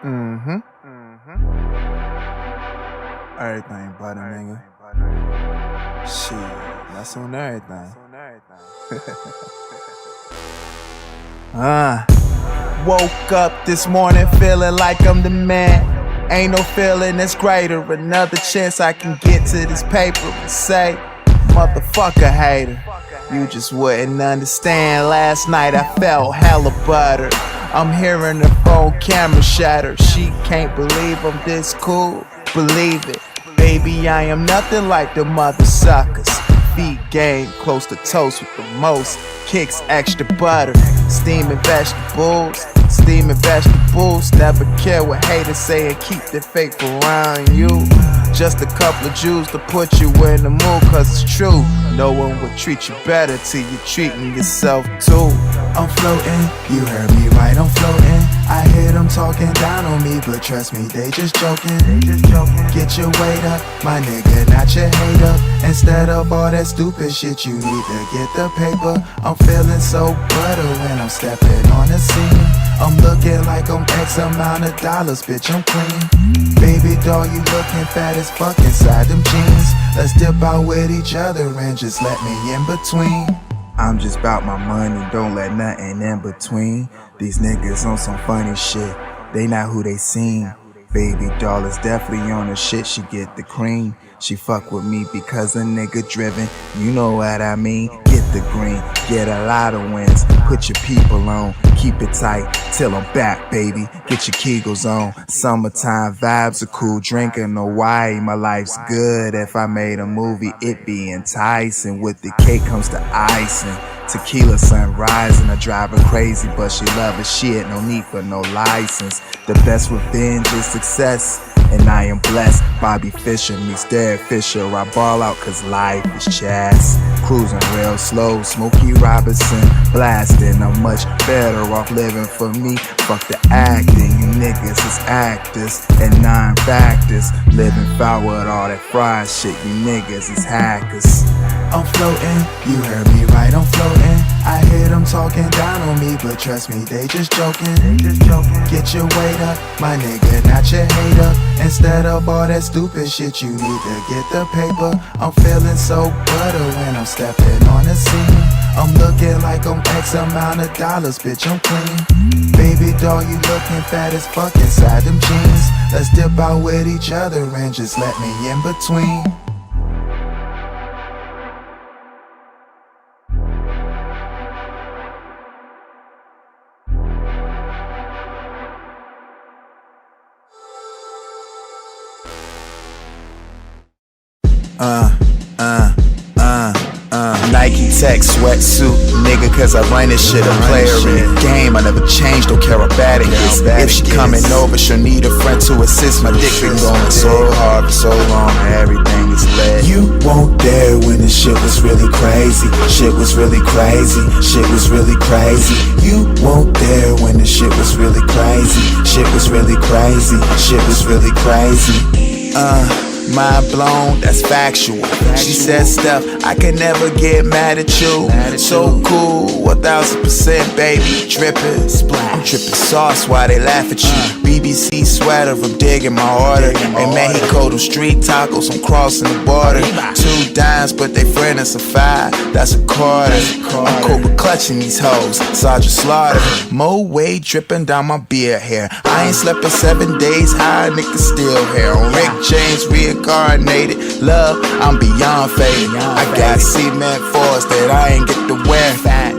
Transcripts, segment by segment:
Everything but a nigga. Shit, that's on everything. Woke up this morning feeling like I'm the man. Ain't no feeling that's greater. Another chance I can get to this paper and say, motherfucker hater, you just wouldn't understand. Last night I felt hella buttered. I'm hearing the phone camera shatter. She can't believe I'm this cool. Believe it, baby, I am nothing like the mother suckers. Feet game close to toast with the most. Kicks extra butter. Steaming vegetables. Never care what haters say and keep their faith around you. Just a couple of Jews to put you in the mood, cause it's true. No one will treat you better till you're treating yourself too. I'm floating, you heard me right, I'm floating. I hear them talking down on me, but trust me, they just joking. Get your weight up, my nigga, not your hater. Instead of all that stupid shit, you need to get the paper. I'm feeling so butter when I'm stepping on the scene. I'm looking like I'm X amount of dollars, bitch, I'm clean. Baby doll, you looking fat as fuck inside them jeans. Let's dip out with each other and just let me in between. I'm just about my money, don't let nothing in between. These niggas on some funny shit, they not who they seem. Baby doll is definitely on the shit, she get the cream. She fuck with me because a nigga driven, you know what I mean. Get the green, get a lot of wins. Put your people on, keep it tight till I'm back, baby. Get your Kegels on. Summertime vibes are cool, drinking Hawaii. My life's good. If I made a movie, it'd be enticing. With the cake comes the icing. Tequila sunrise and I drive her crazy, but she love her shit, no need for no license. The best revenge is success, and I am blessed. Bobby Fischer meets Derek Fisher. I ball out cause life is chess. Cruising real slow, Smokey Robinson blasting. I'm much better off living for me. Fuck the acting, you niggas is actors and non-factors. Living foul with all that fried shit, you niggas is hackers. I'm floating, you heard me right, I'm floating. I hear them talking down on me, but trust me, they just joking. Get your weight up, my nigga, not your hater. Instead of all that stupid shit, you need to get the paper. I'm feeling so butter when I'm stepping on the scene. I'm looking like I'm X amount of dollars, bitch, I'm clean. Baby doll, you looking fat as fuck inside them jeans. Let's dip out with each other and just let me in between. Nike Tech sweatsuit, nigga, cause I run this shit. A player in the game, I never change, don't care how bad it is. If she coming over, she'll need a friend to assist. My dick been going so hard for so long, everything is lit. You weren't there when the shit was really crazy. Shit was really crazy, shit was really crazy. You weren't there when the shit was really crazy. Shit was really crazy, shit was really crazy. Mind blown, that's factual. She said stuff, I can never get mad at you. So cool, 1000% baby. Drippin', I'm drippin' sauce while they laugh at you. BBC sweater, I'm digging my order. In Mexico, them street tacos, I'm crossing the border. 2 dimes, but they friend us a 5, that's a quarter. I'm Cobra clutching these hoes, Sergeant Slaughter. Mo weight dripping down my beard hair. I ain't slept in 7 days, high nigga still here. On Rick James, reincarnated. Love, I'm beyond faded. I got cement fours that I ain't get to wear.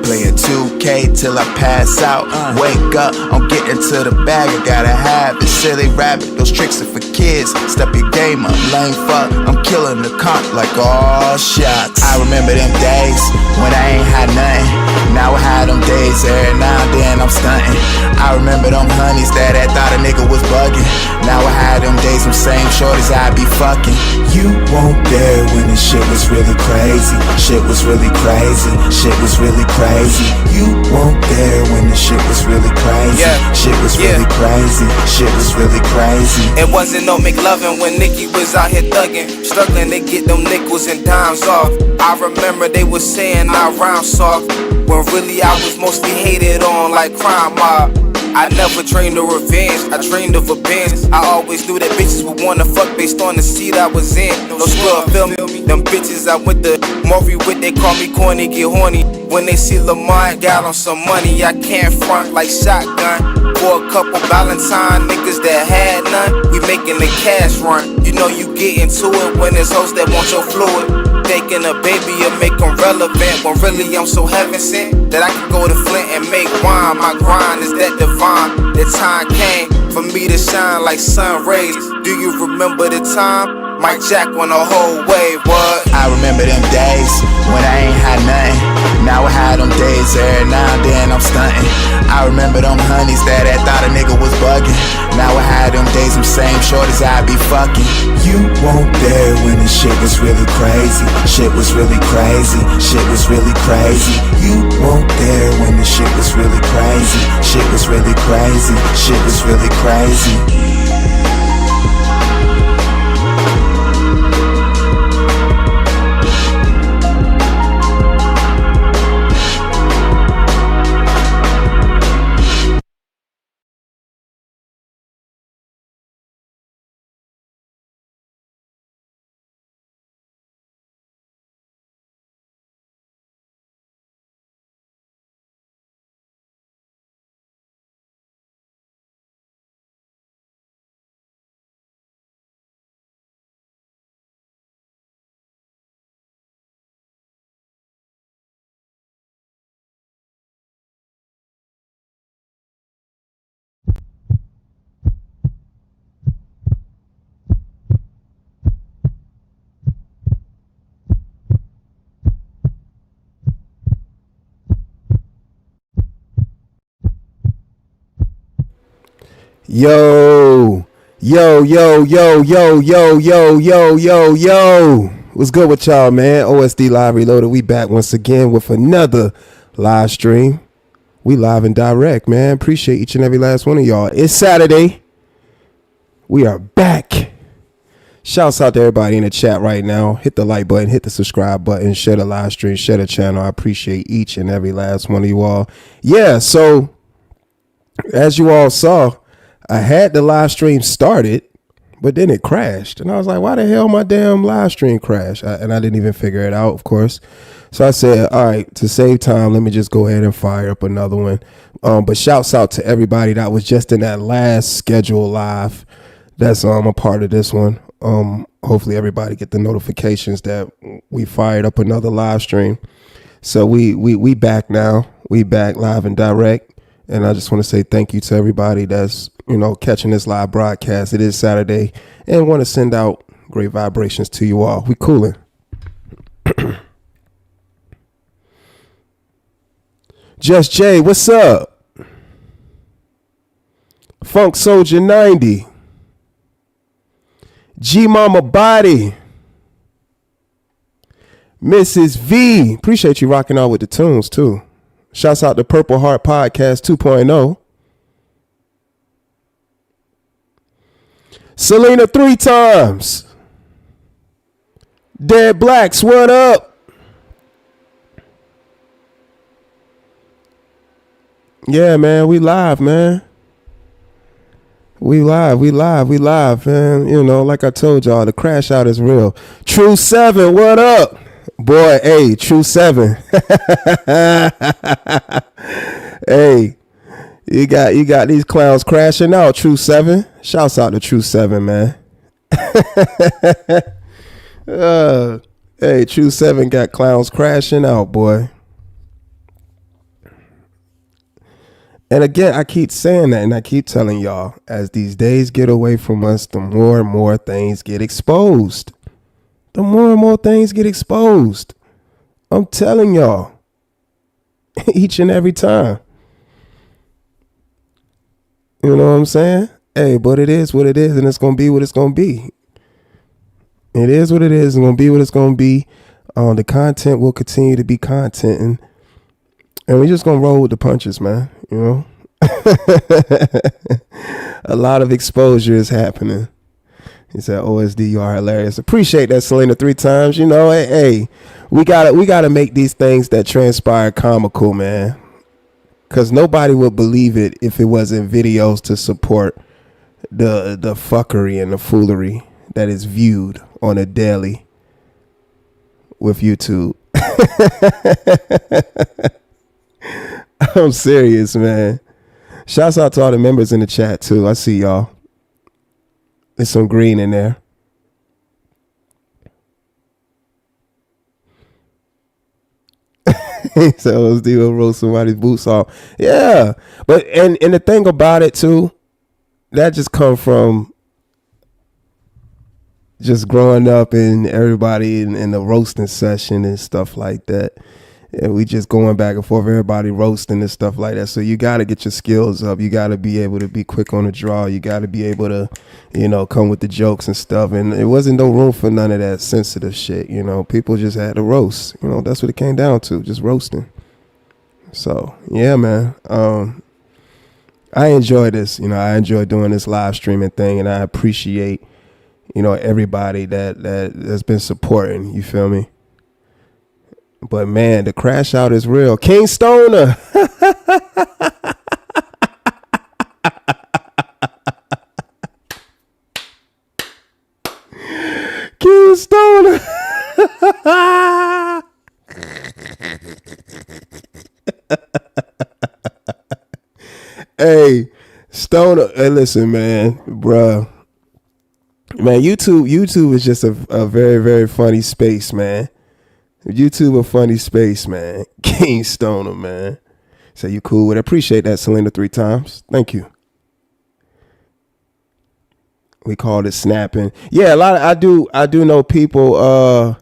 Playing 2K till I pass out. Wake up, I'm getting to the bag. I gotta have it. Silly rabbit, those tricks are for kids. Step your game up, lame fuck. I'm killing the comp like all shots. I remember them days when I ain't had nothing. Now I had them days every now and then I'm stunting. I remember them honeys that I thought a nigga was bugging. Now I had them days, them same shorties I be fucking. You weren't there when the shit was really crazy. Shit was really crazy, shit was really crazy. You weren't there when the shit was really crazy. Shit was really crazy, shit was really crazy. It wasn't no McLovin' when Nicki was out here thuggin', struggling to get them nickels and dimes off. I remember they was saying I rhyme soft, when really I was mostly hated on like Crime Mob. I never dreamed of revenge, I dreamed of a Benz. I always knew that bitches would wanna fuck based on the seat I was in. No scrub, feel me? Them bitches I went to Murphy with, they call me corny, get horny. When they see Lamar got on some money, I can't front like shotgun. For a couple Valentine niggas that had none, we making the cash run. You know you get into it when it's hoes that want your fluid. Taking a baby and make them relevant, when really I'm so heaven sent that I can go to Flint and make wine. My grind is that divine. The time came for me to shine like sun rays. Do you remember the time? Mike Jack on the whole wave, what? I remember them days when I ain't had nothing. Now I had them days every now and then I'm stunting. I remember them honeys that thought a nigga was bugging. Now I had them days, them same shorties I be fucking. You weren't there when the shit was really crazy. Shit was really crazy. Shit was really crazy. You weren't there when the shit was really crazy. Shit was really crazy. Shit was really crazy. Yo, what's good with y'all, man? OSD Live Reloaded. We back once again with another live stream. We live and direct, man. Appreciate each and every last one of y'all. It's Saturday. We are back. Shouts out to everybody in the chat right now. Hit the like button, hit the subscribe button, share the live stream, share the channel. I appreciate each and every last one of you all. Yeah, so as you all saw, I had the live stream started, but then it crashed. And I was like, why the hell my damn live stream crashed? And I didn't even figure it out, of course. So I said, all right, to save time, let me just go ahead and fire up another one. But shouts out to everybody that was just in that last schedule live. That's a part of this one. Hopefully everybody get the notifications that we fired up another live stream. So we back now. We back live and direct. And I just want to say thank you to everybody that's, catching this live broadcast. It is Saturday and want to send out great vibrations to you all. We cooling. Just Jay, what's up? Funk Soldier 90. G Mama Body. Mrs. V. Appreciate you rocking out with the tunes too. Shouts out to Purple Heart Podcast 2.0. Selena 3 times. Dead Blacks, what up? Yeah, man, we live, man. We live, man. Like I told y'all, the crash out is real. True 7, what up? Boy, hey, True 7. Hey, you got these clowns crashing out, True 7. Shouts out to True 7, man. Hey, True 7 got clowns crashing out, boy. And again, I keep saying that, and I keep telling y'all, as these days get away from us, the more and more things get exposed. The more and more things get exposed. I'm telling y'all, each and every time. You know what I'm saying? Hey, but it is what it is, and it's going to be what it's going to be. It is what it is, and going to be what it's going to be. The content will continue to be content, and we're just going to roll with the punches, man. A lot of exposure is happening. He said, OSD, you are hilarious. Appreciate that, Selena 3 times. Hey, we gotta make these things that transpire comical, man. Because nobody would believe it if it wasn't videos to support the fuckery and the foolery that is viewed on a daily with YouTube. I'm serious, man. Shouts out to all the members in the chat too. I see y'all. There's some green in there. So OSD will roll somebody's boots off. Yeah. But and the thing about it too, that just come from just growing up and everybody in the roasting session and stuff like that. And we just going back and forth, everybody roasting and stuff like that. So you got to get your skills up. You got to be able to be quick on the draw. You got to be able to, come with the jokes and stuff. And it wasn't no room for none of that sensitive shit. People just had to roast. That's what it came down to, just roasting. So, yeah, man. I enjoy this. I enjoy doing this live streaming thing, and I appreciate, everybody that's been supporting. You feel me? But man, the crash out is real. King Stoner. King Stoner. Hey, Stoner. Hey, listen, man, bruh. Man, YouTube is just a very, very funny space, man. YouTube a funny space, man. King Stoner, man. Say you cool with it. Appreciate that, Selena, 3 times. Thank you. We called it snapping. Yeah, I do know people.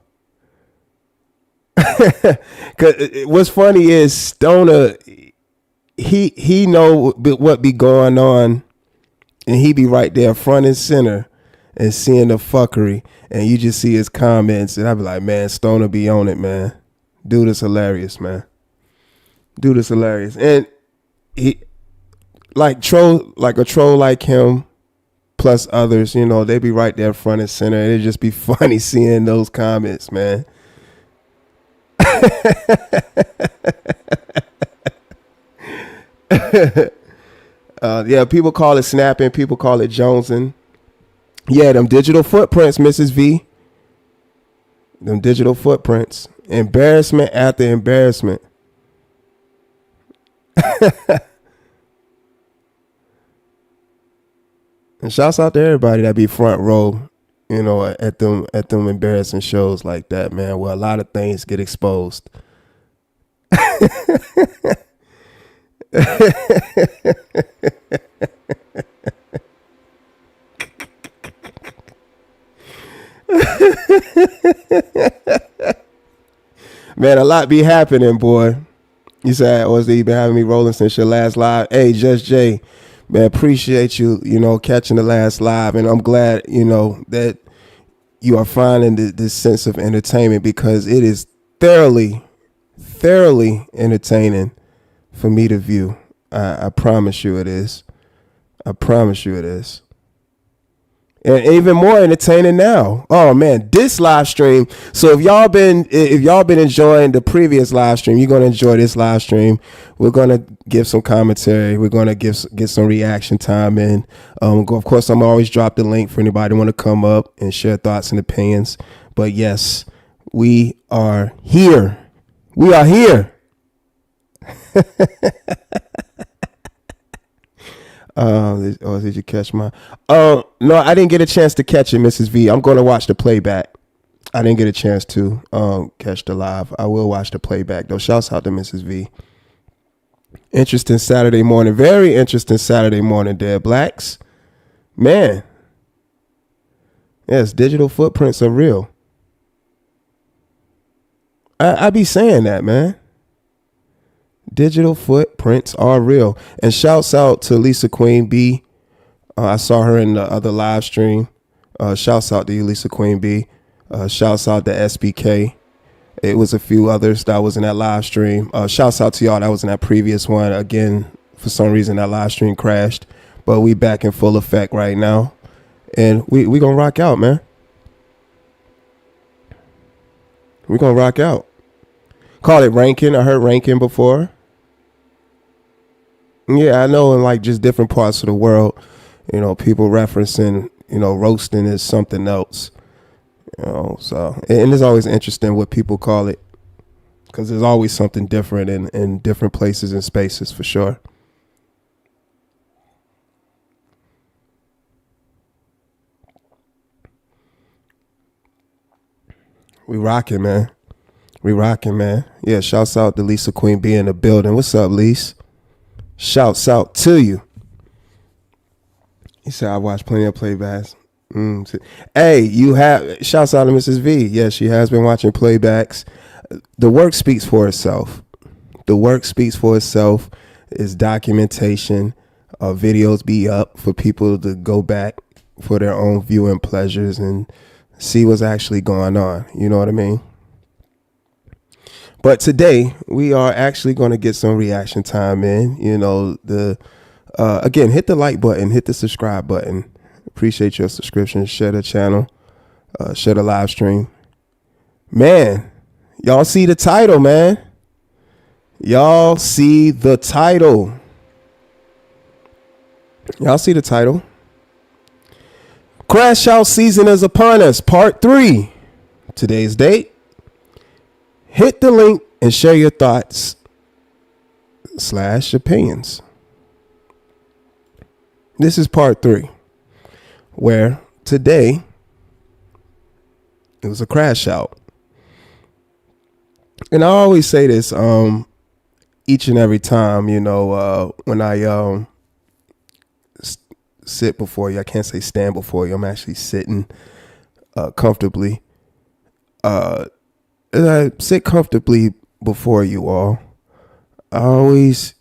Cause what's funny is Stoner, he know what be going on, and he be right there front and center and seeing the fuckery, and you just see his comments, and I be like, man, Stoner be on it, man. Dude is hilarious, man. Dude is hilarious. And he a troll like him, plus others, they be right there front and center, and it just be funny seeing those comments, man. Yeah, people call it snapping, people call it jonesing. Yeah, them digital footprints, Mrs. V. Them digital footprints. Embarrassment after embarrassment. And shouts out to everybody that be front row, at them embarrassing shows like that, man, where a lot of things get exposed. Man, a lot be happening, boy. You said, OSD, you been having me rolling since your last live. Hey, Just Jay, man, appreciate you, catching the last live. And I'm glad, that you are finding this sense of entertainment, because it is thoroughly entertaining for me to view. I promise you it is. I promise you it is. And even more entertaining now. Oh man, this live stream. So if y'all been enjoying the previous live stream, you're gonna enjoy this live stream. We're gonna give some commentary. We're gonna get some reaction time in. Of course, I'm always drop the link for anybody want to come up and share thoughts and opinions. But yes, we are here. We are here. Did you catch my? No, I didn't get a chance to catch it, Mrs. V. I'm going to watch the playback. I didn't get a chance to catch the live. I will watch the playback though. Shouts out to Mrs. V. Interesting Saturday morning. Very interesting Saturday morning, Dead Blacks. Man. Yes, digital footprints are real. I be saying that, man. Digital footprints are real. And shouts out to Lisa Queen B. I saw her in the other live stream. Shouts out to you, Lisa Queen B. Shouts out to SBK. It was a few others that was in that live stream. Shouts out to y'all that was in that previous one. Again, for some reason that live stream crashed. But we back in full effect right now. And we gonna rock out, man. We gonna rock out. Call it ranking. I heard ranking before. Yeah, I know in like just different parts of the world, people referencing, roasting is something else. So, and it's always interesting what people call it, because there's always something different in different places and spaces for sure. We rocking, man. Yeah, shouts out to Lisa Queen B in the building. What's up, Lisa? Shouts out to you. He said, I watch plenty of playbacks. Hey, shouts out to Mrs. V. Yeah, she has been watching playbacks. The work speaks for itself. Is documentation. Videos be up for people to go back for their own viewing pleasures and see what's actually going on. You know what I mean? But today we are actually going to get some reaction time in. Again, hit the like button, hit the subscribe button. Appreciate your subscription. Share the channel, share the live stream. Man, y'all see the title, man. Y'all see the title. Crash Out season is upon us, part 3. Today's date. Hit the link and share your thoughts / opinions. This is part 3, where today it was a crash out. And I always say this each and every time, when I sit before you. I can't say stand before you. I'm actually sitting comfortably. As I sit comfortably before you all, I always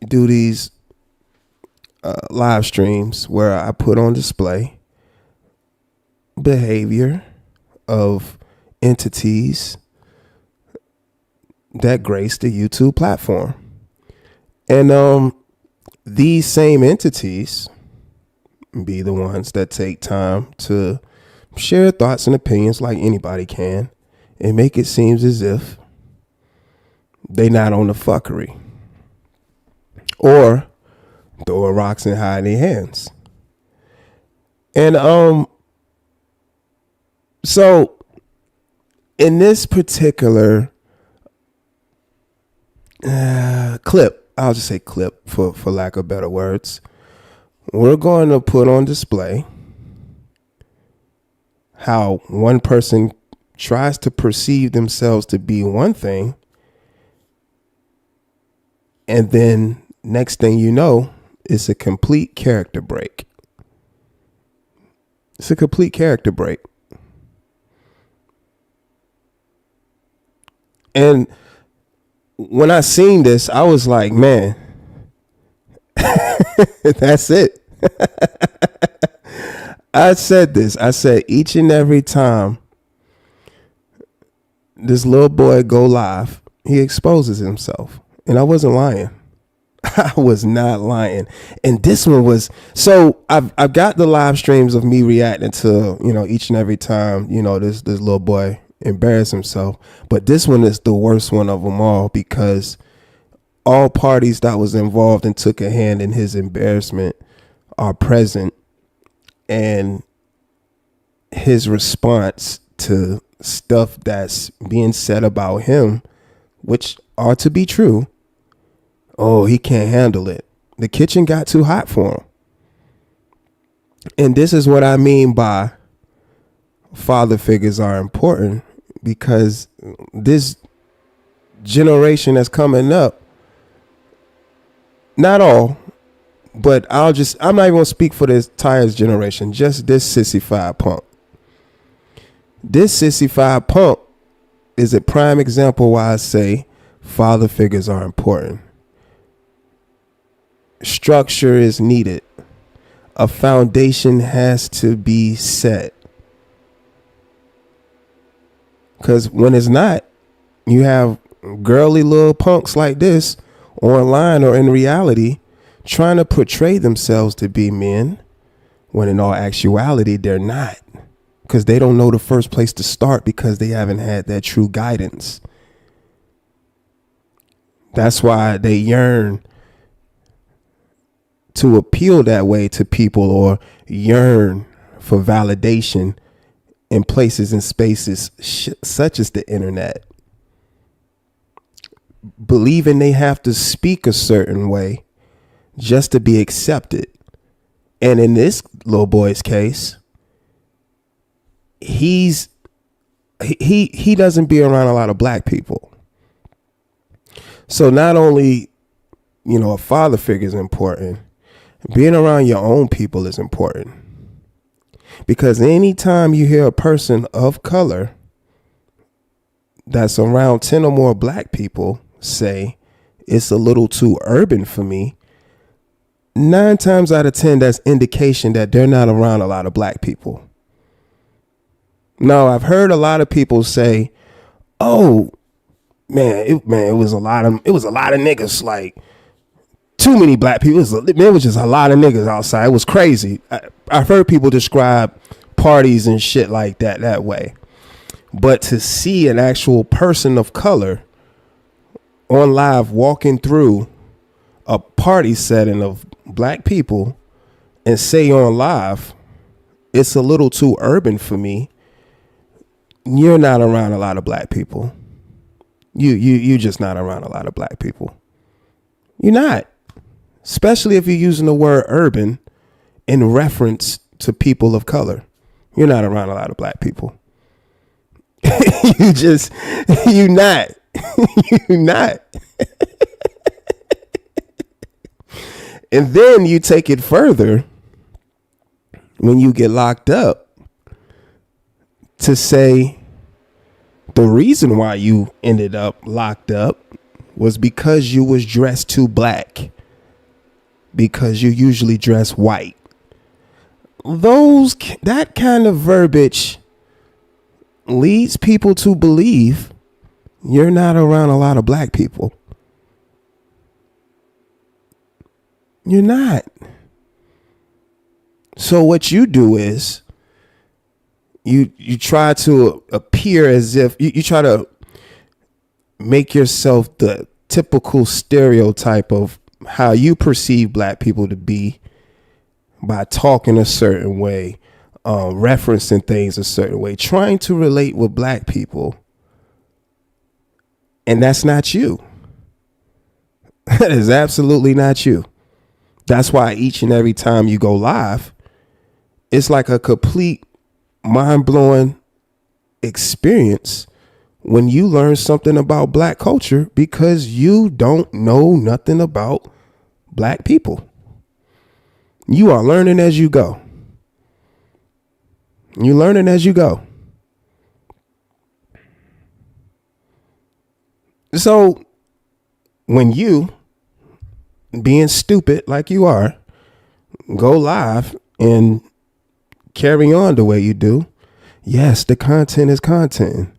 do these live streams where I put on display behavior of entities that grace the YouTube platform. And these same entities be the ones that take time to share thoughts and opinions like anybody can, and make it seem as if they not on the fuckery or throwing rocks and hiding their hands. And so in this particular clip, I'll just say clip for lack of better words, we're going to put on display how one person tries to perceive themselves to be one thing, and then next thing you know, it's a complete character break. And when I seen this, I was like, man, that's it. I said each and every time this little boy go live, he exposes himself. And I wasn't lying. I was not lying. And this one was, so I've got the live streams of me reacting to, each and every time, this little boy embarrass himself. But this one is the worst one of them all, because all parties that was involved and took a hand in his embarrassment are present, and his response to stuff that's being said about him, which are to be true, oh, he can't handle it. The kitchen got too hot for him. And this is what I mean by father figures are important, because this generation that's coming up, not all, but I'm not even gonna speak for this entire generation, just this sissified punk. This sissified punk is a prime example why I say father figures are important. Structure is needed. A foundation has to be set. Because when it's not, you have girly little punks like this online or in reality trying to portray themselves to be men, when in all actuality they're not, because they don't know the first place to start, because they haven't had that true guidance. That's why they yearn to appeal that way to people or yearn for validation in places and spaces such as the internet, believing they have to speak a certain way just to be accepted. And in this little boy's case, he doesn't be around a lot of black people. So not only, a father figure is important, being around your own people is important. Because anytime you hear a person of color that's around 10 or more black people say it's a little too urban for me, 9 times out of 10, that's indication that they're not around a lot of black people. Now, I've heard a lot of people say, "Oh, it was a lot of niggas, like too many black people. It was just a lot of niggas outside. It was crazy." I've heard people describe parties and shit like that way. But to see an actual person of color on live walking through a party setting of black people and say on live, "It's a little too urban for me," you're not around a lot of black people. You just not around a lot of black people. You're not. Especially if you're using the word urban in reference to people of color. You're not around a lot of black people. You're not. You're not. And then you take it further when you get locked up to say the reason why you ended up locked up was because you was dressed too black, because you usually dress white. That kind of verbiage leads people to believe you're not around a lot of black people. You're not. So what you do is you try to appear as if you try to make yourself the typical stereotype of how you perceive black people to be by talking a certain way, referencing things a certain way, trying to relate with black people. And that's not you. That is absolutely not you. That's why each and every time you go live, it's like a complete mind-blowing experience when you learn something about black culture, because you don't know nothing about black people. You are learning as you go. You're learning as you go. So when you, being stupid like you are, go live and carry on the way you do, yes, the content is content.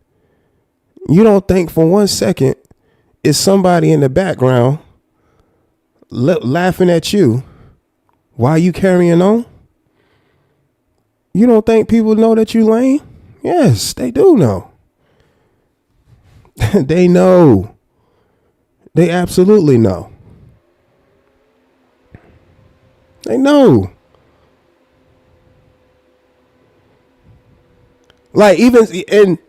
You don't think for 1 second is somebody in the background laughing at you while you carrying on? You don't think people know that you lame? Yes, they do know. They know. They absolutely know. They know. Like, even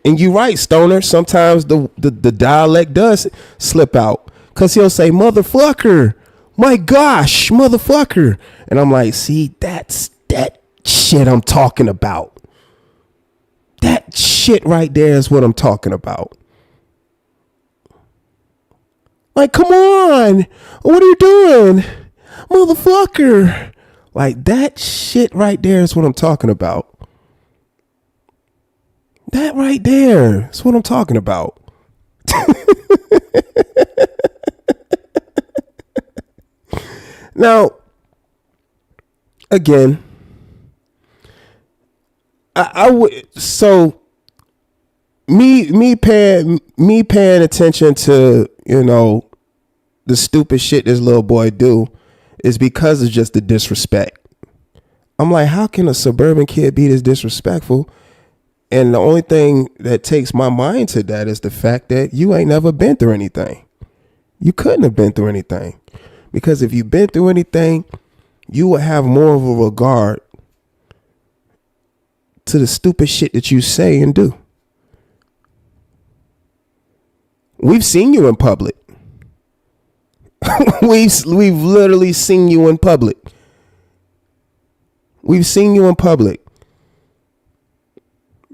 and you right, Stoner, sometimes the dialect does slip out, because he'll say motherfucker, my gosh, motherfucker. And I'm like, see, that's that shit I'm talking about. That shit right there is what I'm talking about. Like, come on, what are you doing, motherfucker? Like, that shit right there is what I'm talking about. That right there is what I'm talking about. Now, again, I would, so me paying attention to, the stupid shit this little boy do is because of just the disrespect. I'm like, how can a suburban kid be this disrespectful? And the only thing that takes my mind to that is the fact that you ain't never been through anything. You couldn't have been through anything, because if you've been through anything, you would have more of a regard to the stupid shit that you say and do. We've seen you in public. We've literally seen you in public. We've seen you in public.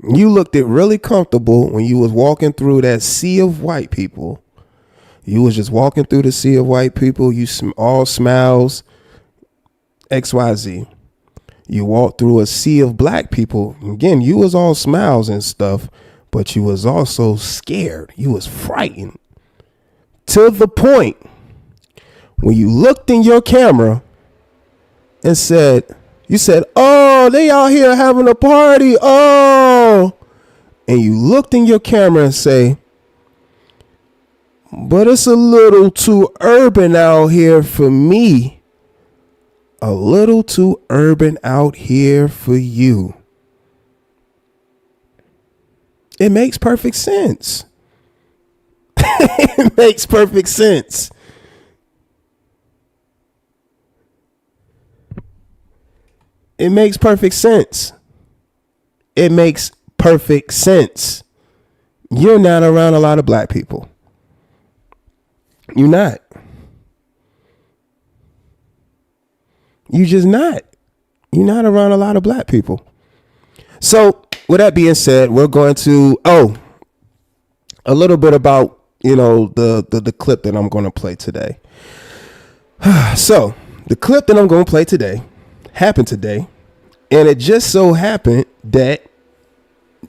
You looked it really comfortable when you was walking through that sea of white people. You was just walking through the sea of white people. You all smiles, XYZ. You walked through a sea of black people. Again, you was all smiles and stuff, but you was also scared. You was frightened. To the point when you looked in your camera and you said, oh, they out here having a party. Oh, and you looked in your camera and say, but it's a little too urban out here for me. A little too urban out here for you. It makes perfect sense. It makes perfect sense. It makes perfect sense. It makes perfect sense. You're not around a lot of black people. You're not. You just not. You're not around a lot of black people. So with that being said, we're going to a little bit about the clip that I'm going to play today. So the clip that I'm going to play today happened today, and it just so happened that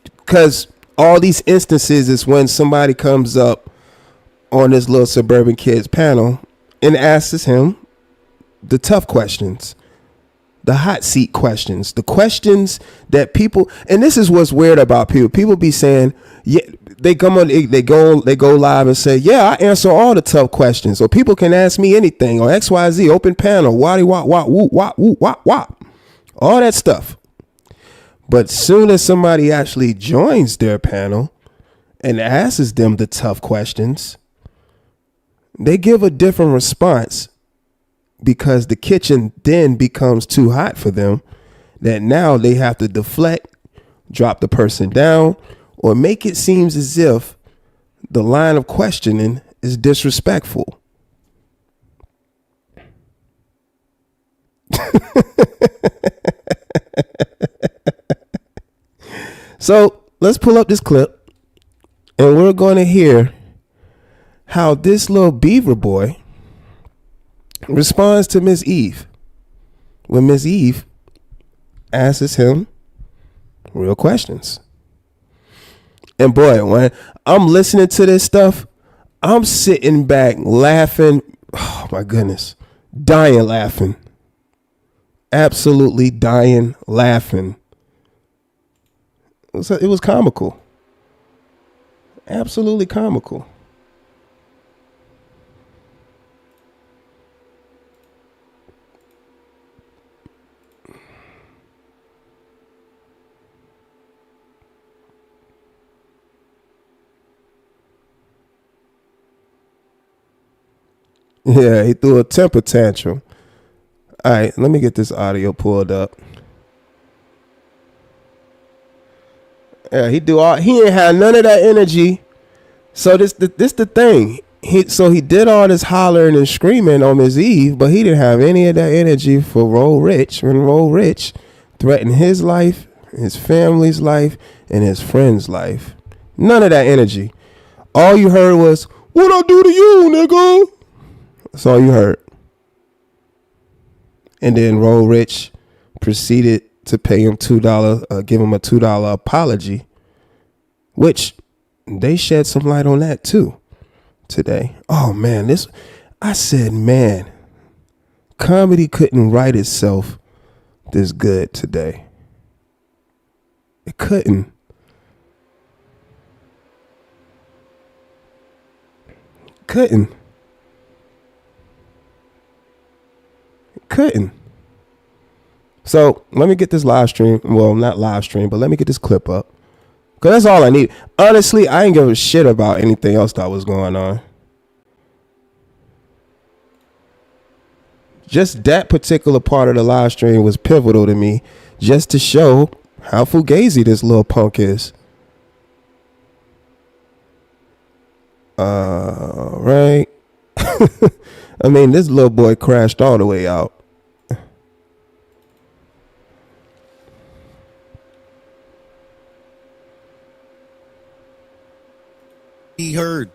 because all these instances is when somebody comes up on this little suburban kids panel and asks him the tough questions, the hot seat questions, the questions that people, and this is what's weird about people. People be saying, yeah, they come on, they go live and say, yeah, I answer all the tough questions, or people can ask me anything, or XYZ, open panel, waddy wop wop whoop wop whoop wop wop, all that stuff. But soon as somebody actually joins their panel and asks them the tough questions, they give a different response, because the kitchen then becomes too hot for them, that now they have to deflect, drop the person down, or make it seem as if the line of questioning is disrespectful. So let's pull up this clip, and we're going to hear how this little beaver boy responds to Miss Eve when Miss Eve asks him real questions. And boy, when I'm listening to this stuff, I'm sitting back laughing. Oh my goodness. Dying laughing. Absolutely dying laughing. It was comical. Absolutely comical. Yeah, he threw a temper tantrum. All right, let me get this audio pulled up. Yeah, he ain't had none of that energy. So this the thing. He did all this hollering and screaming on Miss Eve, but he didn't have any of that energy for Roll Rich when Roll Rich threatened his life, his family's life, and his friend's life. None of that energy. All you heard was, "What I do to you, nigga?" That's all you heard. And then Roll Rich proceeded to pay him $2, give him a $2 apology, which they shed some light on that too today. Oh man, I said, man, comedy couldn't write itself this good today. It couldn't. Couldn't. So let me get this live stream. Well, not live stream, but let me get this clip up, because that's all I need. Honestly, I ain't give a shit about anything else that was going on. Just that particular part of the live stream was pivotal to me, just to show how fugazi this little punk is. Right. I mean, this little boy crashed all the way out. He heard.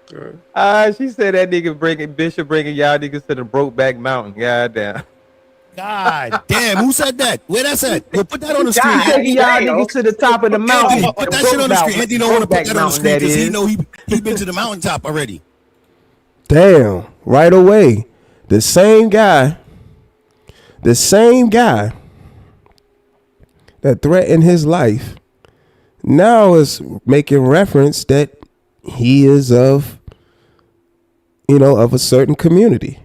She said that nigga Bishop bringing y'all niggas to the Brokeback Mountain. Goddamn. God damn, who said that? Where that's at? Well, put that on the screen. Taking y'all niggas to the top of the mountain. Anthony, put that shit on the screen. Anthony don't want to put that on the screen because he know he been to the mountaintop already. Damn, right away. The same guy that threatened his life now is making reference that he is of a certain community.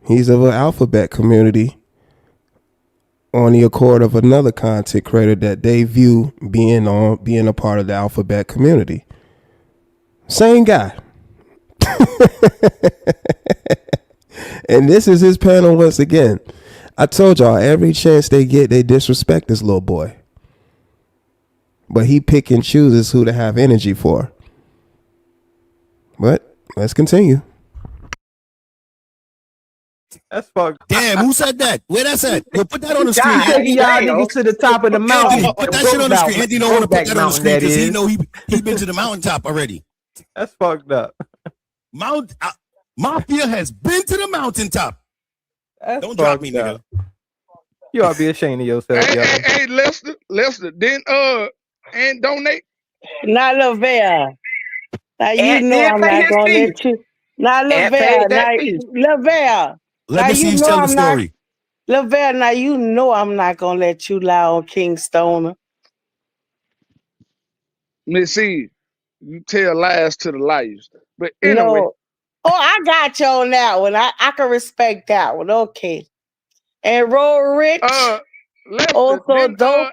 He's of an alphabet community on the accord of another content creator that they view being a part of the alphabet community. Same guy. And this is his panel once again. I told y'all, every chance they get, they disrespect this little boy. But he pick and chooses who to have energy for. But let's continue. That's fucked. Damn, who said that? Where that's at? Well, put that on the screen. Taking y'all niggas to the top of the mountain. Anthony, put that shit on the screen. Anthony don't want to put that on the screen because he know he been to the mountaintop already. That's fucked up. Mafia has been to the mountaintop. That's Don't drop me, up. nigga. You ought to be ashamed of yourself, yo. Hey, Lester, then and donate. Not Lavelle. Now you know I'm not gonna let you. Not Lavelle. Lavelle. Let me see you tell the story. Lavelle, now you know I'm not gonna let you lie on King Stoner. Miss C, you tell lies to the liars. But anyway. No. Oh, I got you on that one. I can respect that one. Okay. And Roll Rich. Lester, also Dope.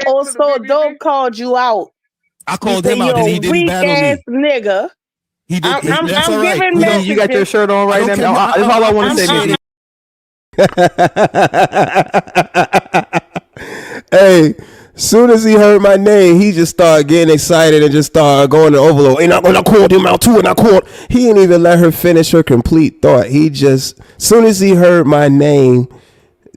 Also Dope called you out. I called him out and he didn't battle me. Weak ass nigga. He did. That's I'm all right. giving messages. You got your shirt on right now. That's all I want to say. Hey, soon as he heard my name, he just started getting excited and just started going to overload. And I called him out too, and I called. He didn't even let her finish her complete thought. He just, soon as he heard my name,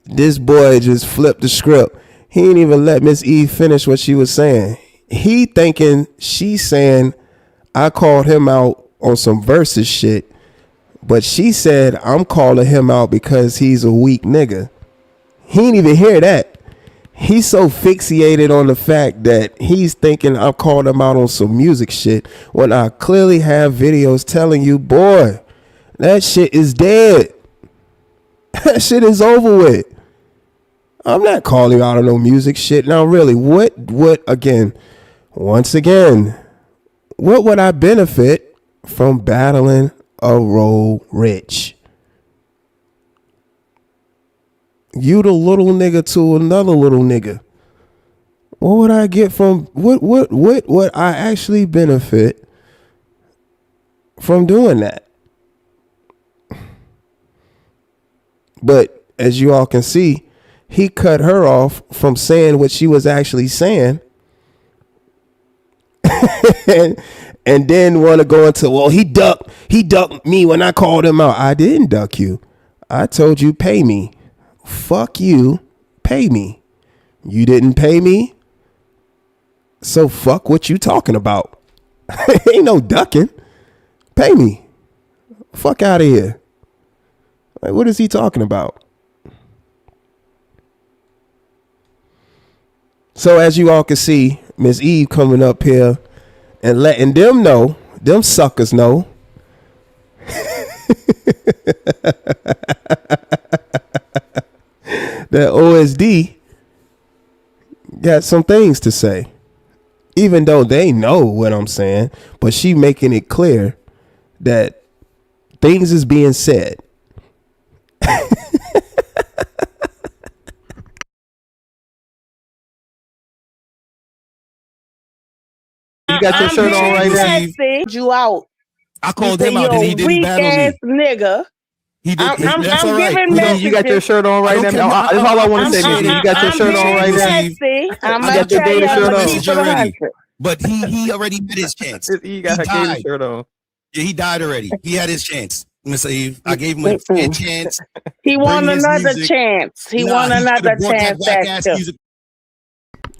this boy just flipped the script. He didn't even let Miss Eve finish what she was saying. He thinking she's saying I called him out on some versus shit, but she said I'm calling him out because he's a weak nigga. He didn't even hear that. He's so fixated on the fact that he's thinking I called him out on some music shit when I clearly have videos telling you, boy, that shit is dead. That shit is over with. I'm not calling you out on no music shit. Now, really, what would I benefit from battling a Roll Rich? You the little nigga to another little nigga. What would I get from what would I actually benefit from doing that? But as you all can see, he cut her off from saying what she was actually saying. And then want to go into, well, he ducked me when I called him out. I didn't duck you. I told you pay me. Fuck you, pay me. You didn't pay me, so fuck what you talking about. Ain't no ducking. Pay me. Fuck out of here. Like, what is he talking about? So as you all can see, Miss Eve coming up here and letting them know, them suckers know. That OSD got some things to say, even though they know what I'm saying, but she making it clear that things is being said. You got your shirt on right now. You out. I called him out and he didn't battle me. Weak ass nigga. He did. That's I'm all right. giving messages. You got your shirt on right now. That's all I want to say, Missy. You got your shirt on right now. I'm You gonna got your tell you, gator I'm shirt gonna on. keep it 100. But he already had his chance. He got her gator shirt on. Yeah, he died already. He had his chance. Miss Eve, I gave him a fair chance. He won Bring his another music. chance. He Nah, won he another could've brought that chance. whack-ass music.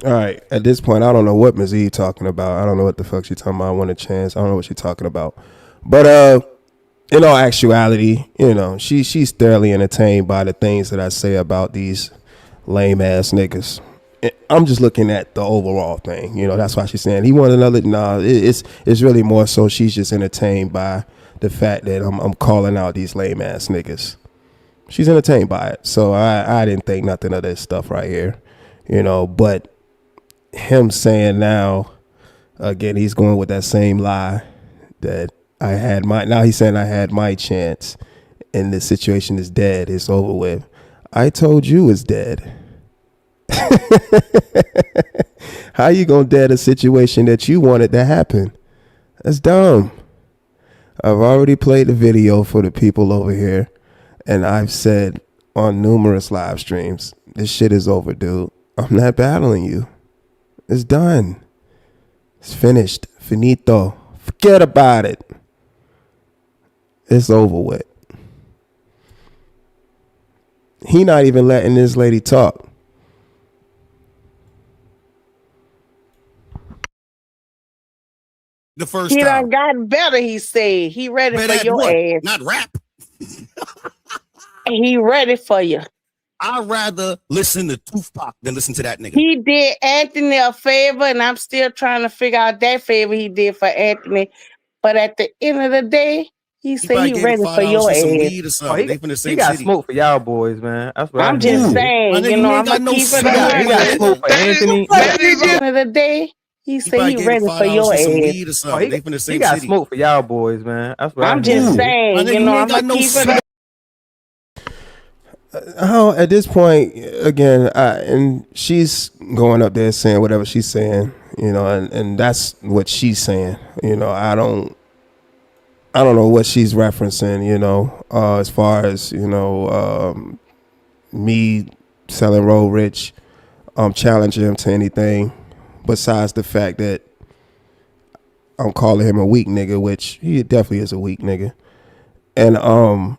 All right. At this point, I don't know what Ms. E talking about. I don't know what the fuck she talking about. I want a chance. I don't know what she talking about. But in all actuality, you know, she's thoroughly entertained by the things that I say about these lame ass niggas. I'm just looking at the overall thing. You know, that's why she's saying he won another. Nah, it's really more so she's just entertained by the fact that I'm calling out these lame ass niggas. She's entertained by it. So I didn't think nothing of this stuff right here. You know, but him saying now, again, he's going with that same lie that he's saying I had my chance and the situation is dead. It's over with. I told you it's dead. How you gonna dead a situation that you wanted to happen? That's dumb. I've already played the video for the people over here, and I've said on numerous live streams, this shit is over, dude. I'm not battling you. It's done. It's finished. Finito. Forget about it. It's over with. He not even letting this lady talk. The first he time. done got better, he said. He ready Better for your what? ass. Not rap. He ready for you. I'd rather listen to Tupac than listen to that nigga. He did Anthony a favor, and I'm still trying to figure out that favor he did for Anthony. But at the end of the day, he said he ready for your ass. He got smoke for y'all boys, man. That's what I'm just saying, you know, I'm gonna keep it He got smoke for Anthony. At the end of the day, he said he ready for your ass. He got smoke for y'all boys, man. That's what I'm just saying, you know, I'm gonna keep it. At this point, again, and she's going up there saying whatever she's saying, you know, and that's what she's saying. You know, I don't know what she's referencing, you know, as far as, you know, me selling Roll Rich, challenging him to anything besides the fact that I'm calling him a weak nigga, which he definitely is a weak nigga. And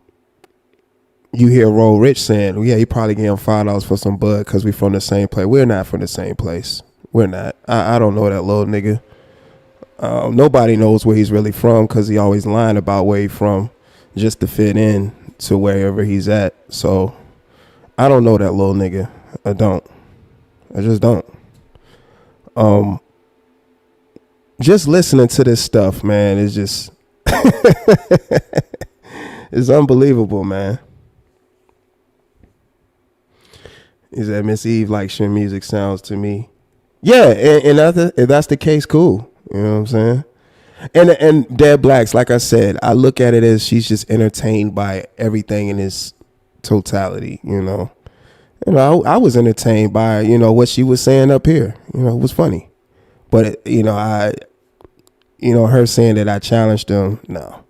you hear Roll Rich saying, well, yeah, he probably gave him $5 for some bud because we from the same place. We're not from the same place. We're not. I don't know that little nigga. Nobody knows where he's really from because he always lying about where he's from just to fit in to wherever he's at. So I don't know that little nigga. I don't. I just don't. Just listening to this stuff, man, is just it's unbelievable, man. He said, Miss Eve likes your music sounds to me. Yeah, and if that's the case, cool. You know what I'm saying? And Dead Blacks, like I said, I look at it as she's just entertained by everything in its totality, you know. You know, I was entertained by, you know, what she was saying up here. You know, it was funny. But, you know, her saying that I challenged them, no.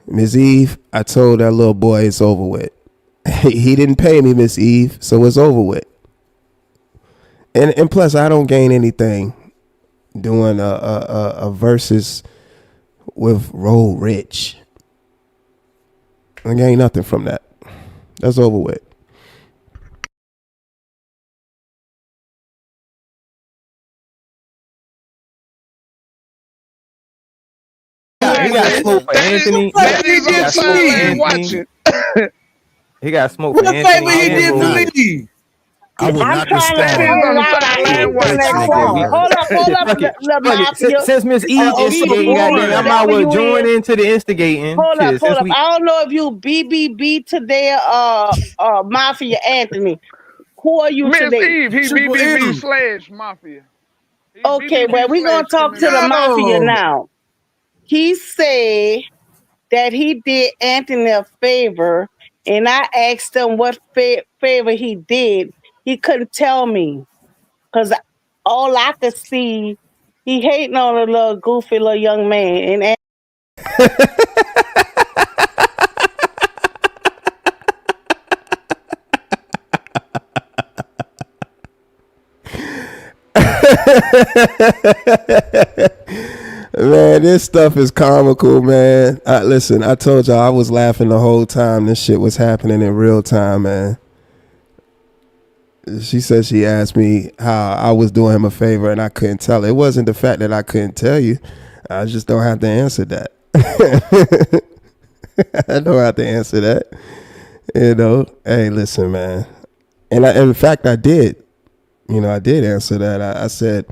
Miss Eve, I told that little boy it's over with. He didn't pay me, Miss Eve, so it's over with. And plus, I don't gain anything doing a versus with Roll Rich. I gain nothing from that. That's over with. He got smoke for Anthony. He got smoke for Anthony. What favor he did for me? I would not respond. Hold up. Since Miss E instigating, goddamn, I might join into the instigating. Hold up. I don't know if you BBB today Mafia Anthony. Who are you today? Miss Eve, he BBB / Mafia. Okay, well, we're going to talk to the Mafia now. He said that he did Anthony a favor, and I asked him what favor he did. He couldn't tell me because all I could see, he hating on a little goofy little young man. And Man, this stuff is comical, man. Listen, I told y'all I was laughing the whole time this shit was happening in real time, man. She said she asked me how I was doing him a favor and I couldn't tell her. It wasn't the fact that I couldn't tell you. I just don't have to answer that. I don't have to answer that. You know, hey, listen, man. And in fact, I did. You know, I did answer that. I said,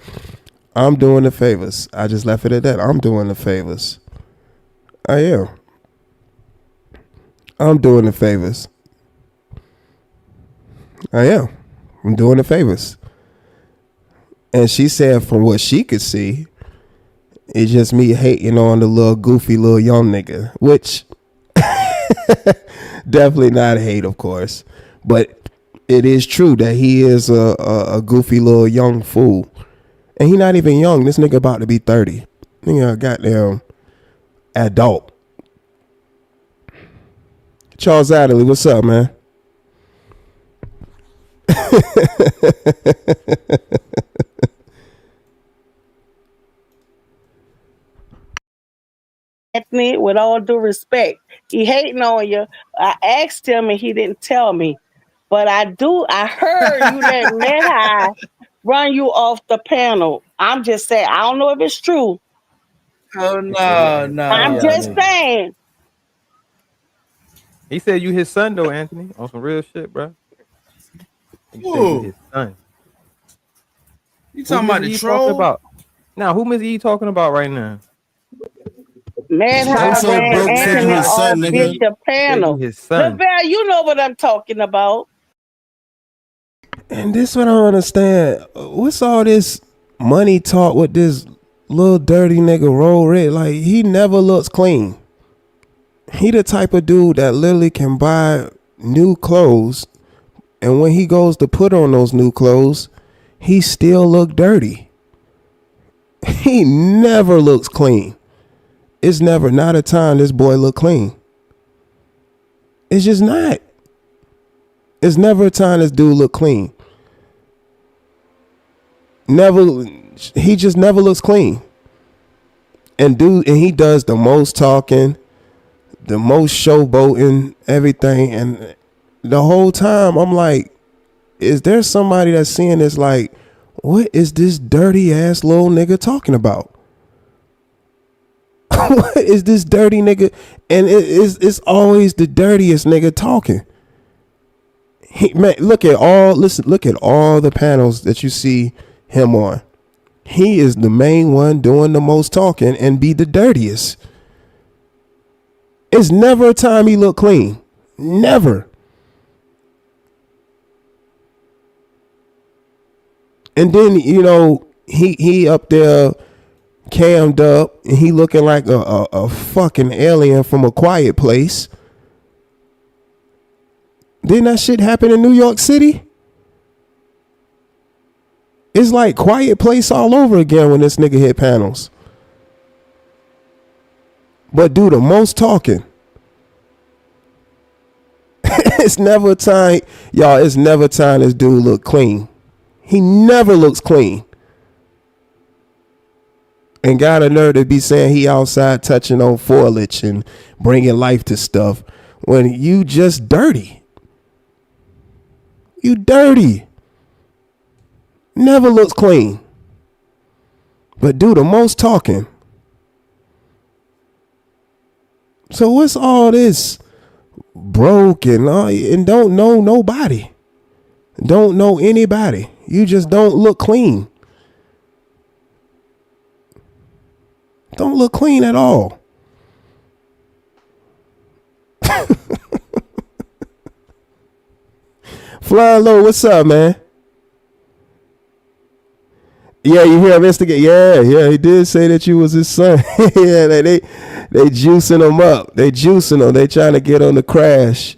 I'm doing the favors. I just left it at that. I'm doing the favors. I am. I'm doing the favors. I am. I'm doing the favors. And she said from what she could see, it's just me hating on the little goofy little young nigga, which definitely not hate, of course. But it is true that he is a goofy little young fool. And he not even young. This nigga about to be 30. Nigga, goddamn adult. Charles Adderley, what's up, man? Anthony, with all due respect, he hating on you. I asked him and he didn't tell me. But I heard you let Mehai run you off the panel. I'm just saying, I don't know if it's true. Oh, no. I'm just saying. He said you his son though, Anthony, on some real shit, bro. He said you his son. You talking about the troll? Now, who Miss E talking about right now? Mehai ran Anthony off the panel. His son. Lavelle, you know what I'm talking about. And this what I don't understand. What's all this money talk with this little dirty nigga Roll Red? Like, he never looks clean. He the type of dude that literally can buy new clothes, and when he goes to put on those new clothes, he still look dirty. He never looks clean. It's never not a time this boy look clean. It's just not. It's never a time this dude look clean. Never. He just never looks clean. And he does the most talking, the most showboating, everything. And the whole time I'm like, is there somebody that's seeing this like, what is this dirty ass little nigga talking about? What is this dirty nigga? And it's always the dirtiest nigga talking. Look at all the panels that you see him on. He is the main one doing the most talking and be the dirtiest. It's never a time he look clean. Never. And then, you know, he up there cammed up and he looking like a fucking alien from A Quiet Place. Didn't that shit happen in New York City? It's like Quiet Place all over again when this nigga hit panels. But do the most talking. It's never a time, y'all, it's never time this dude look clean. He never looks clean. And got a nerve to be saying he outside touching on foliage and bringing life to stuff when you just dirty. You dirty. Never looks clean. But do the most talking. So what's all this broke and don't know nobody? Don't know anybody. You just don't look clean. Don't look clean at all. Fly Low, what's up, man? Yeah, you hear him instigate. Yeah, he did say that you was his son. Yeah, they juicing him up. They juicing him. They trying to get on the crash.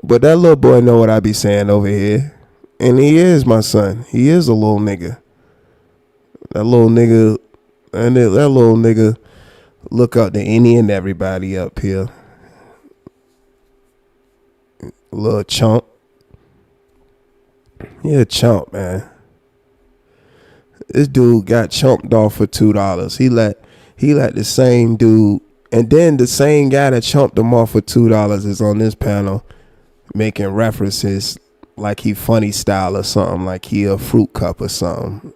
But that little boy know what I be saying over here. And he is my son. He is a little nigga. That little nigga, and that little nigga look up to any and everybody up here. Little chump. He a chump, man. This dude got chumped off for $2. He let the same dude, and then the same guy that chumped him off for $2 is on this panel making references like he funny style or something, like he a fruit cup or something.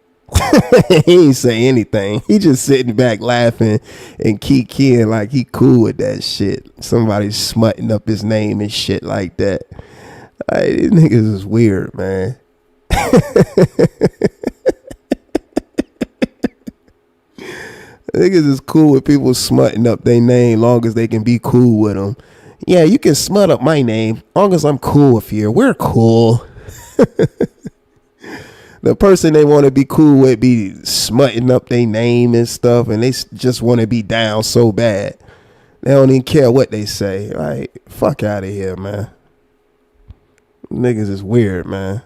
He ain't say anything. He just sitting back laughing and kikiing like he cool with that shit. Somebody smutting up his name and shit like that. These niggas is weird, man. Niggas is cool with people smutting up their name long as they can be cool with them. Yeah, you can smut up my name long as I'm cool with you. We're cool. The person they want to be cool with be smutting up their name and stuff, and they just want to be down so bad. They don't even care what they say. Like, fuck out of here, man. Niggas is weird, man.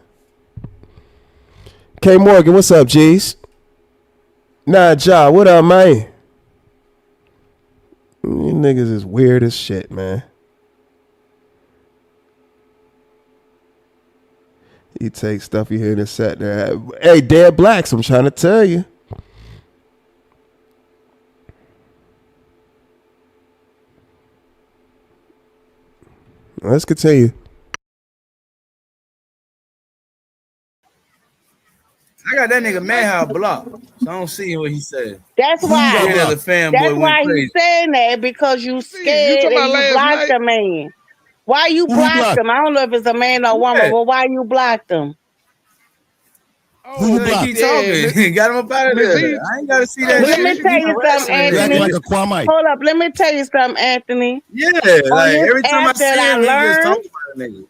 K Morgan, what's up, G's? Nah, Ja, what up, man? You niggas is weird as shit, man. You take stuff you hear in the set there. Hey, Dead Blacks, I'm trying to tell you. Let's continue. I got that nigga Manhouse blocked, so I don't see what he said. That's why. Yeah, the fanboy That's went why crazy. he's saying that, because you scared talking and about you last blocked night? the man. Why you Who blocked blocked? him? I don't know if it's a man or woman, Yeah. but why you blocked him? Who Oh, blocked? Keep talking. Got him up out of Miss there. E- I ain't got to see that Let shit. me You tell be you harassing something, niggas. You acting Anthony. like a Kwame. Hold up, let me tell you something, Anthony. Yeah, like this every time I app see that I him, he just learned- talk about a nigga.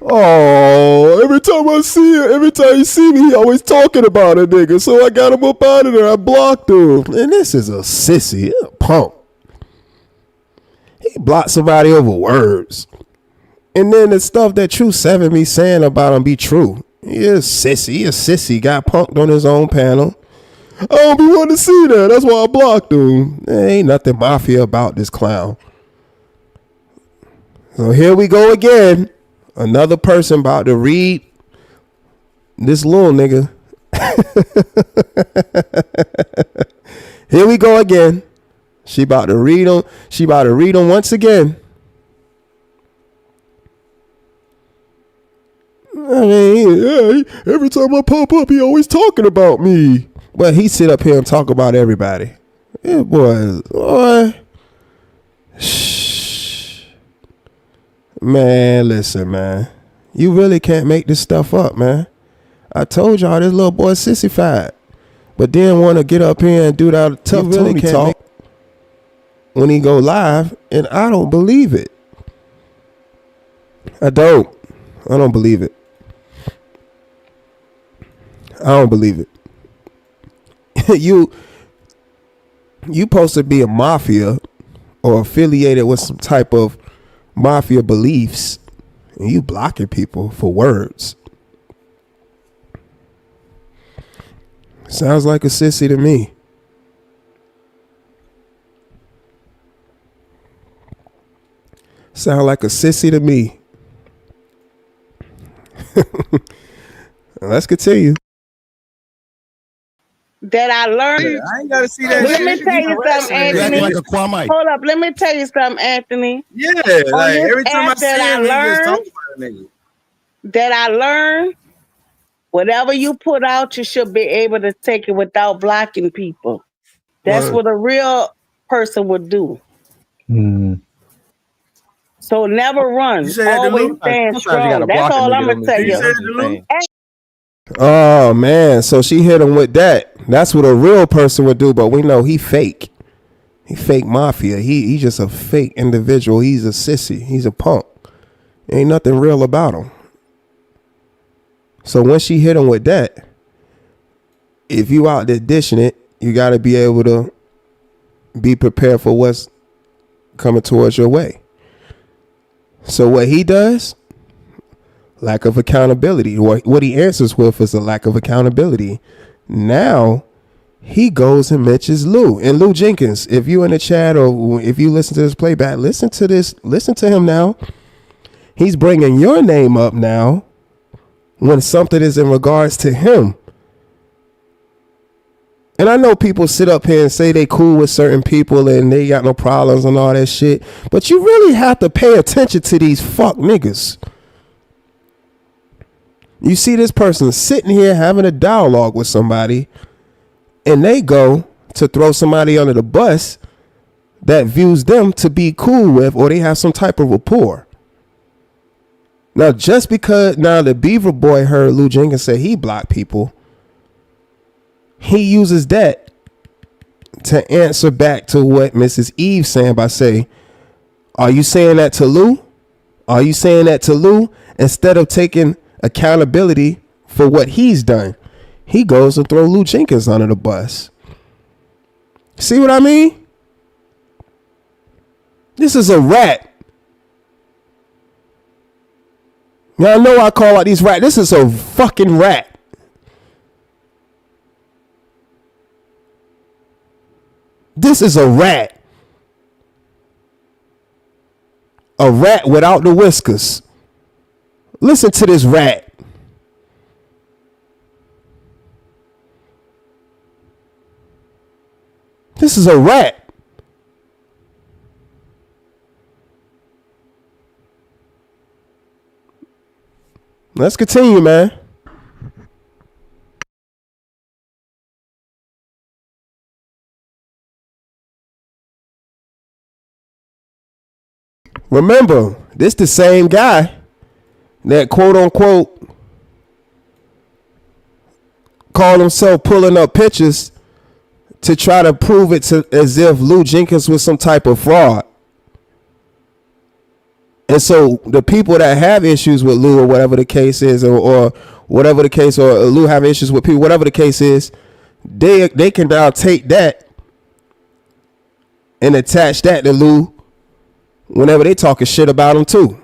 Oh, every time I see him, every time you see me, he always talking about a nigga. So I got him up out of there. I blocked him. And this is a sissy, a punk. He blocked somebody over words. And then the stuff that True 7 be saying about him be true. He is sissy. He a sissy. Got punked on his own panel. I don't be wanting to see that. That's why I blocked him. There ain't nothing mafia about this clown. So here we go again. Another person about to read this little nigga. Here we go again. She about to read him. She about to read him once again. I mean, every time I pop up, he always talking about me. But he sit up here and talk about everybody. Yeah, boy. Shh. Man, listen, man. You really can't make this stuff up, man. I told y'all this little boy sissified. But then want to get up here and do that tough Tony talk when he go live, and I don't believe it. I don't believe it. I don't believe it. You supposed to be a mafia or affiliated with some type of mafia beliefs, and you blocking people for words. Sounds like a sissy to me. Sound like a sissy to me. Let's continue. That I learned. I ain't got to see that Let shit. me You tell be you harassing something, niggas. You acting Anthony. like a Kwame. Hold up, let me tell you something, Anthony. Yeah, like this every time I app see that I him, he just talk learned- about a nigga. That I learned, whatever you put out, you should be able to take it without blocking people. That's Word. what a real person would do. So never run. You say that to Always Lou? stand Sometimes you gotta strong. That's block a all nigga I'm to gonna tell mistake you. You said him. to Lou? Oh man, so she hit him with that. That's what a real person would do, but we know he fake. He fake mafia. He just a fake individual. He's a sissy. He's a punk. Ain't nothing real about him. So when she hit him with that, if you out there dishing it, you got to be able to be prepared for what's coming towards your way. So what he does, lack of accountability. What he answers with is a lack of accountability. Now he goes and mentions Lou. And Lou Jenkins, if you in the chat or if you listen to this playback, listen to this. Listen to him now. He's bringing your name up now when something is in regards to him. And I know people sit up here and say they cool with certain people and they got no problems and all that shit. But you really have to pay attention to these fuck niggas. You see this person sitting here having a dialogue with somebody and they go to throw somebody under the bus that views them to be cool with, or they have some type of rapport. Now, just because now the Beaver Boy heard Lou Jenkins say he blocked people, he uses that to answer back to what Mrs. Eve saying by saying, are you saying that to Lou? Are you saying that to Lou? Instead of taking accountability for what he's done, he goes to throw Lou Jenkins under the bus. See what I mean? This is a rat. Y'all know I call out these rats. This is a fucking rat. This is a rat. A rat without the whiskers. Listen to this rat. This is a rat. Let's continue, man. Remember, this the same guy that quote unquote called himself pulling up pictures to try to prove it to as if Lou Jenkins was some type of fraud. And so the people that have issues with Lou or whatever the case is, or whatever the case, or Lou have issues with people, whatever the case is, they can now take that and attach that to Lou whenever they talking shit about him too.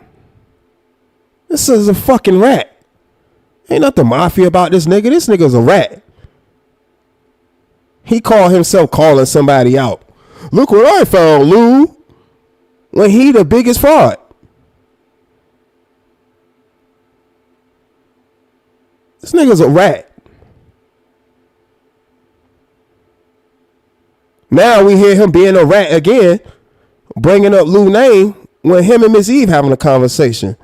This is a fucking rat. Ain't nothing mafia about this nigga. This nigga's a rat. He called himself calling somebody out. Look what I found, Lou. When he the biggest fraud. This nigga's a rat. Now we hear him being a rat again, bringing up Lou's name when him and Miss Eve having a conversation.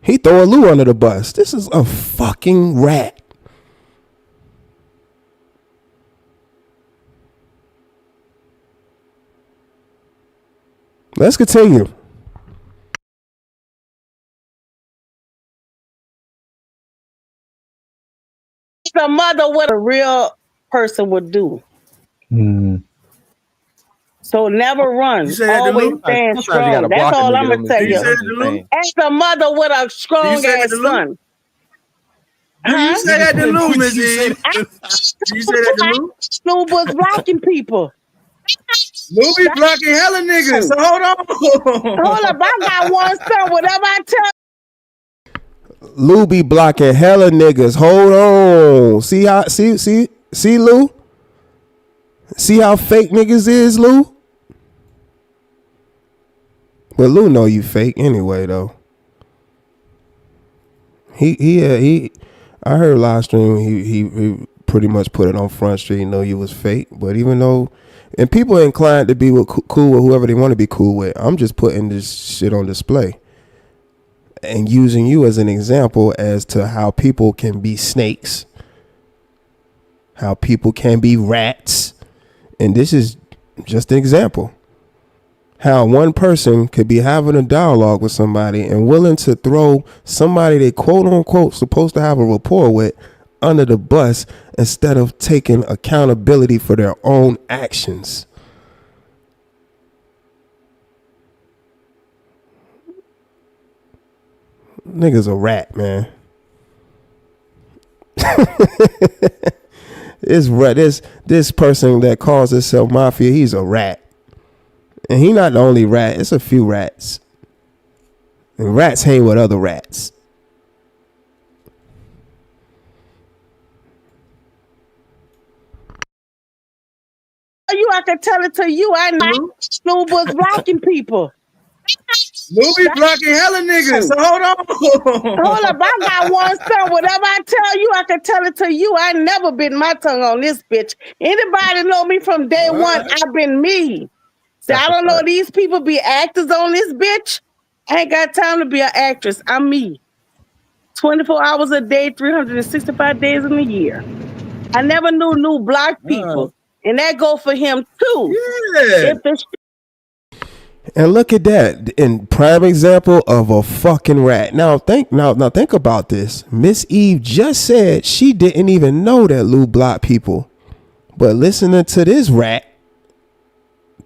He throwing Lou under the bus. This is a fucking rat. Let's continue. The mother, what a real person would do. So never run. Always stand strong. That's all I'm gonna tell you. As a mother with a strong ass son. You say that to Lou, Miss Eve. You say that to Lou? Lou was blocking people. Lou be blocking hella niggas. So hold on. Hold up, I got one son. Whatever I tell. Lou be blocking hella niggas. Hold on. See how see Lou? See how fake niggas is, Lou? But Lou know you fake anyway though. He I heard live stream he pretty much put it on Front Street, know you was fake. But even though, and people are inclined to be cool with whoever they want to be cool with, I'm just putting this shit on display and using you as an example as to how people can be snakes, how people can be rats. And this is just an example. How one person could be having a dialogue with somebody and willing to throw somebody they quote unquote supposed to have a rapport with under the bus instead of taking accountability for their own actions. Nigga's a rat, man. This person that calls himself mafia, he's a rat. And he not the only rat. It's a few rats. And rats hang with other rats. You, I can tell it to you. I know Lou was blocking people. Lou be blocking hella niggas. So hold on. Hold up, I got one son. Whatever I tell you, I can tell it to you. I never bit my tongue on this bitch. Anybody know me from day one? I've been me. See, I don't know these people be actors on this bitch. I ain't got time to be an actress. I'm me. 24 hours a day, 365 days in a year. I never knew Lou blocked people. And that go for him too. Yeah. And look at that, in prime example of a fucking rat. Now think about this. Miss Eve just said she didn't even know that Lou blocked people. But listening to this rat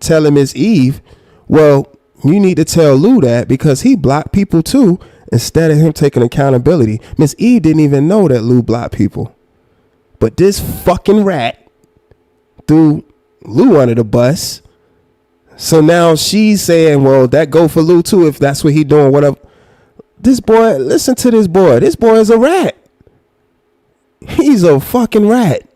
telling Miss Eve, well, you need to tell Lou that because he blocked people too, instead of him taking accountability. Miss Eve didn't even know that Lou blocked people. But this fucking rat threw Lou under the bus. So now she's saying, well, that go for Lou too if that's what he doing, whatever. This boy, listen to this boy. This boy is a rat. He's a fucking rat.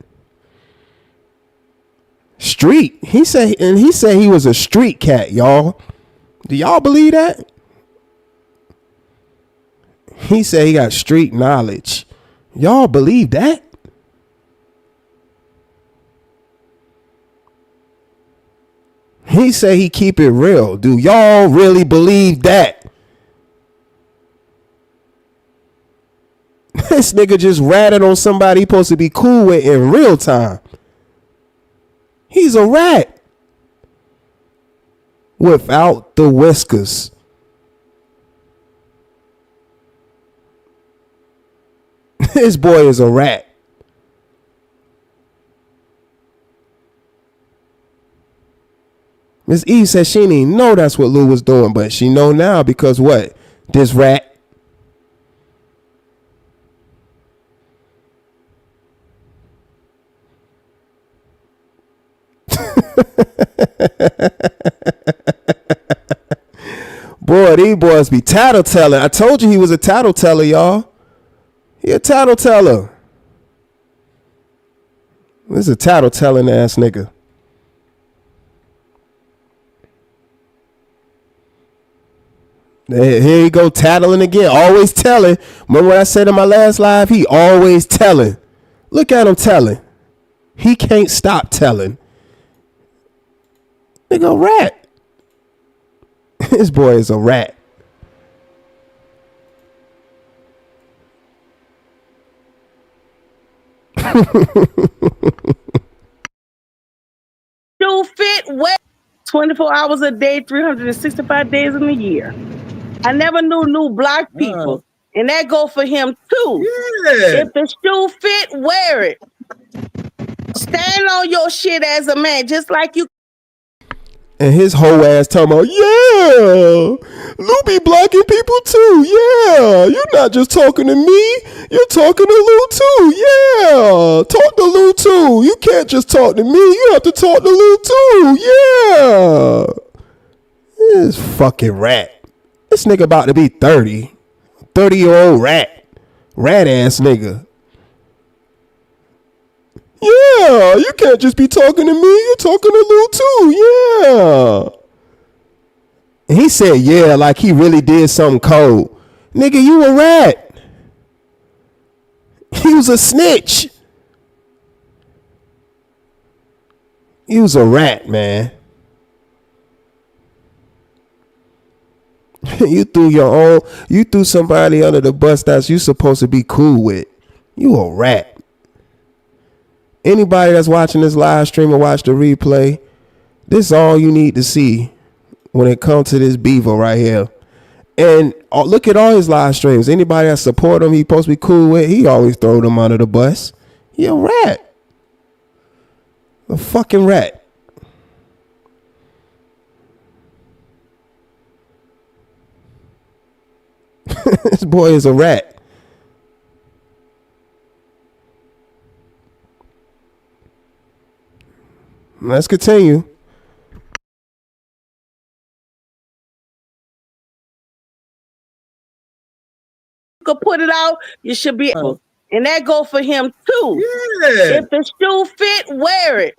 Street. He said he was a street cat, y'all. Do y'all believe that? He said he got street knowledge. Y'all believe that? He said he keep it real. Do y'all really believe that? This nigga just ratted on somebody he supposed to be cool with in real time. He's a rat. Without the whiskers. This boy is a rat. Miss Eve said she didn't even know that's what Lou was doing, but she know now because what? This rat. Boy, these boys be tattletelling. I told you he was a tattleteller, y'all. He a tattleteller. This is a tattletelling ass nigga. Here you go, tattling again. Always telling. Remember what I said in my last live? He always telling. Look at him telling. He can't stop telling. Nigga, rat. This boy is a rat. You fit well 24 hours a day, 365 days in a year. I never knew Lou blocked people. And that go for him too. Yeah. If the shoe fit, wear it. Stand on your shit as a man, just like you. And his whole ass talking about, yeah, Lou be blocking people too. Yeah, you're not just talking to me, you're talking to Lou too. Yeah, talk to Lou too. You can't just talk to me, you have to talk to Lou too. Yeah. This fucking rat. This nigga about to be 30. 30-year-old rat. Rat ass nigga. Yeah, you can't just be talking to me. You're talking to Lou too. Yeah. And he said, yeah, like he really did something cold. Nigga, you a rat. He was a snitch. He was a rat, man. You threw somebody under the bus that's you supposed to be cool with. You a rat. Anybody that's watching this live stream or watch the replay, this is all you need to see when it comes to this beaver right here. And look at all his live streams. Anybody that support him, he supposed to be cool with, he always throw them under the bus. He a rat. A fucking rat. This boy is a rat. Let's continue. You could put it out, you should be able. And that go for him too. Yeah. If the shoe fit, wear it.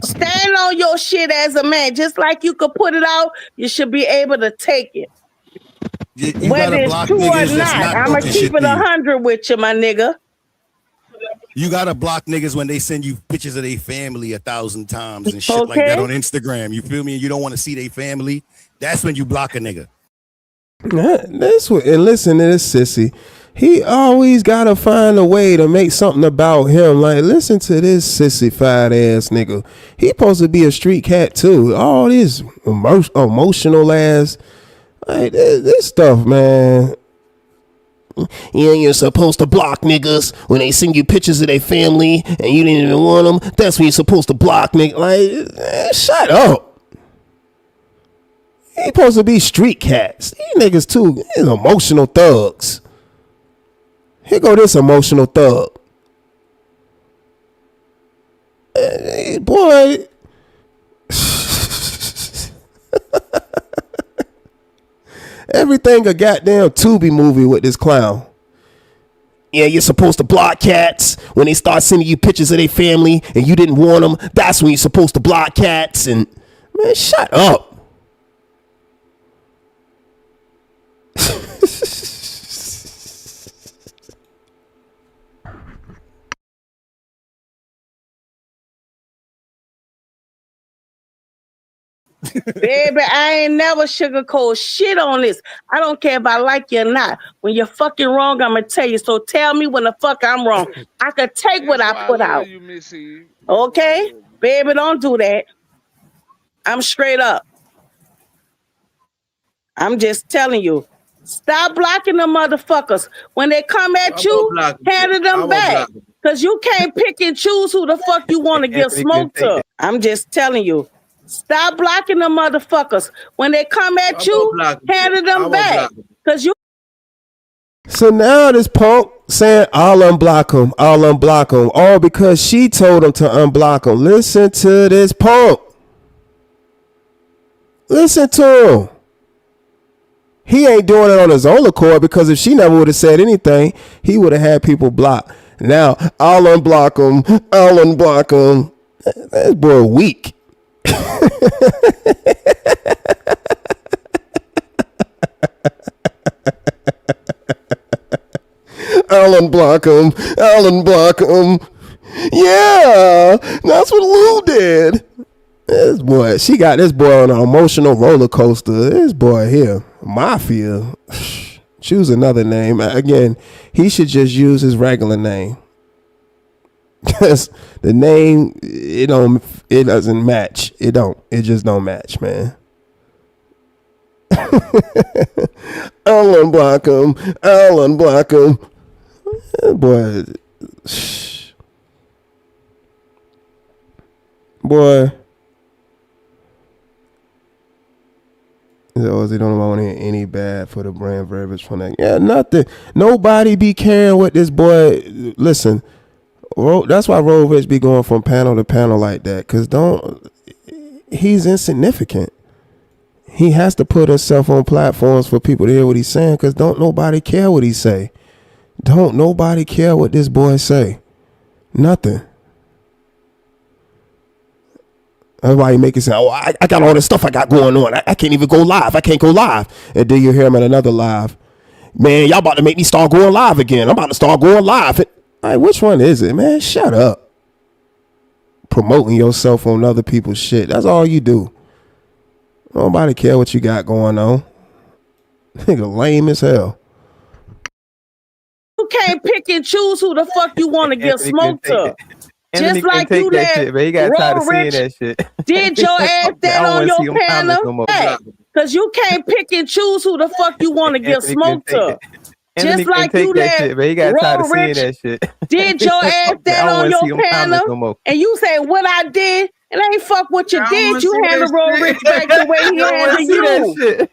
Stand on your shit as a man. Just like you could put it out, you should be able to take it. You Whether gotta it's block true or niggas that's not, not I'ma talking keep shit it to you. 100 with you, my nigga. You gotta block niggas when they send you pictures of their family 1,000 times and shit like that on Instagram. You feel me? And you don't want to see their family. That's when you block a nigga. That's what. And listen to this sissy. He always gotta find a way to make something about him. Like, listen to this sissified ass nigga. He supposed to be a street cat too. All this emotional ass, like this stuff, man. Yeah, you're supposed to block niggas when they send you pictures of their family and you didn't even want them. That's when you're supposed to block niggas. Like, shut up. He supposed to be street cats. These niggas too, these emotional thugs. Here go this emotional thug. Hey, boy. Everything a goddamn Tubi movie with this clown. Yeah, you're supposed to block cats when they start sending you pictures of their family and you didn't want them. That's when you're supposed to block cats. And man, shut up. Baby, I ain't never sugarcoat shit on this. I don't care if I like you or not. When you're fucking wrong, I'm going to tell you. So tell me when the fuck I'm wrong. I could take what I put out. Okay? Baby, don't do that. I'm straight up. I'm just telling you. Stop blocking the motherfuckers. When they come at you, handle them back. Because you can't pick and choose who the fuck you want to give smoke to. I'm just telling you. Stop blocking the motherfuckers. When they come at you, handle them back. Because you. So now this punk saying, I'll unblock him, I'll unblock him. All because she told him to unblock him. Listen to this punk. Listen to him. He ain't doing it on his own accord, because if she never would have said anything, he would have had people blocked. Now, I'll unblock him, I'll unblock him. That boy weak. I'll unblock him, I'll unblock him. Yeah, that's what Lou did. This boy, she got this boy on an emotional roller coaster. This boy here, mafia. Choose another name. Again, he should just use his regular name. Because the name, it doesn't match. It just don't match, man. I'll unblock him. I'll unblock him. Boy. Boy. They don't want to hear any bad for the brand verbiage from that. Yeah, nothing. Nobody be caring what this boy. Listen, that's why Roll Rich be going from panel to panel like that. Because he's insignificant. He has to put himself on platforms for people to hear what he's saying. Because don't nobody care what he say. Don't nobody care what this boy say. Nothing. That's why he make it sound, oh, I got all this stuff I got going on. I can't even go live. I can't go live. And then you hear him at another live. Man, y'all about to make me start going live again. I'm about to start going live. All right, which one is it, man? Shut up. Promoting yourself on other people's shit. That's all you do. Nobody care what you got going on. Nigga lame as hell. You can't pick and choose who the fuck you want to give smoke to. Just like you let Roll Rich did your ass that on your panel, because you can't pick and choose who the fuck you want to give smoke to. Just like you let Roll Rich did your ass that on your panel, and you say what I did, and ain't fuck what you did. You handle Roll Rich back the way he handled you.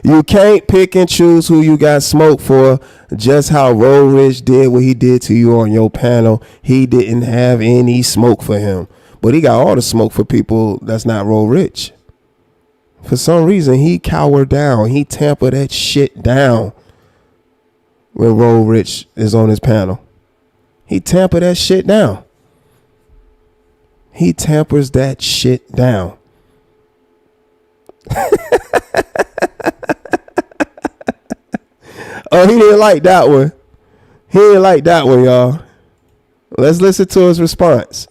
You can't pick and choose who you got smoke for. Just how Roll Rich did what he did to you on your panel. He didn't have any smoke for him. But he got all the smoke for people that's not Roll Rich. For some reason, he cowered down. He tampered that shit down when Roll Rich is on his panel. He tampered that shit down. he tampers that shit down. Oh, he didn't like that one. He didn't like that one, y'all. Let's listen to his response.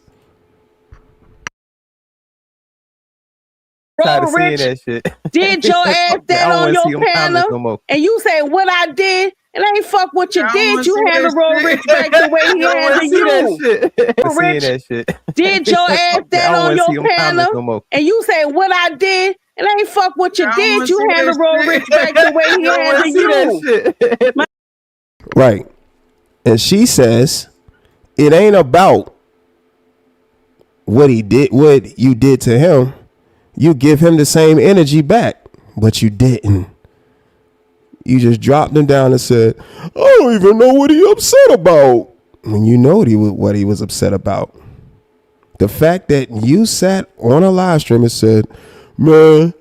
Tired of Bro, seeing Rich, that shit. did your ass that on your panel, and you say what I did, and I ain't fuck what you did. You handle Roll Rich back the way he handled you. Rich, did your ass that on your panel, and you say what I did, and I ain't fuck what you did. You handle Roll Rich back the way he handled you. Right. And she says, it ain't about what he did, what you did to him. You give him the same energy back, but you didn't. You just dropped him down and said, I don't even know what he upset about. When you know what he was upset about. The fact that you sat on a live stream and said, man,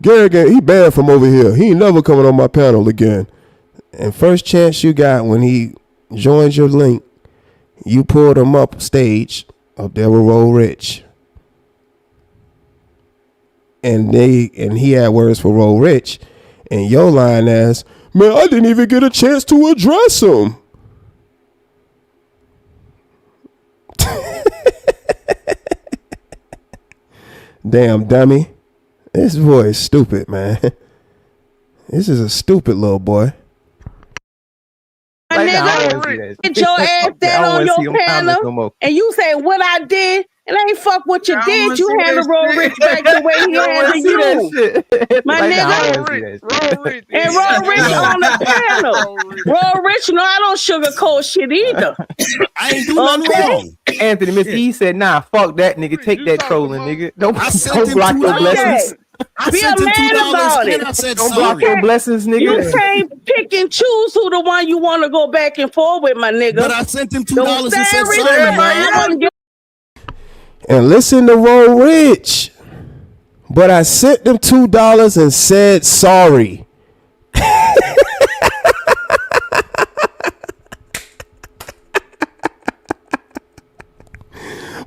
Gary, he banned from over here. He ain't never coming on my panel again. And first chance you got when he joined your link, you pulled him up stage up there with Roll Rich. And he had words for Roll Rich. And your line as, man, I didn't even get a chance to address him. Damn dummy. This boy is stupid, man. This is a stupid little boy. My nigga, get your ass that on your panel, and you say what I did, and I ain't fuck what you did. You handle Roll Rich back the way he handled you. My nigga, and Roll Rich on the panel. Roll Rich, no, I don't sugarcoat shit either. I ain't do nothing wrong. Anthony, Miss E said, nah, fuck that, nigga. Take that trolling, nigga. Don't block your blessings. Be a man about it. Don't block your blessings, nigga. You can't pick and choose who the one you want to go back and forth with, my nigga. But I sent him $2 and said sorry. And listen to Roll Rich. But I sent them $2 and said sorry.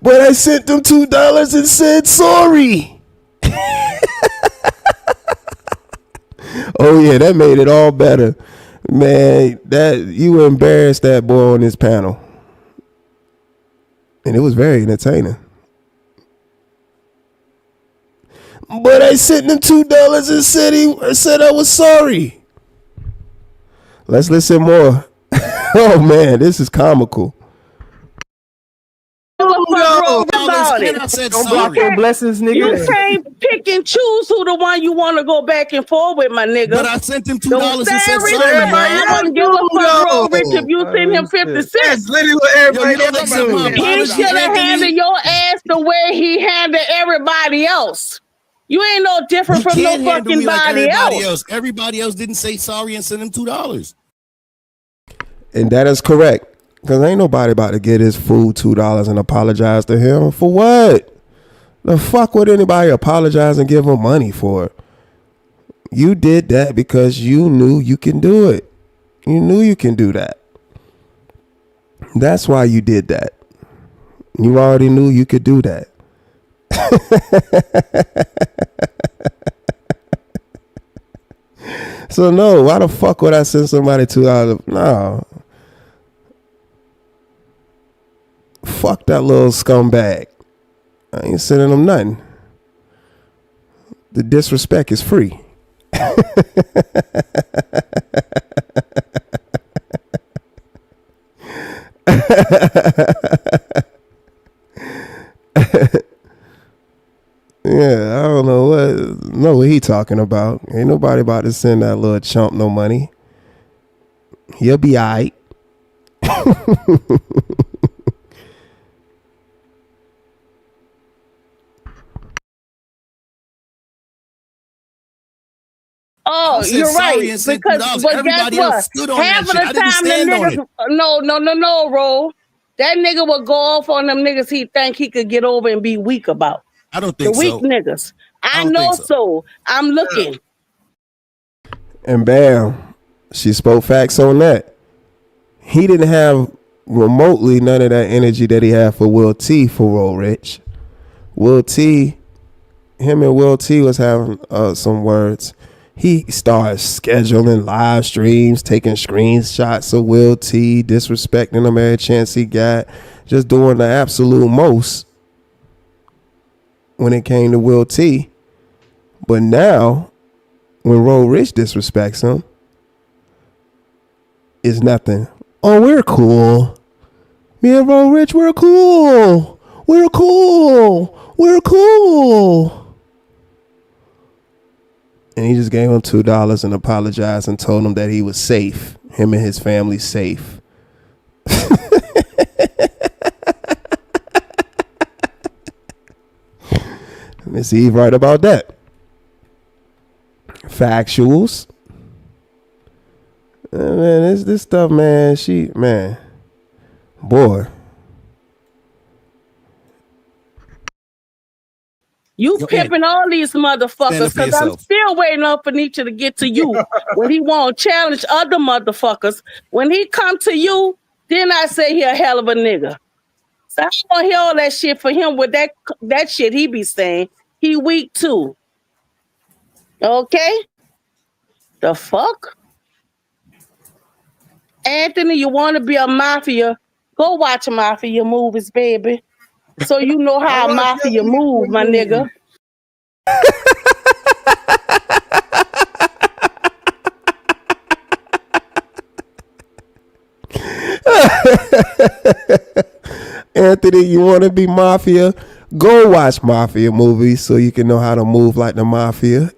But I sent them $2 and said sorry. Oh yeah, that made it all better. Man, that you embarrassed that boy on this panel. And it was very entertaining. But I sent him $2 and said I was sorry. Let's listen more. Oh man, this is comical. Don't block your blessings, nigga. You can't pick and choose who the one you want to go back and forth with, my nigga. But I sent him $2 and said sorry. I wouldn't give a fuck, Roll Rich, if you sent him 50 cents. That's literally what everybody He should have handled your ass the way he handled everybody else. You ain't no different from no fucking body else. Everybody else didn't say sorry and send him $2. And that is correct. Because ain't nobody about to get his food $2 and apologize to him. For what? The fuck would anybody apologize and give him money for? You did that because you knew you can do it. You knew you can do that. That's why you did that. You already knew you could do that. So no, why the fuck would I send somebody $2? No. Fuck that little scumbag. I ain't sending him nothing. The disrespect is free. Yeah, I don't know what he talking about. Ain't nobody about to send that little chump no money. He'll be all right. Oh, you're right. Because but guess what? Half of the time the niggas no, Ro. That nigga would go off on them niggas he think he could get over and be weak about. I don't think the weak niggas. I know so. I'm looking. And bam, she spoke facts on that. He didn't have remotely none of that energy that he had for Will T for Roll Rich. him and Will T was having some words. He started scheduling live streams, taking screenshots of Will T, disrespecting him every chance he got, just doing the absolute most when it came to Will T. But now, when Ro Rich disrespects him, it's nothing. Oh, we're cool. Me and Ro Rich, we're cool. We're cool. We're cool. And he just gave him $2 and apologized and told him that he was safe. Him and his family safe. Miss Eve right about that. Factuals. Man, this stuff, man, boy. You pimping all these motherfuckers because I'm still waiting on Fenicia to get to you when he won't challenge other motherfuckers. When he come to you, then I say he a hell of a nigga. So I don't hear all that shit for him with that shit he be saying. He weak too. Okay? The fuck? Anthony, you want to be a mafia? Go watch mafia movies, baby. So you know how mafia move, my nigga. Anthony, you want to be mafia? Go watch mafia movies so you can know how to move like the mafia.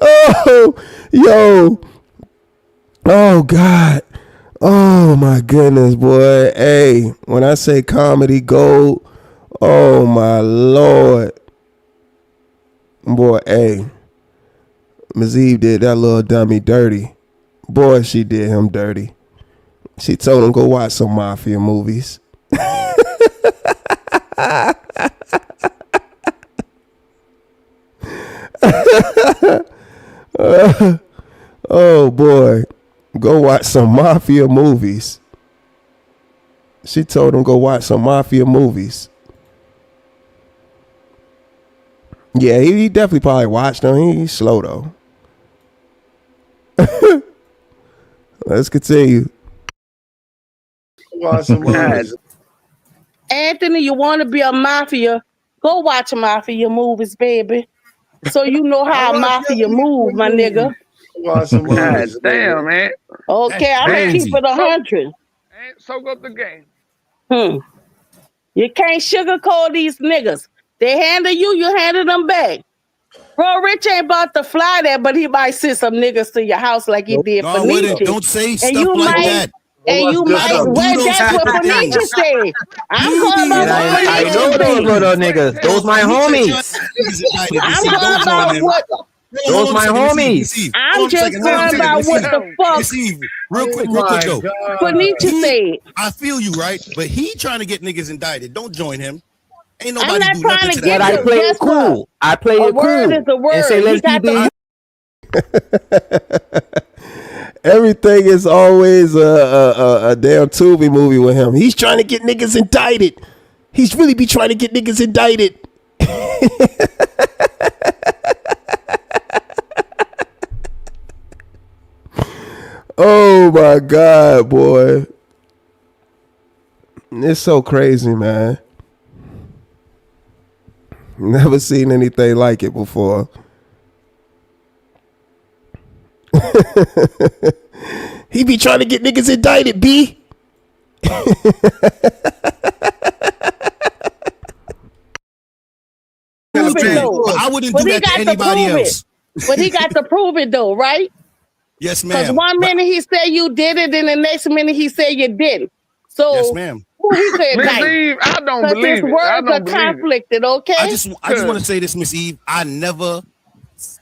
Oh, yo. Oh, God. Oh, my goodness, boy. Hey, when I say comedy gold, oh, my Lord. Boy, hey. Ms. Eve did that little dummy dirty. Boy, she did him dirty. She told him go watch some mafia movies. Oh boy, go watch some mafia movies. She told him go watch some mafia movies. Yeah, he definitely probably watched them. He's slow though. Let's continue. Watch some movies. Anthony, you want to be a mafia? Go watch mafia movies, baby. So you know how mafia move, my nigga. Watch some movies. Damn, man. Okay, I'm gonna keep it 100. And soak up the game. You can't sugarcoat these niggas. They handle you, you handle them back. Bro, Rich ain't about to fly there, but he might send some niggas to your house like he did for Nietzsche. Don't say stuff like that. And you might, that's what Fenicia said. I'm talking about I know those little niggas. Those my homies. I'm talking about what. Those my homies. I'm just talking about what the fuck. Real quick though. Fenicia said. I feel you, right? But he trying to get niggas indicted. Don't join him. Ain't nobody I'm not do trying nothing to get I play it cool. I play it cool. A word is a word. And say let's keep it. Everything is always a damn Tubi movie with him. He's trying to get niggas indicted. He's really be trying to get niggas indicted. Oh my God, boy. It's so crazy, man. Never seen anything like it before. He be trying to get niggas indicted, B. I wouldn't do that to anybody else. But he got to prove it though, right? Yes, ma'am. Because one minute he said you did it, and the next minute he said you didn't. So yes, ma'am. He said Miss Eve, I don't believe it. Words are conflicted, okay? I just want to say this, Miss Eve. I never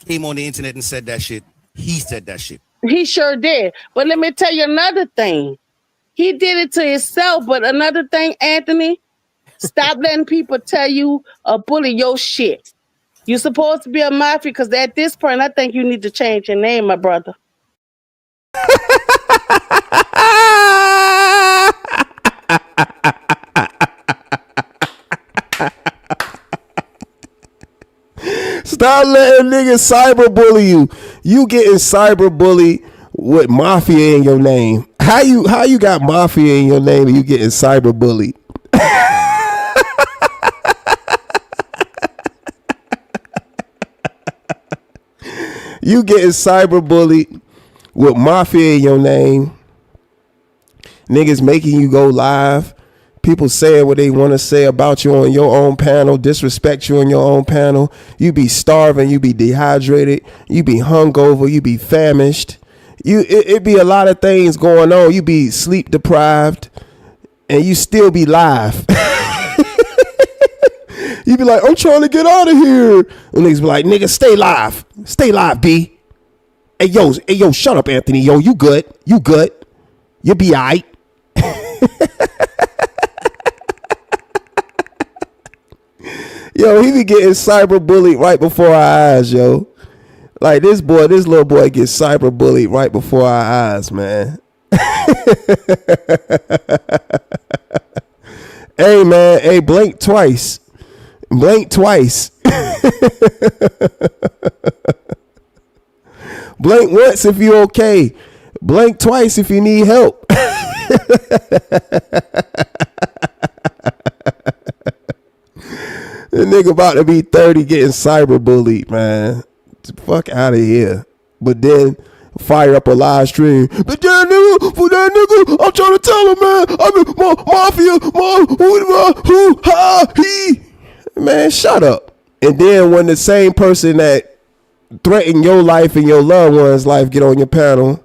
came on the internet and said that shit. He said that shit. He sure did. But let me tell you another thing. He did it to himself. But another thing, Anthony, stop letting people tell you or bully your shit. You're supposed to be a mafia because at this point, I think you need to change your name, my brother. Stop letting niggas cyberbully you. You getting cyberbullied with mafia in your name. How you got mafia in your name and you getting cyberbullied? You getting cyberbullied with mafia in your name. Niggas making you go live. People saying what they want to say about you on your own panel, disrespect you on your own panel. You be starving, you be dehydrated, you be hungover, you be famished. It be a lot of things going on. You be sleep deprived and you still be live. You be like, I'm trying to get out of here. And niggas be like, nigga, stay live. Stay live, B. Hey, yo, shut up, Anthony. Yo, you good. You good. You be all right. Yo, he be getting cyberbullied right before our eyes, yo. Like this little boy gets cyberbullied right before our eyes, man. Hey, man. Hey, blink twice. Blink twice. Blink once if you okay. Blink twice if you need help. The nigga about to be 30 getting cyberbullied, man. Fuck out of here. But then fire up a live stream. But that nigga, for that nigga, I'm trying to tell him, man. I'm mafia, he. Man, shut up. And then when the same person that threaten your life and your loved one's life get on your panel,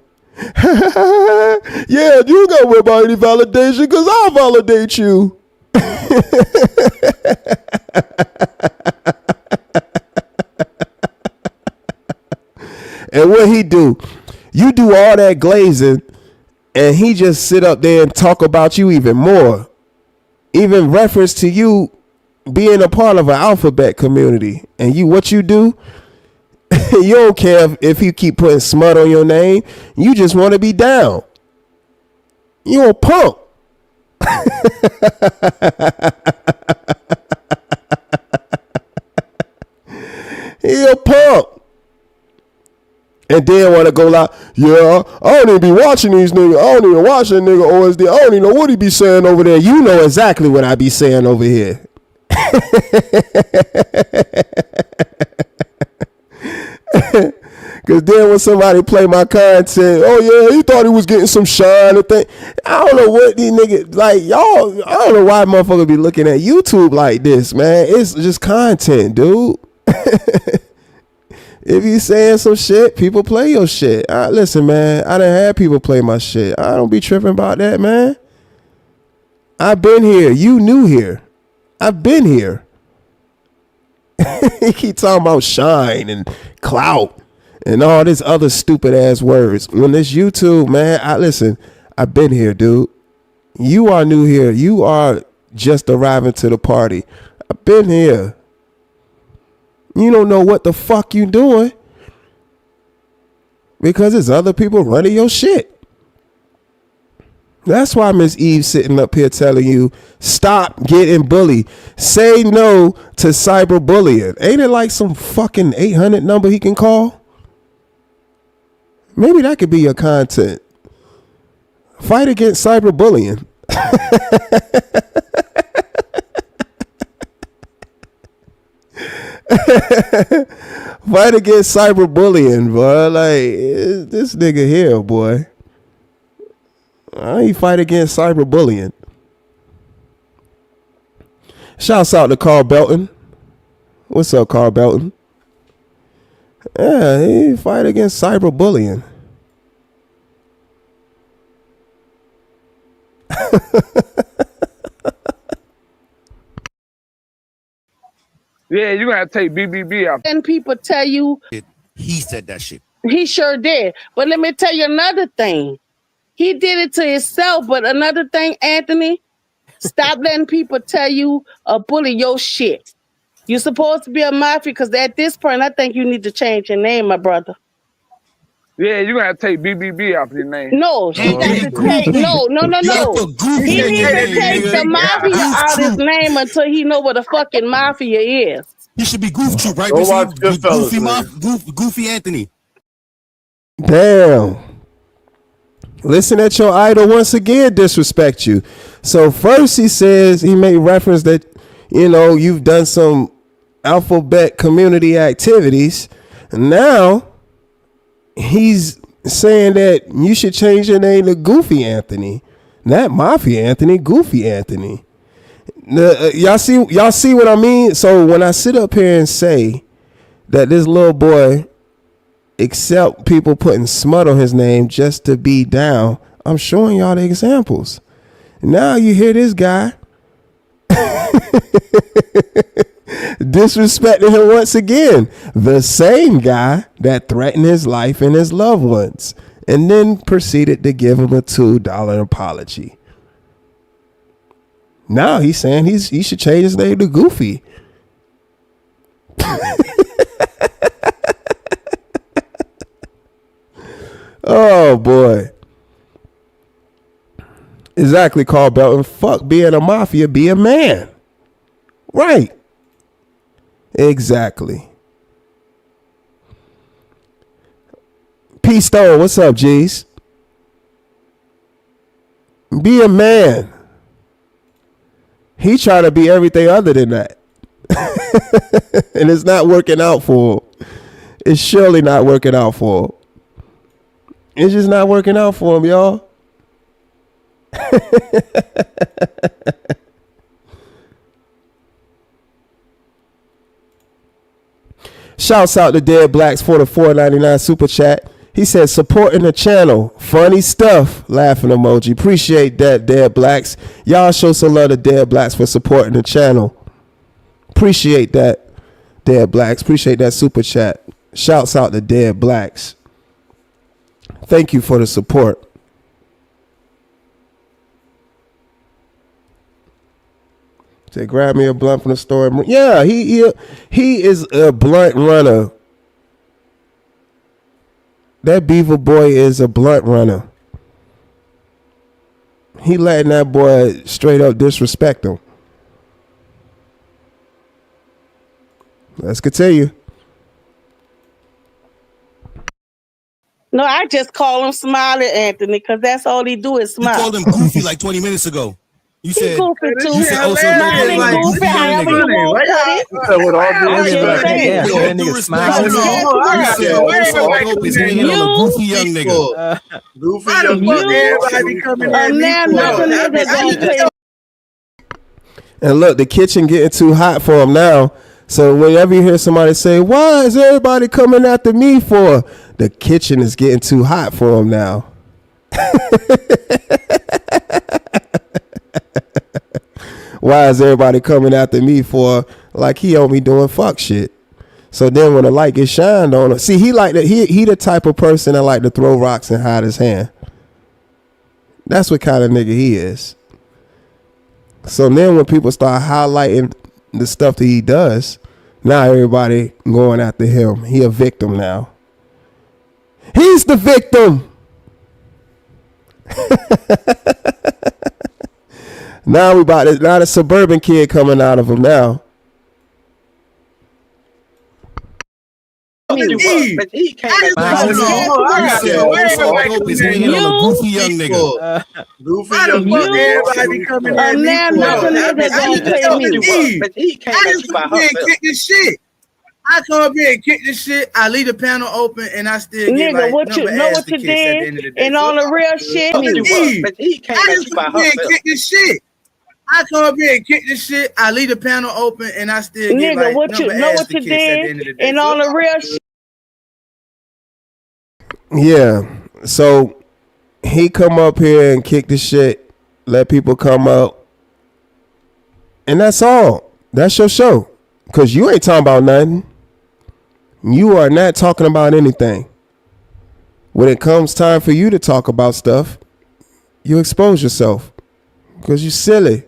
yeah, you don't worry about any validation because I'll validate you. And what he do? You do all that glazing and he just sit up there and talk about you even more. Even reference to you being a part of an alphabet community. And what you do? You don't care if you keep putting smut on your name. You just want to be down. You a punk. He a punk. And then want to go like, yeah, I don't even be watching these niggas. I don't even watch that nigga OSD. I don't even know what he be saying over there. You know exactly what I be saying over here. Because then when somebody play my content, oh yeah, he thought he was getting some shine and thing. I don't know what these niggas, like y'all, I don't know why motherfuckers be looking at YouTube like this, man. It's just content, dude. If you saying some shit, people play your shit. Listen, man, I done had people play my shit. I don't be tripping about that, man. I've been here. You new here. I've been here. He keep talking about shine and clout and all this other stupid ass words. When this YouTube, man, listen, I've been here, dude. You are new here. You are just arriving to the party. I've been here. You don't know what the fuck you doing because there's other people running your shit. That's why Miss Eve sitting up here telling you, stop getting bullied. Say no to cyberbullying. Ain't it like some fucking 800 number he can call? Maybe that could be your content. Fight against cyberbullying. Fight against cyberbullying, boy. Like, this nigga here, boy. He fight against cyberbullying. Shouts out to Carl Belton. What's up, Carl Belton? Yeah, he fight against cyberbullying. Yeah, you gotta take BBB out. And people tell you He said that shit. he sure did. But let me tell you another thing. He did it to himself. But another thing, Anthony, stop letting people tell you bully your shit. You're supposed to be a mafia because at this point, I think you need to change your name, my brother. Yeah, you gotta take BBB off your name. No, he got to take. No. He needs to take the mafia out his name until he know what a fucking mafia is. He should be Goof Troop, right? Go watch Goodfellas, Goofy Anthony. Damn. Listen at your idol once again disrespect you. So first he says, he made reference that, you know, you've done some alphabet community activities. And now he's saying that you should change your name to Goofy Anthony. Not Mafia Anthony, Goofy Anthony. Y'all see what I mean? So when I sit up here and say that this little boy accept people putting smut on his name just to be down, I'm showing y'all the examples. Now you hear this guy disrespecting him once again. The same guy that threatened his life and his loved ones, and then proceeded to give him a $2 apology. Now he's saying he should change his name to Goofy. Oh boy. Exactly, Carl Belton. Fuck being a mafia, be a man. Right. Exactly. P Stone, what's up, G's? Be a man. He trying to be everything other than that. And it's not working out for him. It's surely not working out for him. It's just not working out for him, y'all. Shouts out to Dead Blacks for the $4.99 super chat. He said supporting the channel. Funny stuff. Laughing emoji. Appreciate that, Dead Blacks. Y'all show some love to Dead Blacks for supporting the channel. Appreciate that, Dead Blacks. Appreciate that super chat. Shouts out to Dead Blacks. Thank you for the support. Say, grab me a blunt from the store. Yeah, he is a blunt runner. That Beaver boy is a blunt runner. He letting that boy straight up disrespect him. Let's continue. No, I just call him Smiley Anthony because that's all he do is smile. You called him Goofy like 20 minutes ago. You said Goofy too. You said also Smiling Goofy, however you want to put it. Goofy young nigga. Goofy young nigga. And look, the kitchen getting too hot for him now. So whenever you hear somebody say, "Why is everybody coming after me for?" The kitchen is getting too hot for him now. Why is everybody coming after me for? Like he on me doing fuck shit. So then when the light gets shined on him, see, he like that. He the type of person that like to throw rocks and hide his hand. That's what kind of nigga he is. So then when people start highlighting the stuff that he does, now everybody going after him. He a victim now. He's the victim. Now the suburban kid coming out of him now. He came back. Goofy young nigga. Goofy young nigga. Everybody coming at me. He came back by kick this shit. I come up here and kick this shit. I leave the panel open and I still get like what you know what you did and on the real shit. He came back by kick this shit. I come up here and kick this shit. I leave the panel open and I still get like what you know what you did and on the real shit. Yeah. So he come up here and kick the shit, let people come up, and that's all. That's your show. Cause you ain't talking about nothing. You are not talking about anything. When it comes time for you to talk about stuff, you expose yourself. Because you're silly.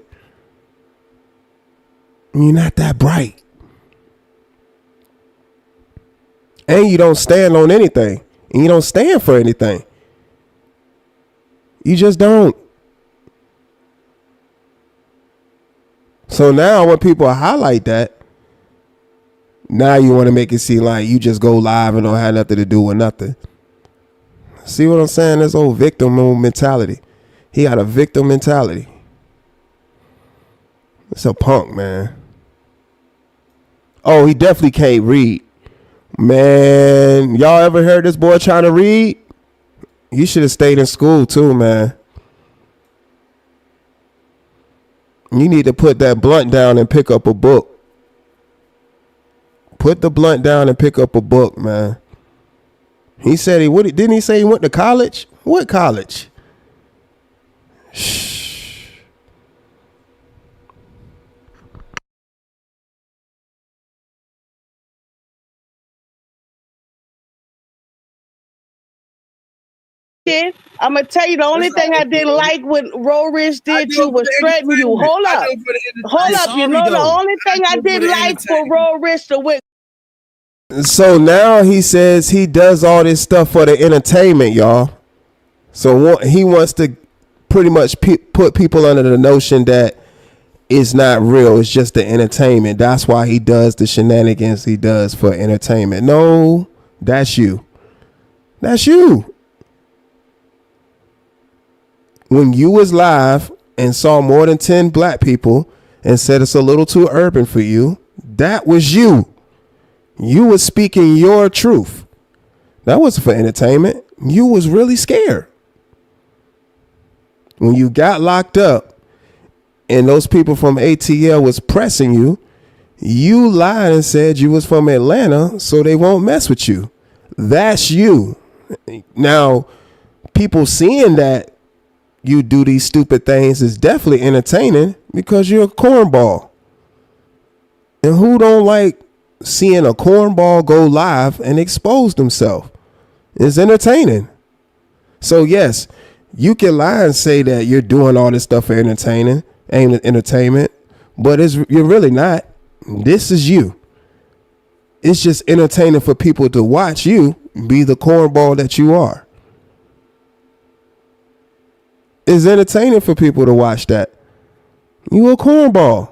You're not that bright. And you don't stand on anything. And you don't stand for anything. You just don't. So now when people highlight that, now you want to make it seem like you just go live and don't have nothing to do with nothing. See what I'm saying? This old victim mentality. He got a victim mentality. It's a punk, man. Oh, he definitely can't read. Man, y'all ever heard this boy trying to read? You should have stayed in school too, man. You need to put that blunt down and pick up a book. Put the blunt down and pick up a book, man. He said he would. Didn't he say he went to college? What college? Shh. I'm gonna tell you the only thing I didn't like what Roll Rich did you was threaten you. Hold up. You know the only thing I didn't like for Roll Rich to win. So now he says he does all this stuff for the entertainment, y'all. So he wants to pretty much put people under the notion that it's not real. It's just the entertainment. That's why he does the shenanigans he does for entertainment. No, that's you. That's you. When you was live and saw more than 10 black people and said it's a little too urban for you, that was you. You was speaking your truth. That wasn't for entertainment. You was really scared. When you got locked up and those people from ATL was pressing you, you lied and said you was from Atlanta so they won't mess with you. That's you. Now, people seeing that you do these stupid things is definitely entertaining because you're a cornball. And who don't like seeing a cornball go live and expose themselves? It's entertaining. So yes, you can lie and say that you're doing all this stuff for entertainment, but you're really not. This is you. It's just entertaining for people to watch you be the cornball that you are. It's entertaining for people to watch that. You a cornball.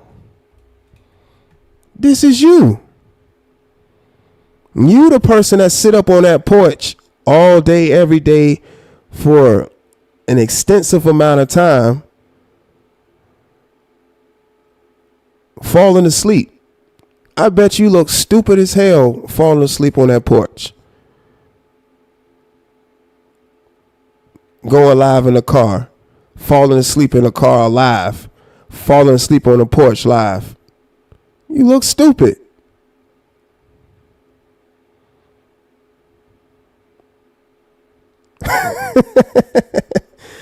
This is you. You the person that sit up on that porch all day, every day for an extensive amount of time, falling asleep. I bet you look stupid as hell falling asleep on that porch. Going live in the car. Falling asleep in the car live. Falling asleep on the porch live. You look stupid.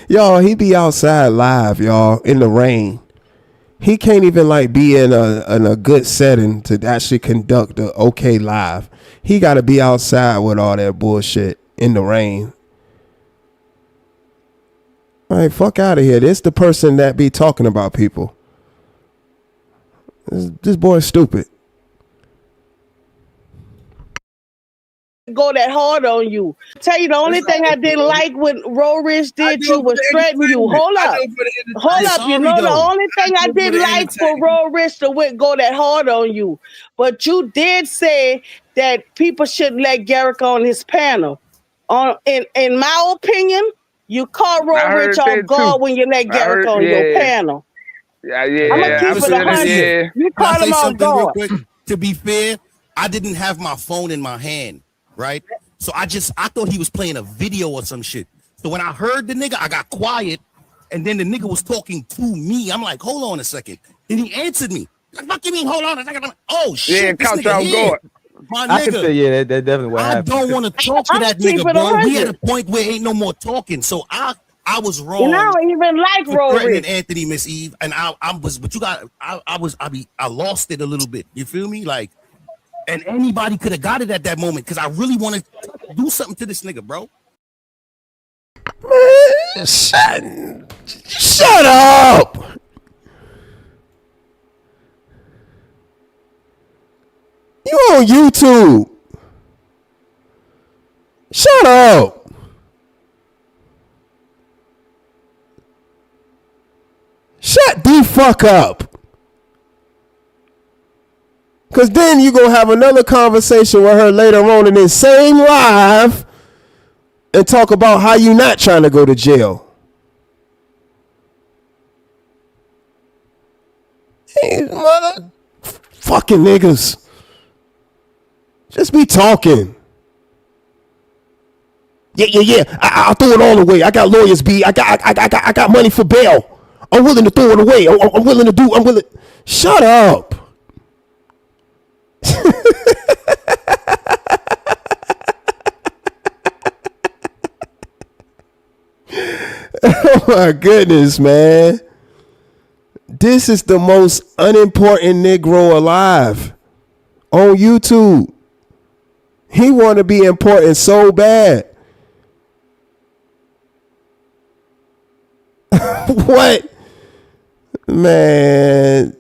Y'all, he be outside live, y'all, in the rain. He can't even like be in a good setting to actually conduct a okay live. He got to be outside with all that bullshit in the rain. All right, fuck out of here. This the person that be talking about people. This boy's stupid. Go that hard on you. Tell you the only thing I didn't like what Roll Rich did you was threaten you. Hold up. You know the only thing I didn't like for Roll Rich to go that hard on you. But you did say that people shouldn't let Garrick on his panel. In my opinion, you caught Roll Rich off guard when you let Garrick on your panel. Yeah. I'm gonna keep it 100. You caught him off guard. Real quick? To be fair, I didn't have my phone in my hand, right? So I thought he was playing a video or some shit. So when I heard the nigga, I got quiet, and then the nigga was talking to me. I'm like, hold on a second. Then he answered me. What you mean, hold on a second? Oh shit, this nigga here. My nigga, I can say, yeah, that definitely what happened. I don't want to talk to that nigga, bro. We at a point where ain't no more talking. So I was wrong. And I don't even like Roll Rich. Anthony, Miss Eve, and I lost it a little bit. You feel me? Like, and anybody could have got it at that moment because I really wanted to do something to this nigga, bro. Man, shut up. You on YouTube. Shut up. Shut the fuck up. Because then you're going to have another conversation with her later on in this same live and talk about how you not trying to go to jail. Hey, mother fucking niggas. Just be talking. Yeah. I'll throw it all away. I got lawyers, B. I got money for bail. I'm willing to throw it away. I'm willing. Shut up. Oh my goodness, man. This is the most unimportant Negro alive on YouTube. He want to be important so bad. What? Man.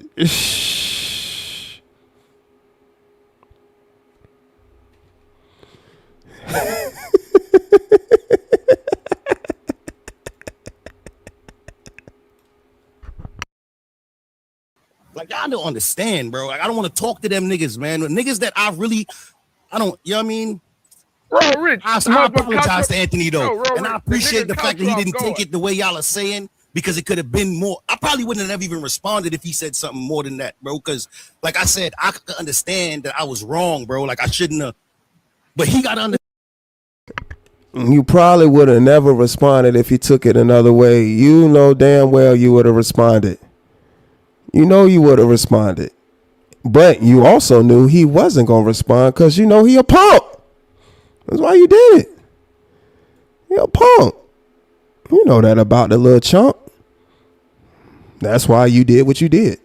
Like, y'all don't understand, bro. Like, I don't want to talk to them niggas, man. The niggas that I don't, you know what I mean? Bro, Rich, I apologize to Anthony, though. And I appreciate the fact that he didn't take it the way y'all are saying, because it could have been more. I probably wouldn't have even responded if he said something more than that, bro. Because, like I said, I could understand that I was wrong, bro. Like, I shouldn't have. But he got to understand. You probably would have never responded if he took it another way. You know damn well you would have responded. You know you would have responded. But you also knew he wasn't going to respond because you know he a punk. That's why you did it. He a punk. You know that about the little chump. That's why you did what you did.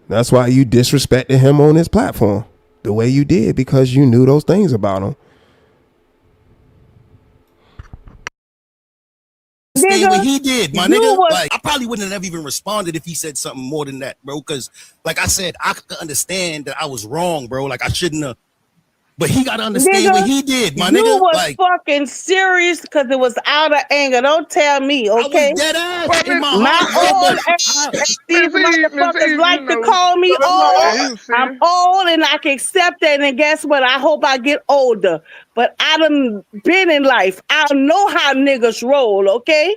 That's why you disrespected him on his platform the way you did, because you knew those things about him. What he did, my nigga. Like, I probably wouldn't have even responded if he said something more than that, bro. Because, like I said, I could understand that I was wrong, bro. Like, I shouldn't have. But he got to understand what he did, my nigga. You was like, fucking serious because it was out of anger. Don't tell me, okay? I was dead ass in my old ass. These motherfuckers like to call me old. I'm old and I can accept that. And guess what? I hope I get older. But I done been in life. I know how niggas roll, okay?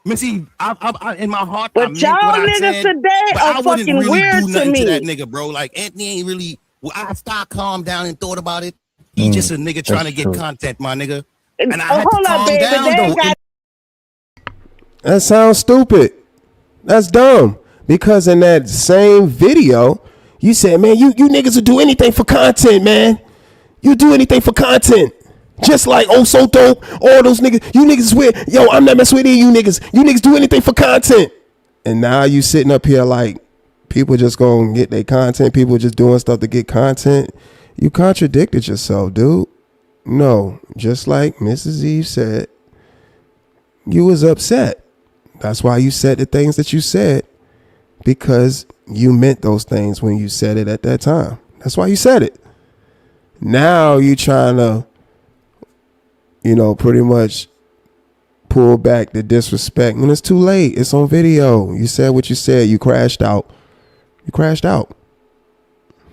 Missy, I in my heart, but y'all niggas today are fucking really weird do to me. To that nigga, bro. Like, Anthony ain't really. Well, I started calm down and thought about it. He just a nigga trying to get content, my nigga. And I had to calm down, though. That sounds stupid. That's dumb. Because in that same video, you said, man, you niggas will do anything for content, man. You do anything for content. Just like Oh So Dope, all those niggas. You niggas swear, yo, I'm not messing with you niggas. You niggas do anything for content. And now you sitting up here like, people just gonna get their content. People just doing stuff to get content. You contradicted yourself, dude. No, just like Mrs. Eve said, you was upset. That's why you said the things that you said, because you meant those things when you said it at that time. That's why you said it. Now you trying to, pretty much pull back the disrespect when it's too late. It's on video. You said what you said. You crashed out. You crashed out.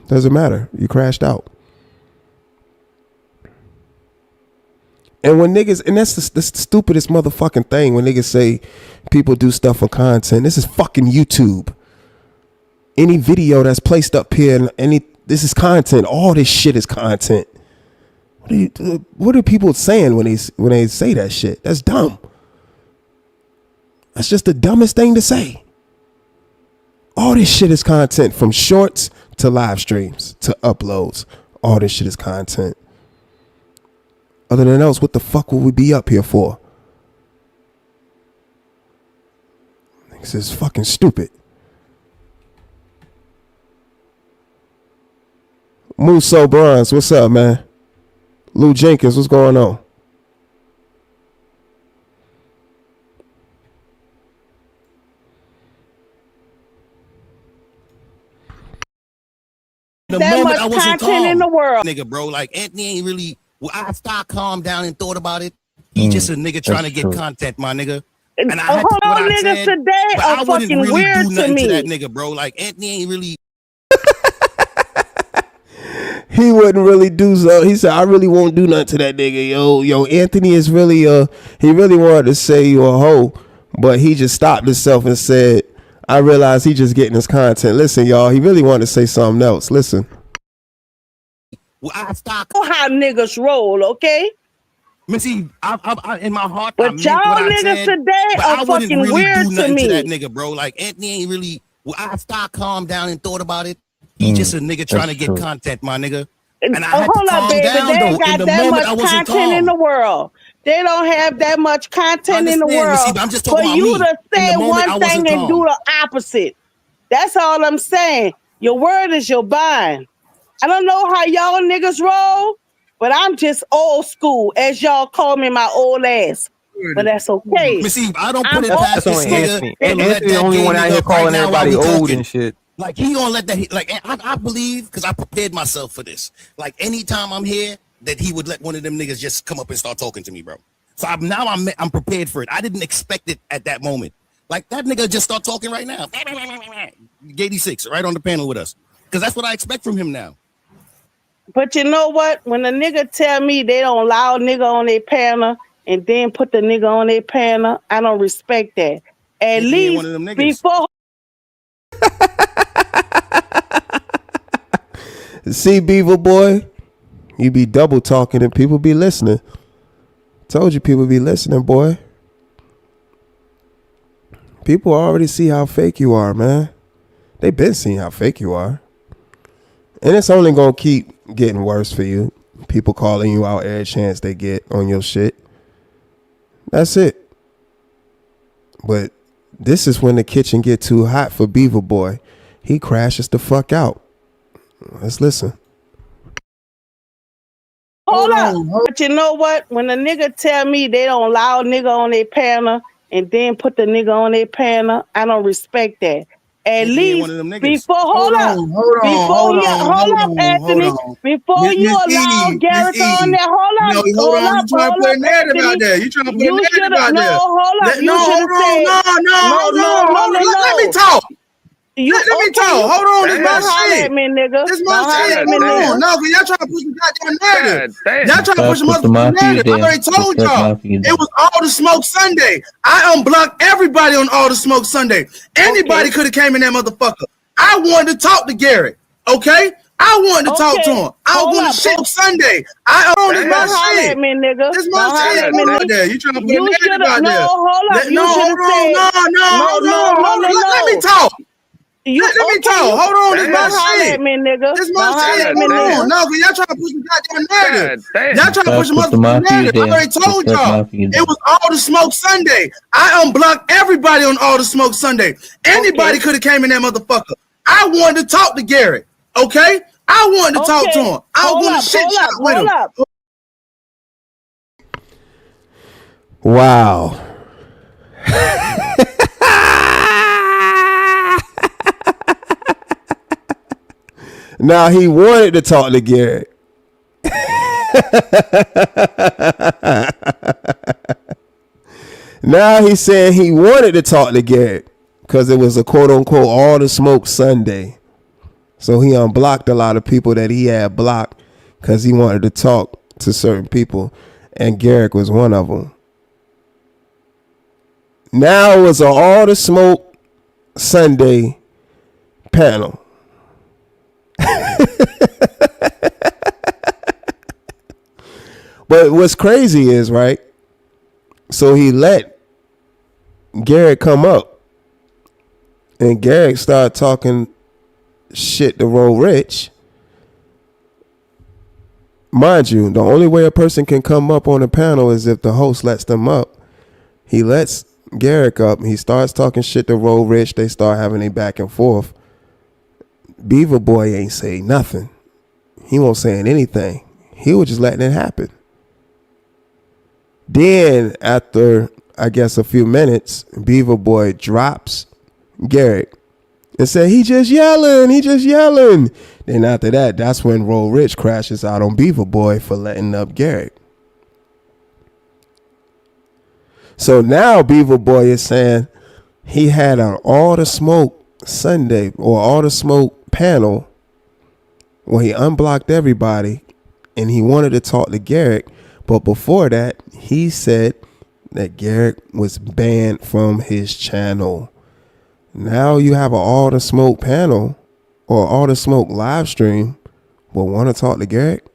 Doesn't matter. You crashed out. And when niggas, and that's the stupidest motherfucking thing, when niggas say people do stuff for content. This is fucking YouTube. Any video that's placed up here, this is content. All this shit is content. What are people saying when they say that shit? That's dumb. That's just the dumbest thing to say. All this shit is content, from shorts to live streams to uploads. All this shit is content. Other than else, what the fuck would we be up here for? This is fucking stupid. Muso Bronze, what's up, man? Lou Jenkins, what's going on? The moment I wasn't calm, in the world, nigga, bro. Like, Anthony ain't really. Well, after I calmed down and thought about it, he just a nigga trying to get content, my nigga. And I had hold to what on, I niggas said, today but are I wouldn't fucking really weird do to nothing to that me. nigga, bro. Like Anthony ain't really. He wouldn't really do so. He said, I really won't do nothing to that nigga. Yo, Anthony is really he really wanted to say you a hoe, but he just stopped himself and said, I realize he just getting his content. Listen, y'all, he really wanted to say something else. Listen. Well, I stopped. Know how niggas roll, okay? Missy, I in my heart, I But meant y'all what I niggas said, today but are I wouldn't fucking really weird do to nothing to that me. nigga, bro. Like Anthony ain't really. Well, after I calmed down and thought about it, he just a nigga trying to get content, my nigga. And I had to Hold up, calm baby. down They though. ain't In got the that moment, much I wasn't content in calm. the world. They don't have that much I content in the understand, Missy, world but I'm just for talking about you me. to In the say moment, one I thing wasn't and do calm. the opposite. That's all I'm saying. Your word is your bond. I don't know how y'all niggas roll, but I'm just old school, as y'all call me my old ass. But that's okay. Missy, I don't put I'm it old past That's this only school. nigga Anthony. to let Anthony the that only gay one out here nigga right calling now while everybody we old talking. and shit. Like he gonna let that. Like I believe because I prepared myself for this. Like anytime I'm here, that he would let one of them niggas just come up and start talking to me, bro. So I'm prepared for it. I didn't expect it at that moment. Like that nigga just start talking right now. 86 right on the panel with us because that's what I expect from him now. But you know what? When a nigga tell me they don't allow a nigga on their panel and then put the nigga on their panel, I don't respect that. At Anthony ain't one least of them niggas. before. See, Beaver boy, you be double talking and people be listening. Told you people be listening, boy. People already see how fake you are, man. They been seeing how fake you are. And it's only gonna keep getting worse for you. People calling you out every chance they get on your shit. That's it. But this is when the kitchen get too hot for Beaver boy. He crashes the fuck out. Let's listen. Hold up. But you know what? When a nigga tell me they don't allow a nigga on their panel and then put the nigga on their panel, I don't respect that. At Anthony ain't least one of them niggas. before, hold up, Anthony. Before you allow Garrick on there, No, hold on. You trying to put a narrative out there. You trying to put a You narrative should out have, no, there. hold up. You should have Hold on. said, Let me talk. You Let me okay, talk. Hold on, this my don't holler shit. at me, nigga. This my Don't holler shit. at me, Hold nigga. on. No, because y'all trying to push some goddamn narrative. God Y'all trying to push some motherfucking narrative. I already told y'all. It was All the Smoke Sunday. I unblocked everybody on All the Smoke Sunday. Anybody could have came in that motherfucker. I wanted to talk to Garrett. Okay? I wanted to talk to him. I was going to shit Sunday. I own this my shit. At me, nigga. This my shit. Hold on there. You trying to put a narrative out there. Hold up. No, hold on. Let me talk. Let me talk. Hold on, this my shit. At me, nigga. This my shit. Hold on. No, because y'all trying to push some goddamn narrative. Y'all trying to push some motherfucking narrative. I already told y'all. It was All the Smoke Sunday. I unblocked everybody on All the Smoke Sunday. Anybody could have came in that motherfucker. I wanted to talk to Garrett. Okay? I wanted to talk to him. I was going to shit shot with him. Wow. Now he wanted to talk to Garrett. Now he's saying he wanted to talk to Garrett because it was a quote unquote All the Smoke Sunday. So he unblocked a lot of people that he had blocked because he wanted to talk to certain people, and Garrett was one of them. Now it was an All the Smoke Sunday panel. But what's crazy is, right, so he let Garrett come up, and Garrett started talking shit to Roll Rich. Mind you, the only way a person can come up on a panel is if the host lets them up. He lets Garrett up. He starts talking shit to Roll Rich. They start having a back and forth. Beaver Boy ain't say nothing. He won't saying anything. He was just letting it happen. Then after, I guess, a few minutes, Beaver Boy drops Garrett and said, he just yelling. Then after that, that's when Roll Rich crashes out on Beaver Boy for letting up Garrett. So now Beaver Boy is saying he had an All the Smoke Sunday or All the Smoke panel where he unblocked everybody and he wanted to talk to Garrett. But before that, he said that Garrett was banned from his channel. Now you have an All the Smoke panel or All the Smoke live stream but want to talk to Garrett?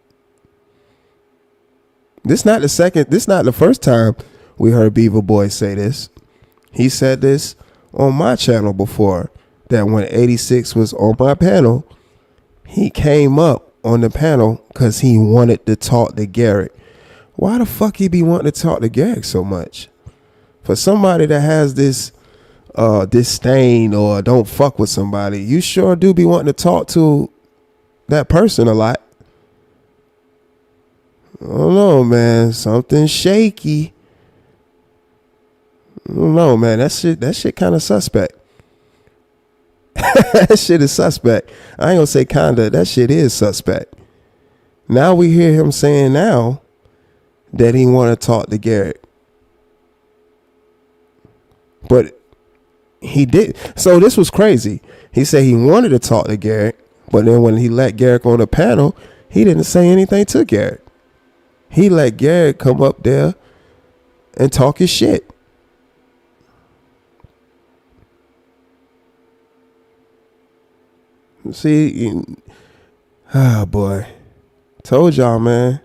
This not the first time we heard Beaver Boy say this. He said this on my channel before, that when 86 was on my panel, he came up on the panel because he wanted to talk to Garrett. Why the fuck he be wanting to talk to Garrett so much? For somebody that has this disdain or don't fuck with somebody, you sure do be wanting to talk to that person a lot. I don't know, man. Something shaky. I don't know, man. That shit kind of suspect. That shit is suspect. I ain't gonna say kinda. That shit is suspect. Now we hear him saying now that he want to talk to Garrett. But he did. So this was crazy. He said he wanted to talk to Garrett, but then when he let Garrett on the panel, he didn't say anything to Garrett. He let Garrett come up there and talk his shit. See, oh boy, told y'all, man.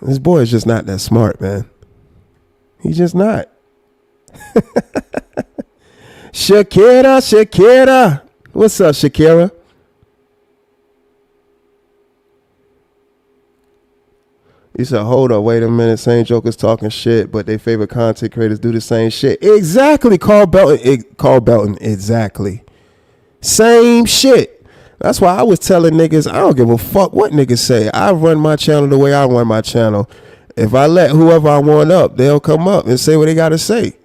This boy is just not that smart, man. He's just not. Shakira. What's up, Shakira? He said, hold up, wait a minute. Same jokers talking shit, but their favorite content creators do the same shit. Exactly, Carl Belton. Exactly. Same shit. That's why I was telling niggas, I don't give a fuck what niggas say. I run my channel the way I run my channel. If I let whoever I want up, they'll come up and say what they got to say.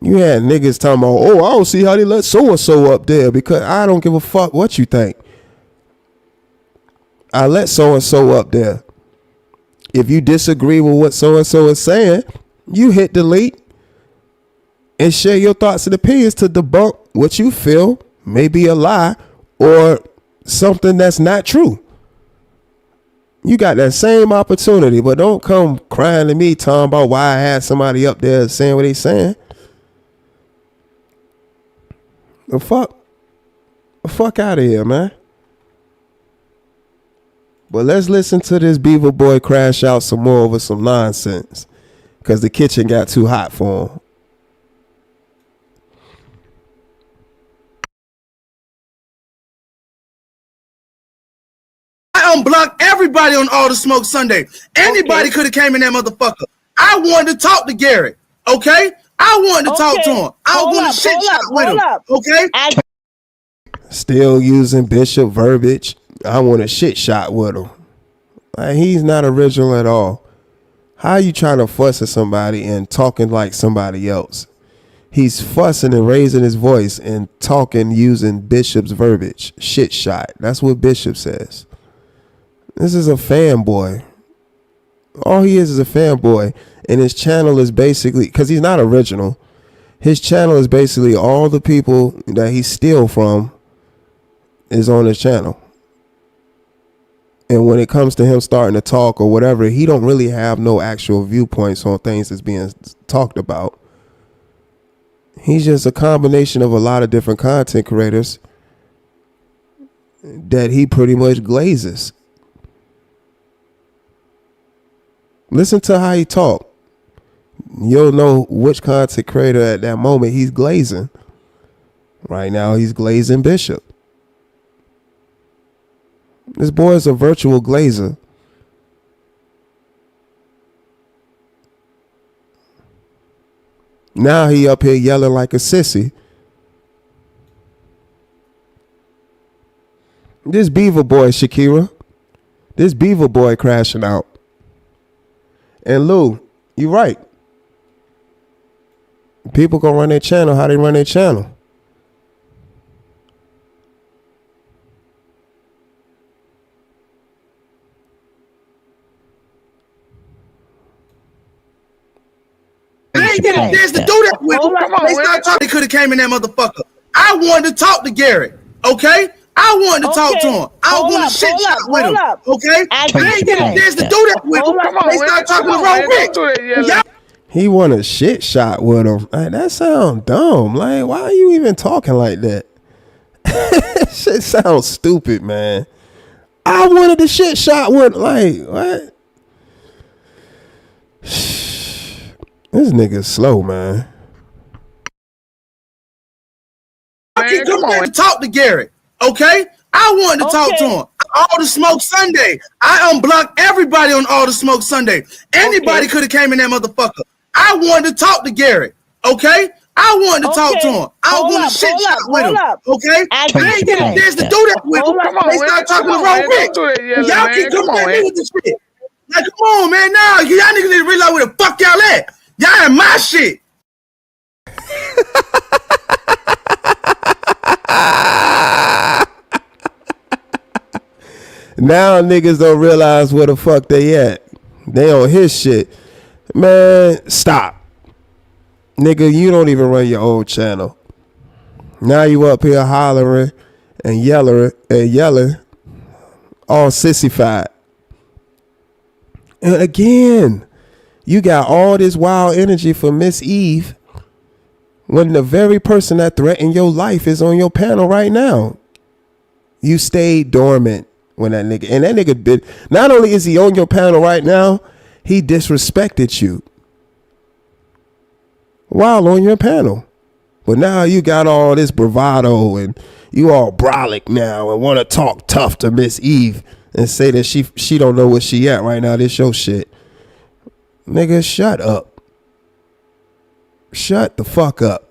You had niggas talking about, oh, I don't see how they let so-and-so up there, because I don't give a fuck what you think. I let so-and-so up there. If you disagree with what so-and-so is saying, you hit delete and share your thoughts and opinions to debunk what you feel may be a lie or something that's not true. You got that same opportunity, but don't come crying to me talking about why I had somebody up there saying what they saying. The fuck out of here, man. But let's listen to this Beaver Boy crash out some more over some nonsense, because the kitchen got too hot for him. I unblocked everybody on All the Smoke Sunday. Anybody could have came in that motherfucker. I wanted to talk to Garrett. Okay? I wanted to talk to him. I was going to shit shot with him. Okay? Still using Bishop verbiage. I want a shit shot with him. Like, he's not original at all. How you trying to fuss at somebody and talking like somebody else? He's fussing and raising his voice and talking using Bishop's verbiage. Shit shot. That's what Bishop says. This is a fanboy. All he is a fanboy. And his channel is basically, because he's not original, his channel is basically all the people that he steal from is on his channel. And when it comes to him starting to talk or whatever, he don't really have no actual viewpoints on things that's being talked about. He's just a combination of a lot of different content creators that he pretty much glazes. Listen to how he talk. You'll know which content creator at that moment he's glazing. Right now, he's glazing Bishop. This boy is a virtual glazer. Now he up here yelling like a sissy. This Beaver Boy, Shakira. This Beaver Boy crashing out. And Lou, you right. People gonna run their channel how they run their channel. get this to do that with him. They started talking. They could have came in that motherfucker. I wanted to talk to Garrett. Okay. I wanted to talk to him. I was going to shit shot with him. Okay. I ain't get a chance to do that with him. They started talking to wrong bitch. He want a shit shot with him. Like, that sound dumb. Like, why are you even talking like that? Shit sounds stupid, man. I wanted the shit shot with, like, what? This nigga's slow, man. I keep coming back to talk to Garrett. Okay? I wanted to talk to him. All the Smoke Sunday. I unblocked everybody on All the Smoke Sunday. Anybody could have came in that motherfucker. I wanted to talk to Garrett. Okay? I wanted to talk to him. I was going to shit shot with him. Okay? I ain't get a chance to do that with him. They started talking to wrong bitch. Y'all keep coming at me with this shit. Like, come on, man. Now, y'all niggas need to realize where the fuck y'all at. Y'all in my shit. Now niggas don't realize where the fuck they at. They on his shit. Man, stop. Nigga, you don't even run your own channel. Now you up here hollering and yelling all sissified. And again, you got all this wild energy for Miss Eve when the very person that threatened your life is on your panel right now. You stayed dormant when that nigga, and that nigga did, not only is he on your panel right now, he disrespected you while on your panel. But now you got all this bravado and you all brolic now and want to talk tough to Miss Eve and say that she don't know where she at right now. This your shit. Nigga, shut up. Shut the fuck up.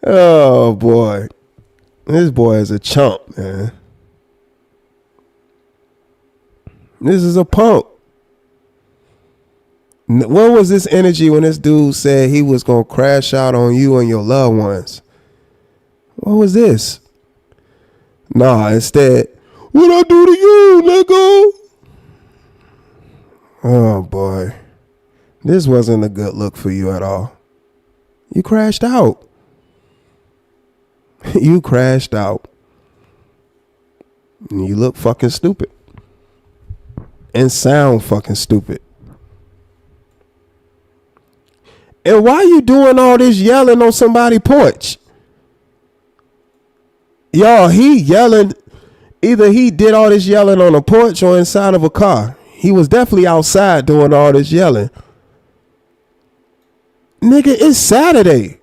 Oh boy. This boy is a chump, man. This is a punk. What was this energy when this dude said he was gonna crash out on you and your loved ones? What was this? Nah, instead, what I do to you, nigga? Oh boy. This wasn't a good look for you at all. You crashed out. You crashed out. And you look fucking stupid. And sound fucking stupid. And why you doing all this yelling on somebody's porch? Y'all, he yelling. Either he did all this yelling on a porch or inside of a car. He was definitely outside doing all this yelling. Nigga, it's Saturday.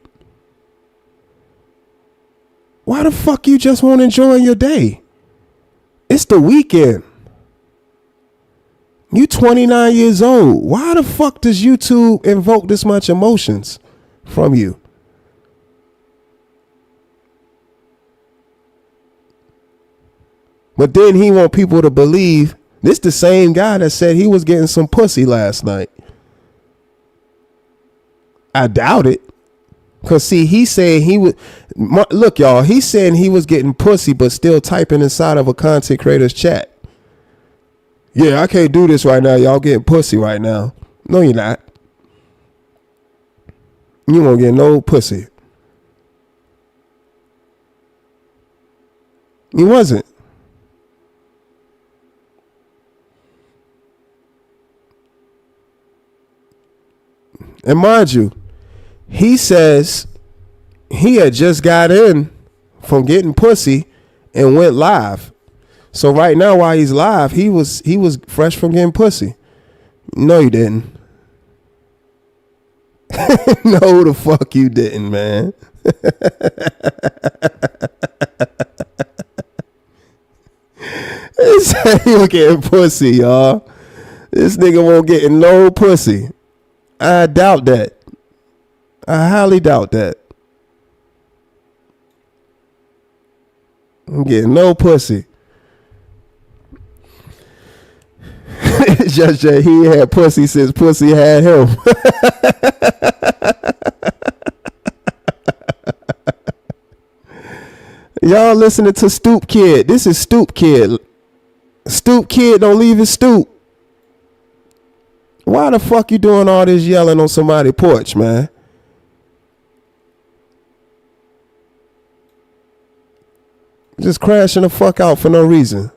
Why the fuck you just won't enjoy your day? It's the weekend. You 29 years old. Why the fuck does YouTube invoke this much emotions from you? But then he want people to believe this the same guy that said he was getting some pussy last night. I doubt it. Cause see, he saying he was, look y'all, he's saying he was getting pussy, but still typing inside of a content creator's chat. Yeah, I can't do this right now. Y'all getting pussy right now. No, you're not. You won't get no pussy. He wasn't. And mind you, he says he had just got in from getting pussy and went live. So right now, while he's live, he was fresh from getting pussy. No, you didn't. No, the fuck you didn't, man. He said he was getting pussy, y'all. This nigga won't get no pussy. I doubt that. I highly doubt that. I'm getting no pussy. Just that he had pussy since pussy had him. Y'all listening to Stoop Kid. This is Stoop Kid. Stoop kid don't leave his stoop. Why the fuck you doing all this yelling on somebody's porch, man? Just crashing the fuck out for no reason.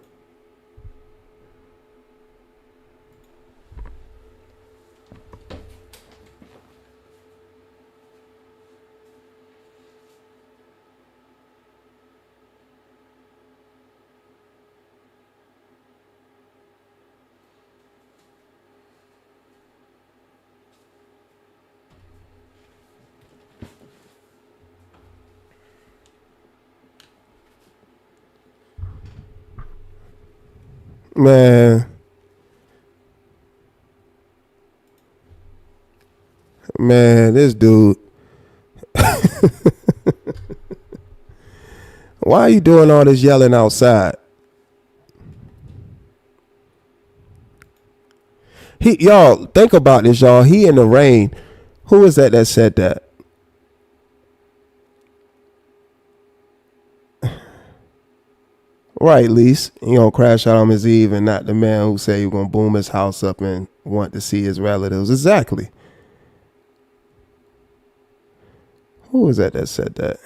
Man, this dude. Why are you doing all this yelling outside? Y'all, think about this, y'all. He in the rain. Who is that said that? Right, Lise. He gonna crash out on his eve and not the man who said he was gonna boom his house up and want to see his relatives. Exactly. Who was that said that?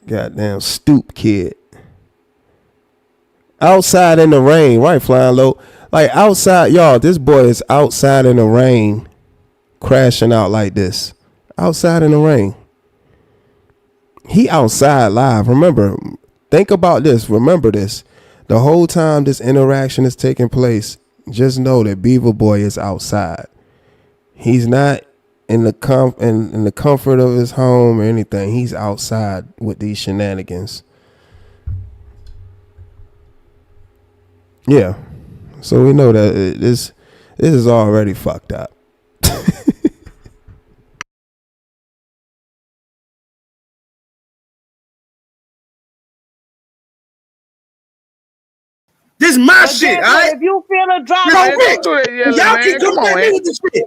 Goddamn stoop kid. Outside in the rain, right, Flying Low? Like outside, y'all, this boy is outside in the rain, crashing out like this. Outside in the rain. He outside live. Remember, think about this. Remember this. The whole time this interaction is taking place, just know that Beaver Boy is outside. He's not in the comfort of his home or anything. He's outside with these shenanigans. Yeah. So we know that this is already fucked up. This my shit, all right? If you feel a drop, Y'all can come at me with this shit.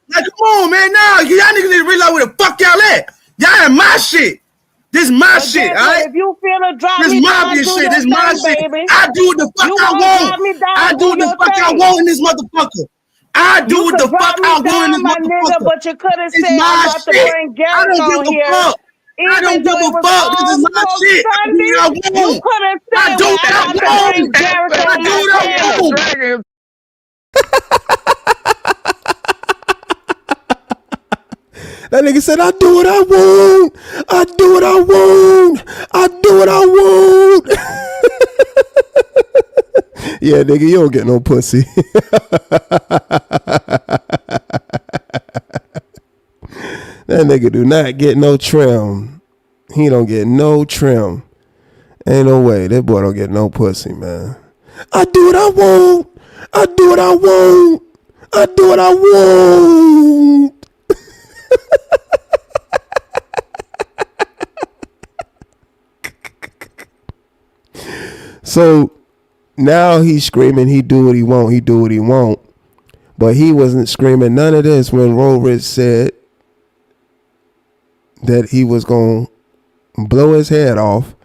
Like, come on, man. Now, y'all niggas need to realize where the fuck y'all at. Y'all in my shit. This my shit, all right? If you feel a drop, this mafia shit. This my shit. I do what the fuck I want. I do what the fuck I want in this motherfucker. I do what the fuck I want in this motherfucker. But you could have said I'm about to bring Garrett on here. I don't give a fuck. This is my shit. I do what I want. I do what I want. I do what I want. That nigga said, I do what I want. I do what I want. I do what I want. Yeah, nigga, you don't get no pussy. That nigga do not get no trim. He don't get no trim. Ain't no way. That boy don't get no pussy, man. I do what I want. I do what I want. I do what I want. So now he's screaming, he do what he want, he do what he want. But he wasn't screaming none of this when Roll Rich said that he was going to blow his head off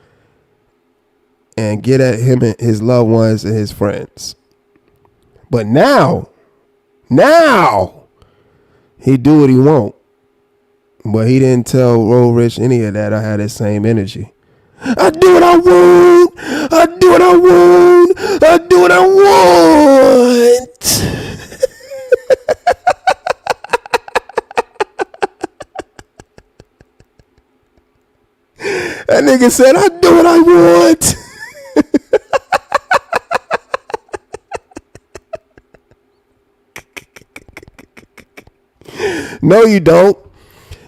and get at him and his loved ones and his friends. But now, he do what he want. But he didn't tell Roll Rich any of that. I had the same energy. I do what I want. I do what I want. I do what I want. That nigga said, I do what I want. No, you don't.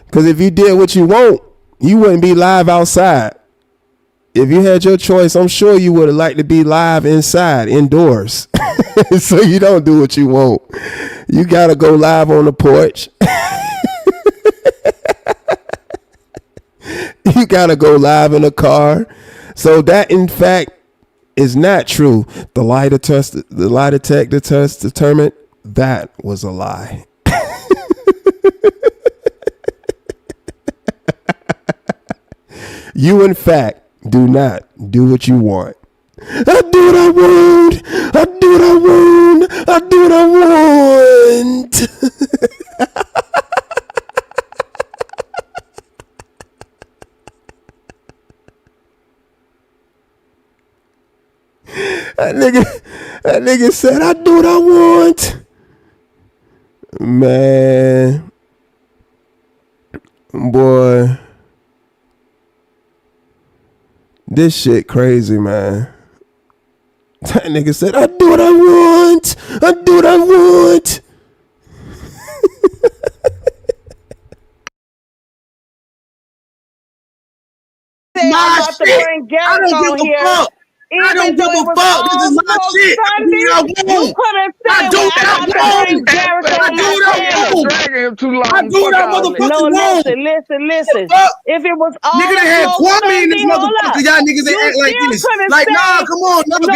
Because if you did what you want, you wouldn't be live outside. If you had your choice, I'm sure you would have liked to be live inside, indoors. So you don't do what you want. You got to go live on the porch. You got to go live in a car. So that, in fact, is not true. The lie detector test determined that was a lie. You, in fact, Do not do what you want. I do what I want. I do what I want. I do what I want. That nigga said, I do what I want. Man. Boy. This shit crazy, man. That nigga said, I do what I want. I do what I want. My shit. I don't give a fuck. I don't give a fuck. This is my shit. I do what I want. I do what I want. I do what I want. I do what I motherfucking want. No, listen. If it was all nigga that had Kwame in this motherfucker, y'all niggas ain't act like this. Like, nah, come on, no, I do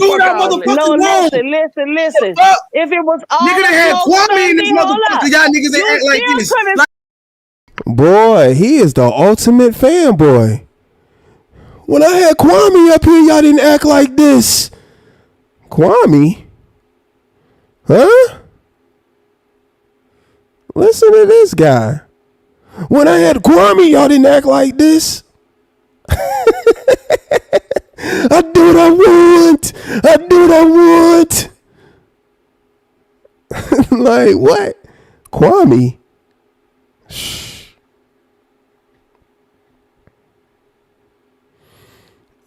what I motherfucking want. Listen. If it was all nigga that had Kwame in this motherfucker, y'all niggas ain't act like this. Boy, he is the ultimate fanboy. When I had Kwame up here, y'all didn't act like this. Kwame? Huh? Listen to this guy. When I had Kwame, y'all didn't act like this. I do what I want. I do what I want. Like, what? Kwame? Shh.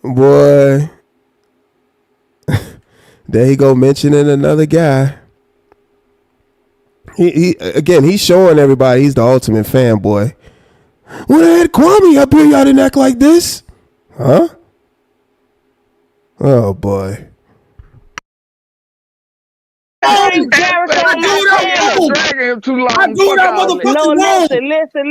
Boy. There he go mentioning another guy. He's showing everybody he's the ultimate fanboy. When I had Kwame up here, y'all didn't act like this. Huh? Oh boy. I do what I want. I do what I motherfucking want.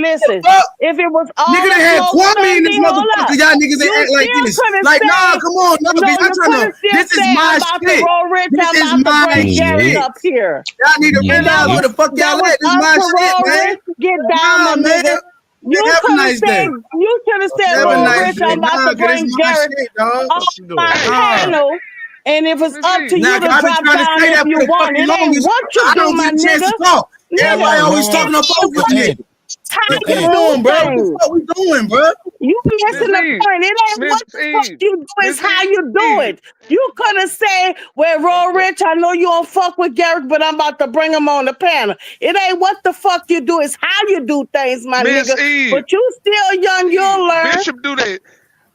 Listen. If it was all nigga that had Kwame in this motherfucker, y'all niggas ain't act like this. Like, nah, come on, no, y'all trying to. This is my shit. This is my shit. Up here. Y'all need to realize where the fuck y'all at. This is my shit, man. Get down, my nigga. You could have said, Rich, I'm about to bring Garrett off my panel. And if it's up to you to drop down if you want, it ain't what you do, my nigga. Everybody always talking up over me. How you doing, bro? What we doing, bro? You missing the point. It ain't what the fuck you do, it's how you do it. You could have said, well, Raw Rich, I know you don't fuck with Garrett, but I'm about to bring him on the panel. It ain't what the fuck you do, it's how you do things, my nigga. But you still young, you'll learn. Bishop do that.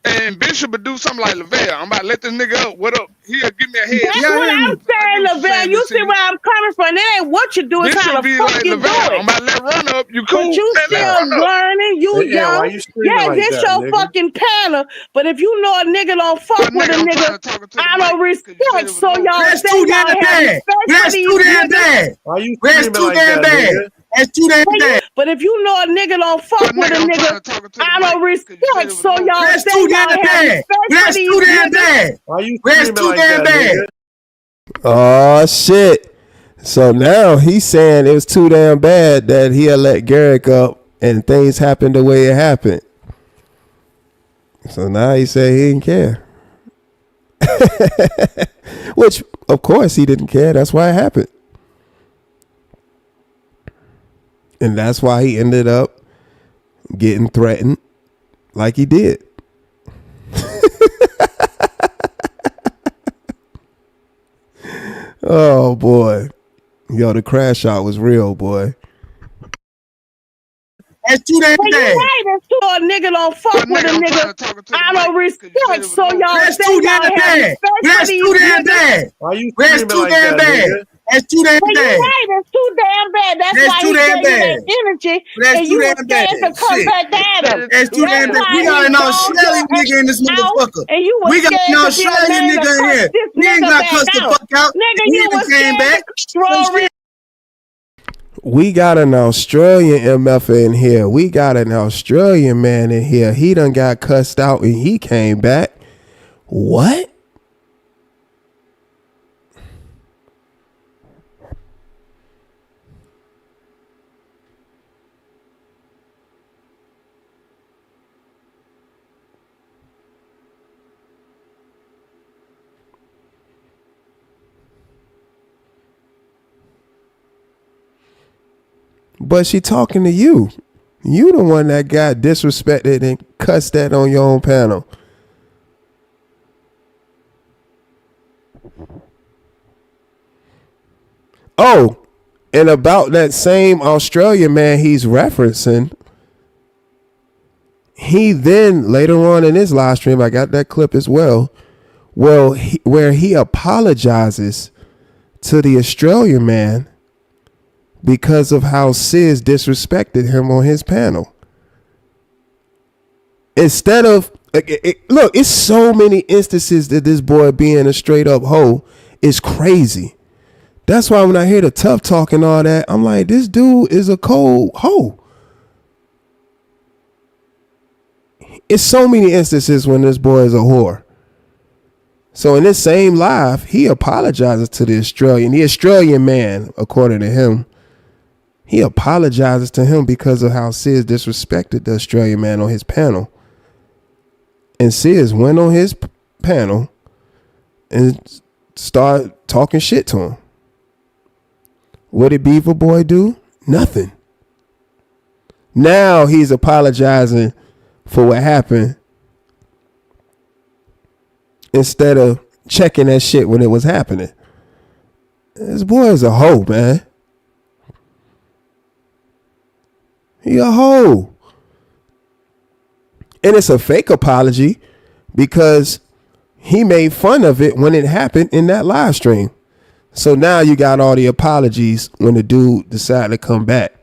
And Bishop would do something like Lavelle. I'm about to let this nigga up. What up? He'll give me a head. That's what I'm saying, Lavelle. You see where I'm coming from. It ain't what you do, it's how the fuck you do it. I'm about to let run up. You cool? But you still learning. You young. Yeah, this your fucking panel. But if you know a nigga don't fuck with a nigga, I don't respect. So y'all That's too damn bad. That's too damn bad. That's too damn bad. That's too damn bad. But if you know a nigga don't fuck with a nigga, I don't respect. So y'all That's too damn bad. That's too damn bad. That's too damn bad. Oh shit. So now he's saying it was too damn bad that he'll let Garrick up and things happened the way it happened. So now he said he didn't care. Which, of course, he didn't care. That's why it happened. And that's why he ended up getting threatened like he did. Oh, boy. Yo, the crash out was real, boy. That's too damn bad. You're right. That's too a nigga don't fuck with a nigga. I don't respect. So y'all That's too damn bad. That's too damn bad. That's too damn bad. That's too damn bad. You're right. That's too damn bad. That's why he gave you that energy. That's too damn bad. To come back at him. That's too damn bad. We got an Australian nigga in this motherfucker. We got an Australian nigga in here. He ain't got cussed the fuck out. He even came back. We got an Australian MF in here. We got an Australian man in here. He done got cussed out and he came back. What? But she talking to you. You the one that got disrespected and cussed at on your own panel. Oh, and about that same Australian man he's referencing, he then later on in his live stream, I got that clip as well, where he apologizes to the Australian man because of how Sis disrespected him on his panel. Instead of, look, it's so many instances that this boy being a straight up hoe is crazy. That's why when I hear the tough talk and all that, I'm like, this dude is a cold hoe. It's so many instances when this boy is a whore. So in this same live, he apologizes to the Australian man, according to him. He apologizes to him because of how Sis disrespected the Australian man on his panel. And Sis went on his panel and started talking shit to him. What did Beaver Boy do? Nothing. Now he's apologizing for what happened instead of checking that shit when it was happening. This boy is a hoe, man. He a hoe. And it's a fake apology because he made fun of it when it happened in that live stream. So now you got all the apologies when the dude decided to come back.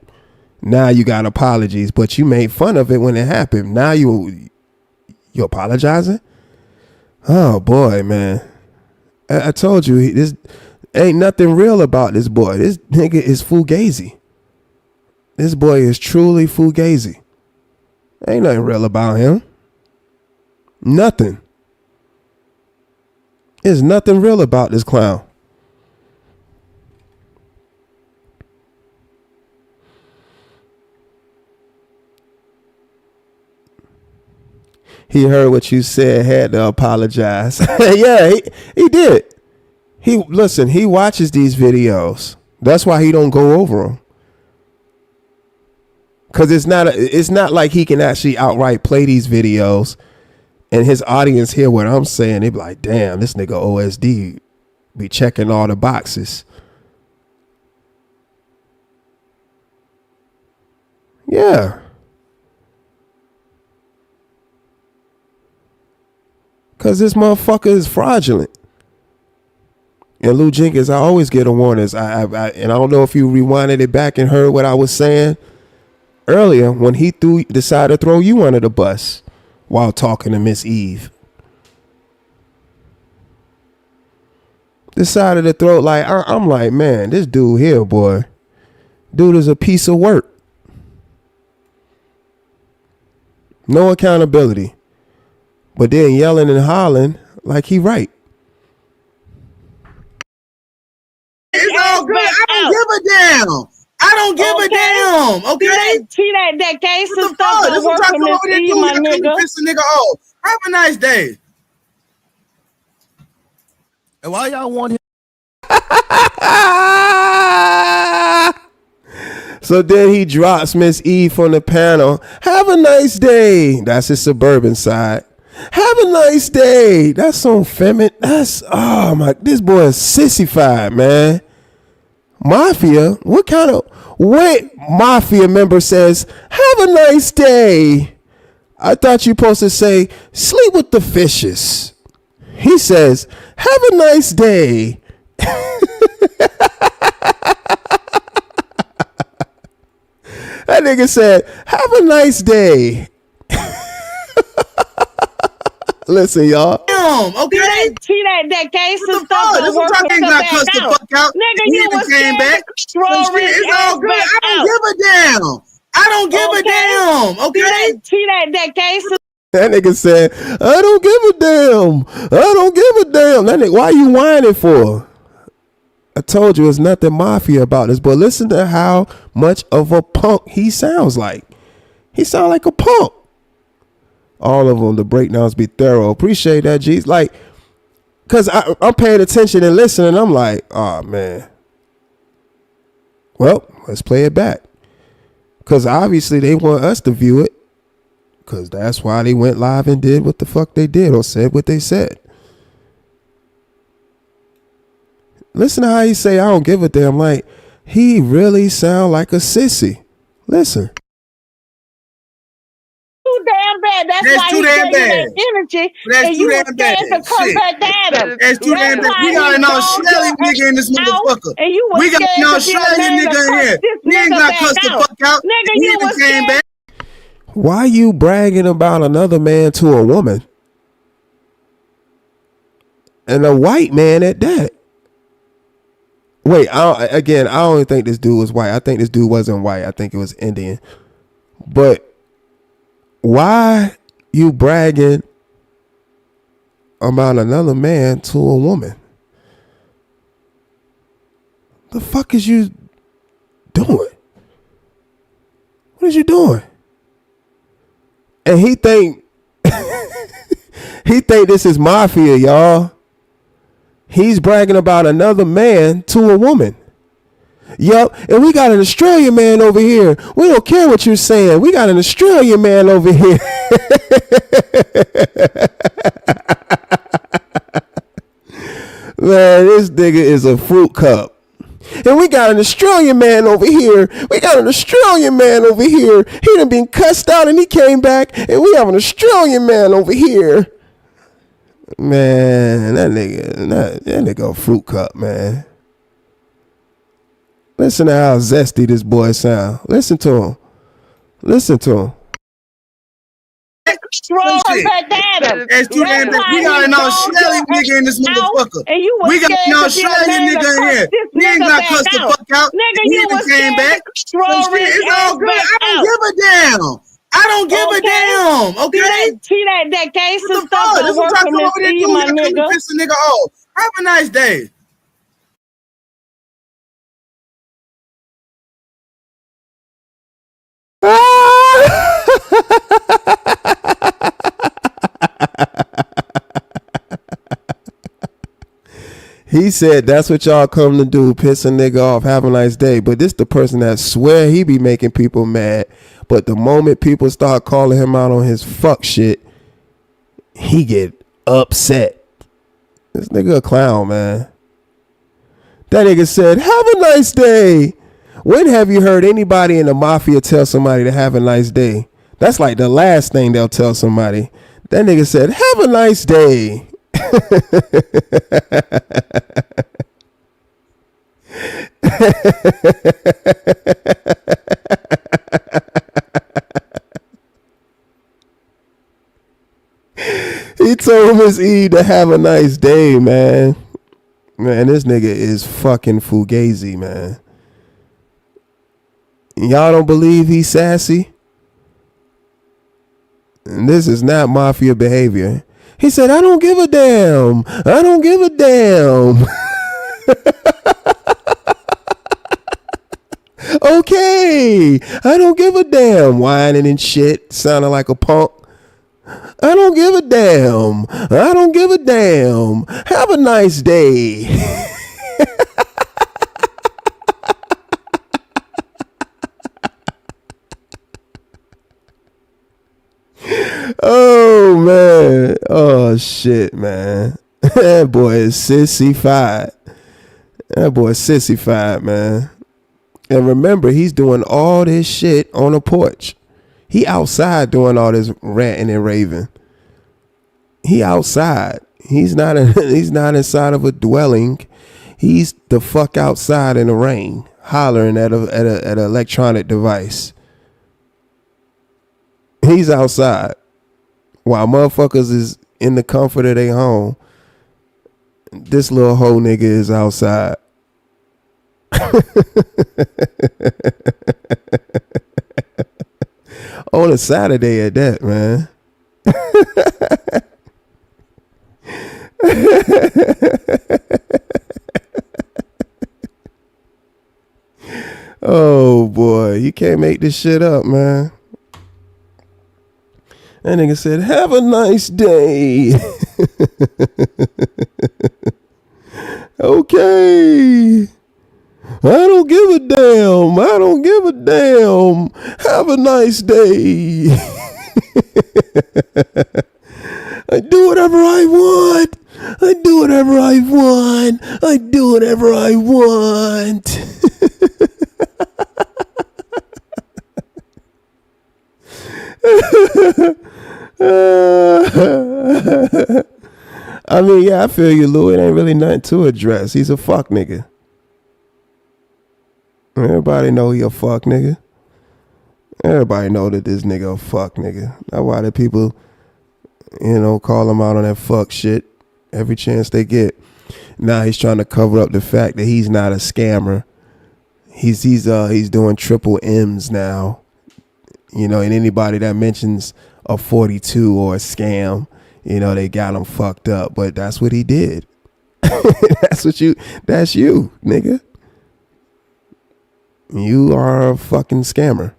Now you got apologies, but you made fun of it when it happened. Now you apologizing? Oh boy, man. I told you, this ain't nothing real about this boy. This nigga is fugazi. This boy is truly fugazi. Ain't nothing real about him. Nothing. There's nothing real about this clown. He heard what you said, had to apologize. Yeah, he did. He watches these videos. That's why he don't go over them. Cause it's not like he can actually outright play these videos and his audience hear what I'm saying. They be like, damn, this nigga OSD be checking all the boxes. Yeah. Cause this motherfucker is fraudulent. And Lou Jenkins, I always get a warning. And I don't know if you rewinded it back and heard what I was saying earlier when he decided to throw you under the bus while talking to Miss Eve. Decided to throw, like, I'm like, man, this dude here, boy. Dude is a piece of work. No accountability. But then yelling and hollering like he right. It's all good. I don't give a damn. I don't give a damn. Okay. See that gangster stuff don't work for Miss Eve, my nigga. Piss a nigga off. Have a nice day. And why y'all want him? So then he drops Miss Eve from the panel. Have a nice day. That's his suburban side. Have a nice day. That's so feminine. That's, oh my, this boy is sissified, man. Mafia? What Mafia member says, have a nice day? I thought you supposed to say, sleep with the fishes. He says, have a nice day. That nigga said, have a nice day. Listen, y'all. Okay. See that gangster stuff don't work for the fuck out. Nigga, you was came back. It's all good. I don't give a damn. I don't give a damn. Okay. See that gangster. That nigga said, I don't give a damn. I don't give a damn. That nigga, why are you whining for? I told you it's nothing mafia about this, but listen to how much of a punk he sounds like. He sounds like a punk. All of them, the breakdowns be thorough. Appreciate that, G's. Like, cause I'm paying attention and listening. I'm like, oh man. Well, let's play it back. Because obviously they want us to view it. Because that's why they went live and did what the fuck they did or said what they said. Listen to how he say, I don't give a damn. Like, he really sound like a sissy. Listen. Too damn bad. That's why too he damn gave you bad. that energy. That's and too you damn were bad. scared to come Shit. back at him. That's too damn bad. We got an Australian nigga in this motherfucker. And you We got an scared to be Australian the man to nigga in cuss here. this He ain't nigga got back cussed the out. fuck out. Nigga, He you even was came scared. back. Why you bragging about another man to a woman? And a white man at that. Wait, I don't even think this dude was white. I think this dude wasn't white. I think it was Indian. But why you bragging about another man to a woman? The fuck is you doing? What is you doing? And he think this is mafia, y'all. He's bragging about another man to a woman. Yup, and we got an Australian man over here. We don't care what you're saying. We got an Australian man over here. Man, this nigga is a fruit cup. And we got an Australian man over here. We got an Australian man over here. He done been cussed out and he came back. And we have an Australian man over here. Man, that nigga a fruit cup, man. Listen to how zesty this boy sound. Listen to him. Listen to him. That's too damn bad. We got an Australian nigga in this motherfucker. We got an Australian nigga in here. He ain't got cussed the fuck out. He even came back. So shit, it's all good. I don't give a damn. I don't give a damn. Okay. See that gangster What the stuff fuck? don't This work what y'all from come this over there thing, doing. my Y'all come nigga. piss a nigga off. Have a nice day. He said that's what y'all come to do, piss a nigga off, have a nice day. But this the person that swear he be making people mad. But the moment people start calling him out on his fuck shit, he get upset. This nigga a clown, man. That nigga said, have a nice day. When have you heard anybody in the mafia tell somebody to have a nice day? That's like the last thing they'll tell somebody. That nigga said, have a nice day. He told Miss E to have a nice day, man. Man, this nigga is fucking fugazi, man. Y'all don't believe he's sassy? And this is not mafia behavior. He said, I don't give a damn. I don't give a damn. Okay. I don't give a damn. Whining and shit. Sounding like a punk. I don't give a damn. I don't give a damn. Have a nice day. Oh, man. Oh, shit, man. That boy is sissy-fied. That boy is sissy-fied, man. And remember, he's doing all this shit on a porch. He outside doing all this ranting and raving. He outside. He's not inside of a dwelling. He's the fuck outside in the rain, hollering at an electronic device. He's outside while motherfuckers is in the comfort of their home. This little hoe nigga is outside. On a Saturday at that, man. Oh boy, you can't make this shit up, man. That nigga said, have a nice day. Okay. I don't give a damn. I don't give a damn. Have a nice day. I do whatever I want. I do whatever I want. I do whatever I want. I mean, yeah, I feel you, Lou. It ain't really nothing to address. He's a fuck nigga. Everybody know he a fuck nigga. Everybody know that this nigga a fuck nigga. That's why the people, call him out on that fuck shit every chance they get. Now he's trying to cover up the fact that he's not a scammer. He's doing triple M's now. And anybody that mentions a 42 or a scam, they got him fucked up. But that's what he did. That's you, nigga. You are a fucking scammer.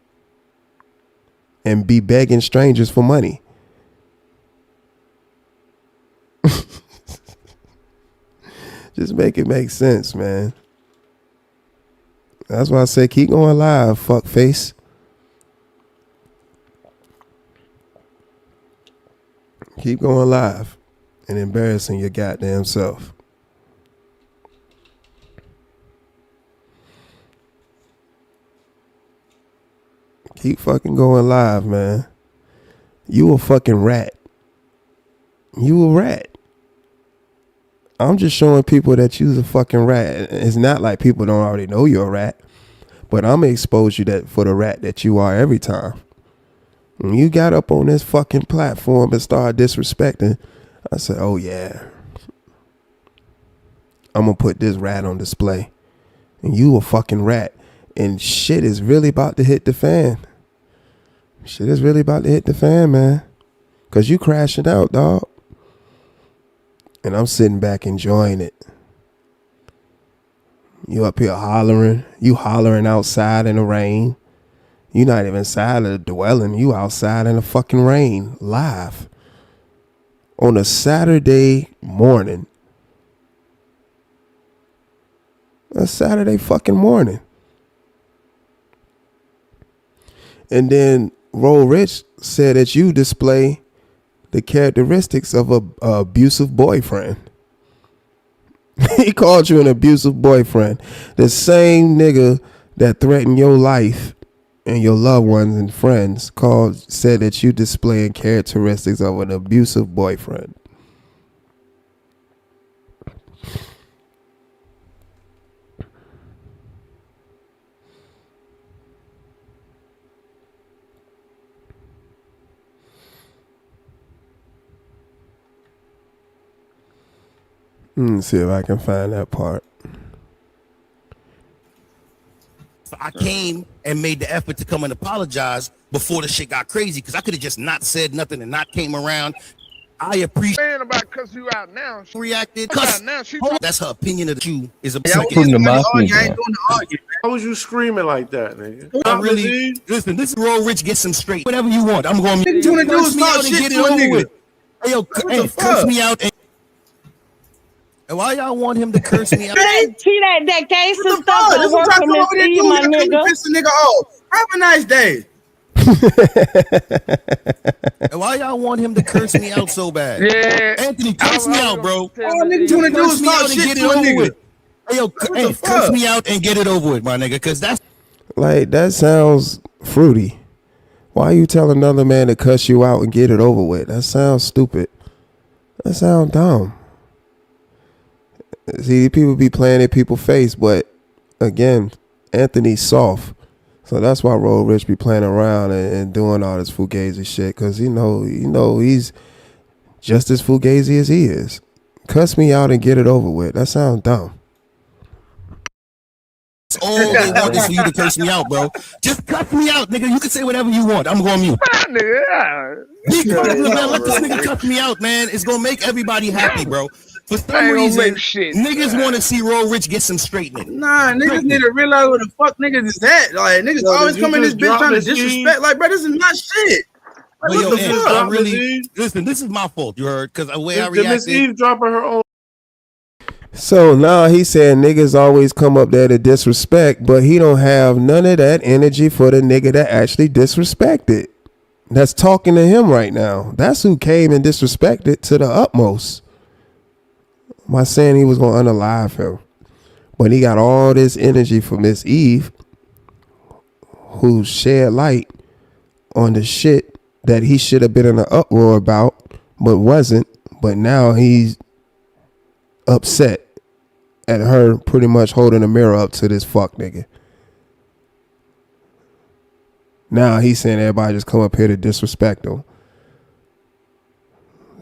And be begging strangers for money. Just make it make sense, man. That's why I say keep going live, fuck face. Keep going live and embarrassing your goddamn self. Keep fucking going live, man. You a fucking rat. You a rat. I'm just showing people that you's a fucking rat. It's not like people don't already know you're a rat, but I'm gonna expose you that for the rat that you are every time. When you got up on this fucking platform and started disrespecting, I said, oh yeah, I'm gonna put this rat on display. And you a fucking rat. And shit is really about to hit the fan. Shit is really about to hit the fan, man. Cause you crashing out, dog. And I'm sitting back enjoying it. You up here hollering. You hollering outside in the rain. You not even inside of the dwelling. You outside in the fucking rain. Live. On a Saturday morning. A Saturday fucking morning. And then Roll Rich said that you display the characteristics of a abusive boyfriend. He called you an abusive boyfriend. The same nigga that threatened your life and your loved ones and friends said that you displaying characteristics of an abusive boyfriend. Let's see if I can find that part. So I came and made the effort to come and apologize before the shit got crazy, because I could have just not said nothing and not came around. I appreciate saying about cuss you out now. she reacted. Now That's her opinion of the you is a Putting the mafia. Why was you screaming like that, nigga? I really listen. This is Roll Rich. Get some straight. Whatever you want. I'm going to do is talk shit to a nigga. Hey, yo, curse me out. And why y'all want him to curse me out? See that gangster stuff don't work for Miss E, my nigga. Piss the nigga off. Have a nice day. And why y'all want him to curse me out so bad? Yeah, Anthony, curse me out, bro. All niggas wanna do is talk shit to a nigga. Hey, yo, curse me out and get it over with, my nigga, because that's like, that sounds fruity. Why are you telling another man to cuss you out and get it over with? That sounds stupid. That sounds dumb. See, people be playing in people's face, but again, Anthony's soft. So that's why Roll Rich be playing around and doing all this fugazi shit, because he's just as fugazi as he is. Cuss me out and get it over with. That sounds dumb. all they want is for you to curse me out, bro. Just cuss me out, nigga. You can say whatever you want. I'm going mute. Nigga, let this nigga cuss me out, man. It's gonna make everybody happy, bro. For some reason, niggas want to see Roll Rich get some straightening. Nah, niggas need to realize what the fuck niggas is that. Like, niggas always come in this bitch trying to disrespect. Like, bro, this is my shit. Like, what the fuck? I really, listen, this is my fault, you heard? Because the way I reacted. Miss Eve dropping her own. So now he said niggas always come up there to disrespect, but he don't have none of that energy for the nigga that actually disrespected. That's talking to him right now. That's who came and disrespected to the utmost. Am I saying he was going to unalive him? But he got all this energy from Miss Eve, who shed light on the shit that he should have been in an uproar about, but wasn't. But now he's upset at her pretty much holding a mirror up to this fuck nigga. Now he's saying everybody just come up here to disrespect him.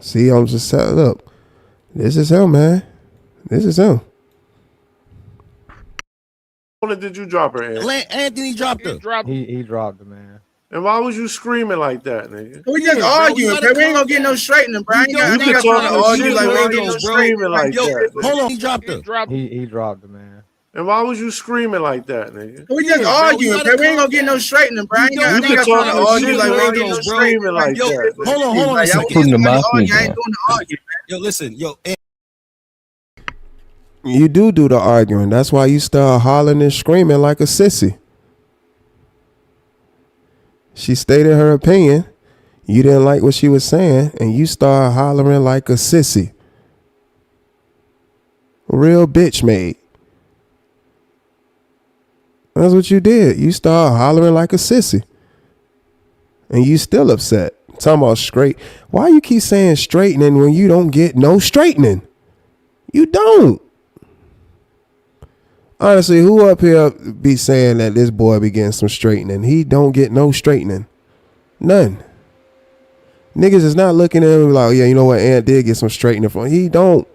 See, I'm just setting up. This is him, man. This is him. Did you drop her, Anthony dropped her. He dropped her, man. And why was you screaming like that, nigga? We just arguing, bro. We ain't gonna get no straightening, bro. You can talk to argue like we ain't getting no screaming like that. Hold on, he dropped her. He dropped her, man. And why was you screaming like that, nigga? We just arguing, bro. We ain't gonna get no straightening, bro. You can talk to argue like we ain't getting no screaming like that. Hold on a second. Putting the mafia. I ain't doing the argument. Yo, listen, You do the arguing. That's why you start hollering and screaming like a sissy. She stated her opinion. You didn't like what she was saying, and you start hollering like a sissy. Real bitch made. That's what you did. You start hollering like a sissy. And you still upset. Talking about straight. Why you keep saying straightening when you don't get no straightening? You don't. Honestly, who up here be saying that this boy be getting some straightening? He don't get no straightening. None. Niggas is not looking at him like, yeah, you know what, Ant did get some straightening from him. He don't.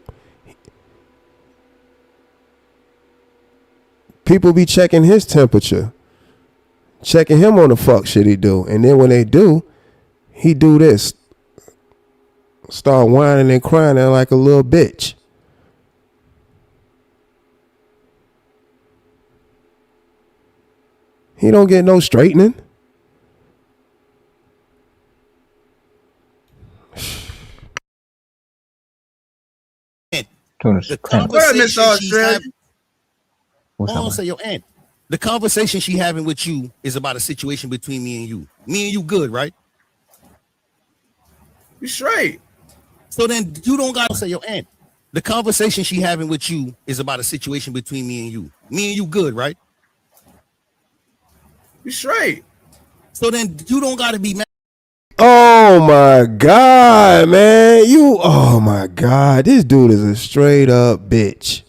People be checking his temperature. Checking him on the fuck shit he do. And then when they do, he do this. Start whining and crying like a little bitch. He don't get no straightening. The conversation she's having, your aunt. The conversation she having with you is about a situation between me and you. Me and you good, right? You straight. So then you don't gotta say your aunt. The conversation she having with you is about a situation between me and you. Me and you good, right? You straight. So then you don't gotta be mad. Oh my God, man. Oh my God. This dude is a straight up bitch.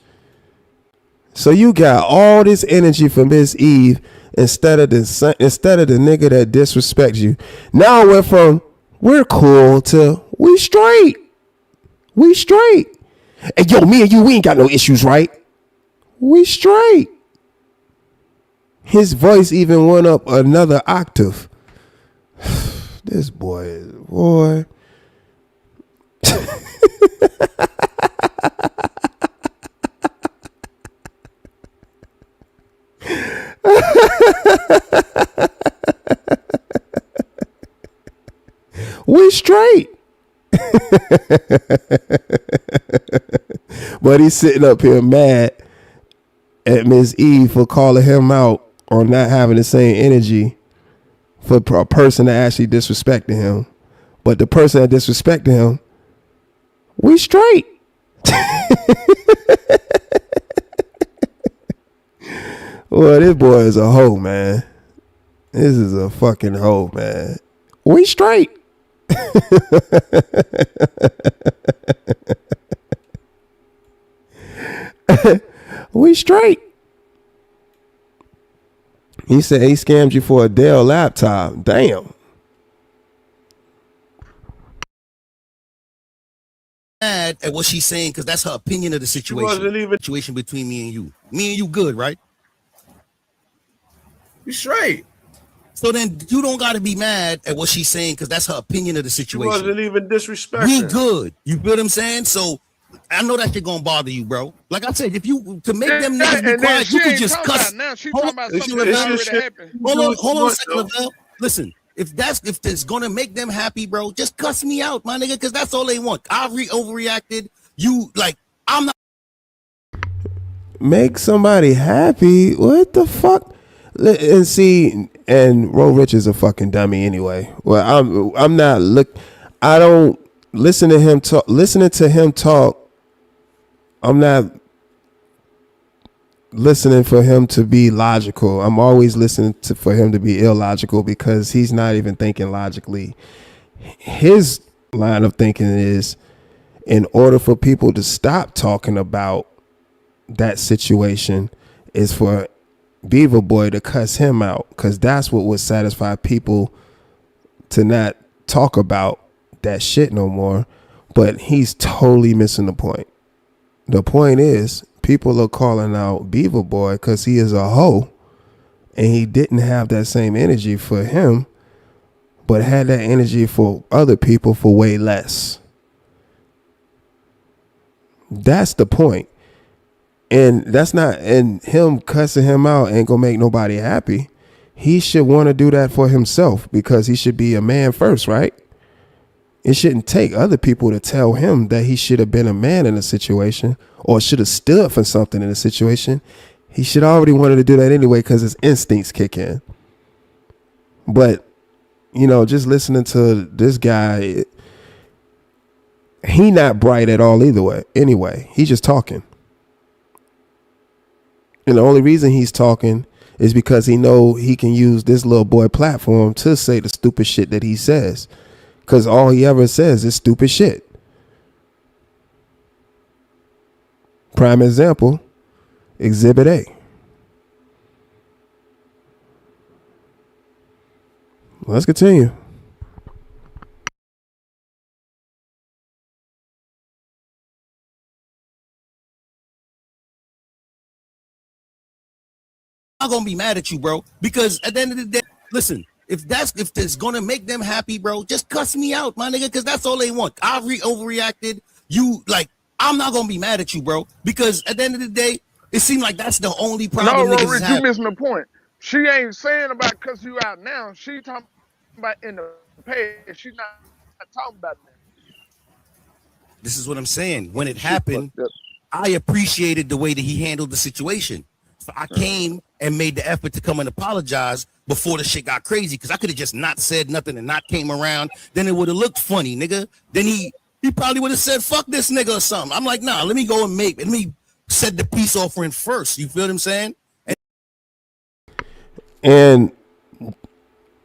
So you got all this energy from Miss Eve instead of the nigga that disrespects you. Now it went from we're cool to we straight. We straight. Hey, yo, me and you, we ain't got no issues, right? We straight. His voice even went up another octave. This boy. We straight. But he's sitting up here mad at Miss Eve for calling him out on not having the same energy for a person that actually disrespected him. But the person that disrespected him, we straight. Well, this boy is a hoe, man. This is a fucking hoe, man. We straight. We straight. He said he scammed you for a Dell laptop. Damn. Mad at what she's saying because that's her opinion of the situation between me and you. Me and you good, right? You straight. So then you don't got to be mad at what she's saying because that's her opinion of the situation. She wasn't even disrespecting. We good. You feel what I'm saying? So I know that shit gonna bother you, bro. Like I said, if you to make them niggas be quiet, you can just cuss. Now she talking about something that already happened. Hold on a second, Lavelle. Listen, if it's gonna make them happy, bro, just cuss me out, my nigga, because that's all they want. I overreacted. You like I'm not. make somebody happy. What the fuck? And see, and Ro Rich is a fucking dummy anyway. Well, I'm not I don't listen to him talk. Listening to him talk, I'm not listening for him to be logical. I'm always listening for him to be illogical because he's not even thinking logically. His line of thinking is, in order for people to stop talking about that situation, is for Beaver Boy to cuss him out, because that's what would satisfy people to not talk about that shit no more. But he's totally missing the point. The point is, people are calling out Beaver Boy because he is a hoe, and he didn't have that same energy for him, but had that energy for other people for way less. That's the point. And that's not, and him cussing him out ain't gonna make nobody happy. He should want to do that for himself because he should be a man first, right? It shouldn't take other people to tell him that he should have been a man in a situation or should have stood for something in a situation. He should already wanted to do that anyway because his instincts kick in. But, you know, just listening to this guy, he not bright at all either way. Anyway, he's just talking. And the only reason he's talking is because he know he can use this little boy platform to say the stupid shit that he says. Because all he ever says is stupid shit. Prime example, Exhibit A. Let's continue. I'm not gonna be mad at you, bro, because at the end of the day, listen, if it's gonna make them happy, bro, just cuss me out, my nigga, because that's all they want. I overreacted. I'm not gonna be mad at you, bro, because at the end of the day, it seemed like that's the only problem. No, Rich, you missing the point. She ain't saying about cuss you out now. She talking about in the past. She's not talking about that. This is what I'm saying. When it happened, I appreciated the way that he handled the situation. So I came and made the effort to come and apologize before the shit got crazy, because I could have just not said nothing and not came around. Then it would have looked funny, nigga. Then he probably would have said, fuck this nigga or something. I'm like, nah, let me go and let me set the peace offering first. You feel what I'm saying? And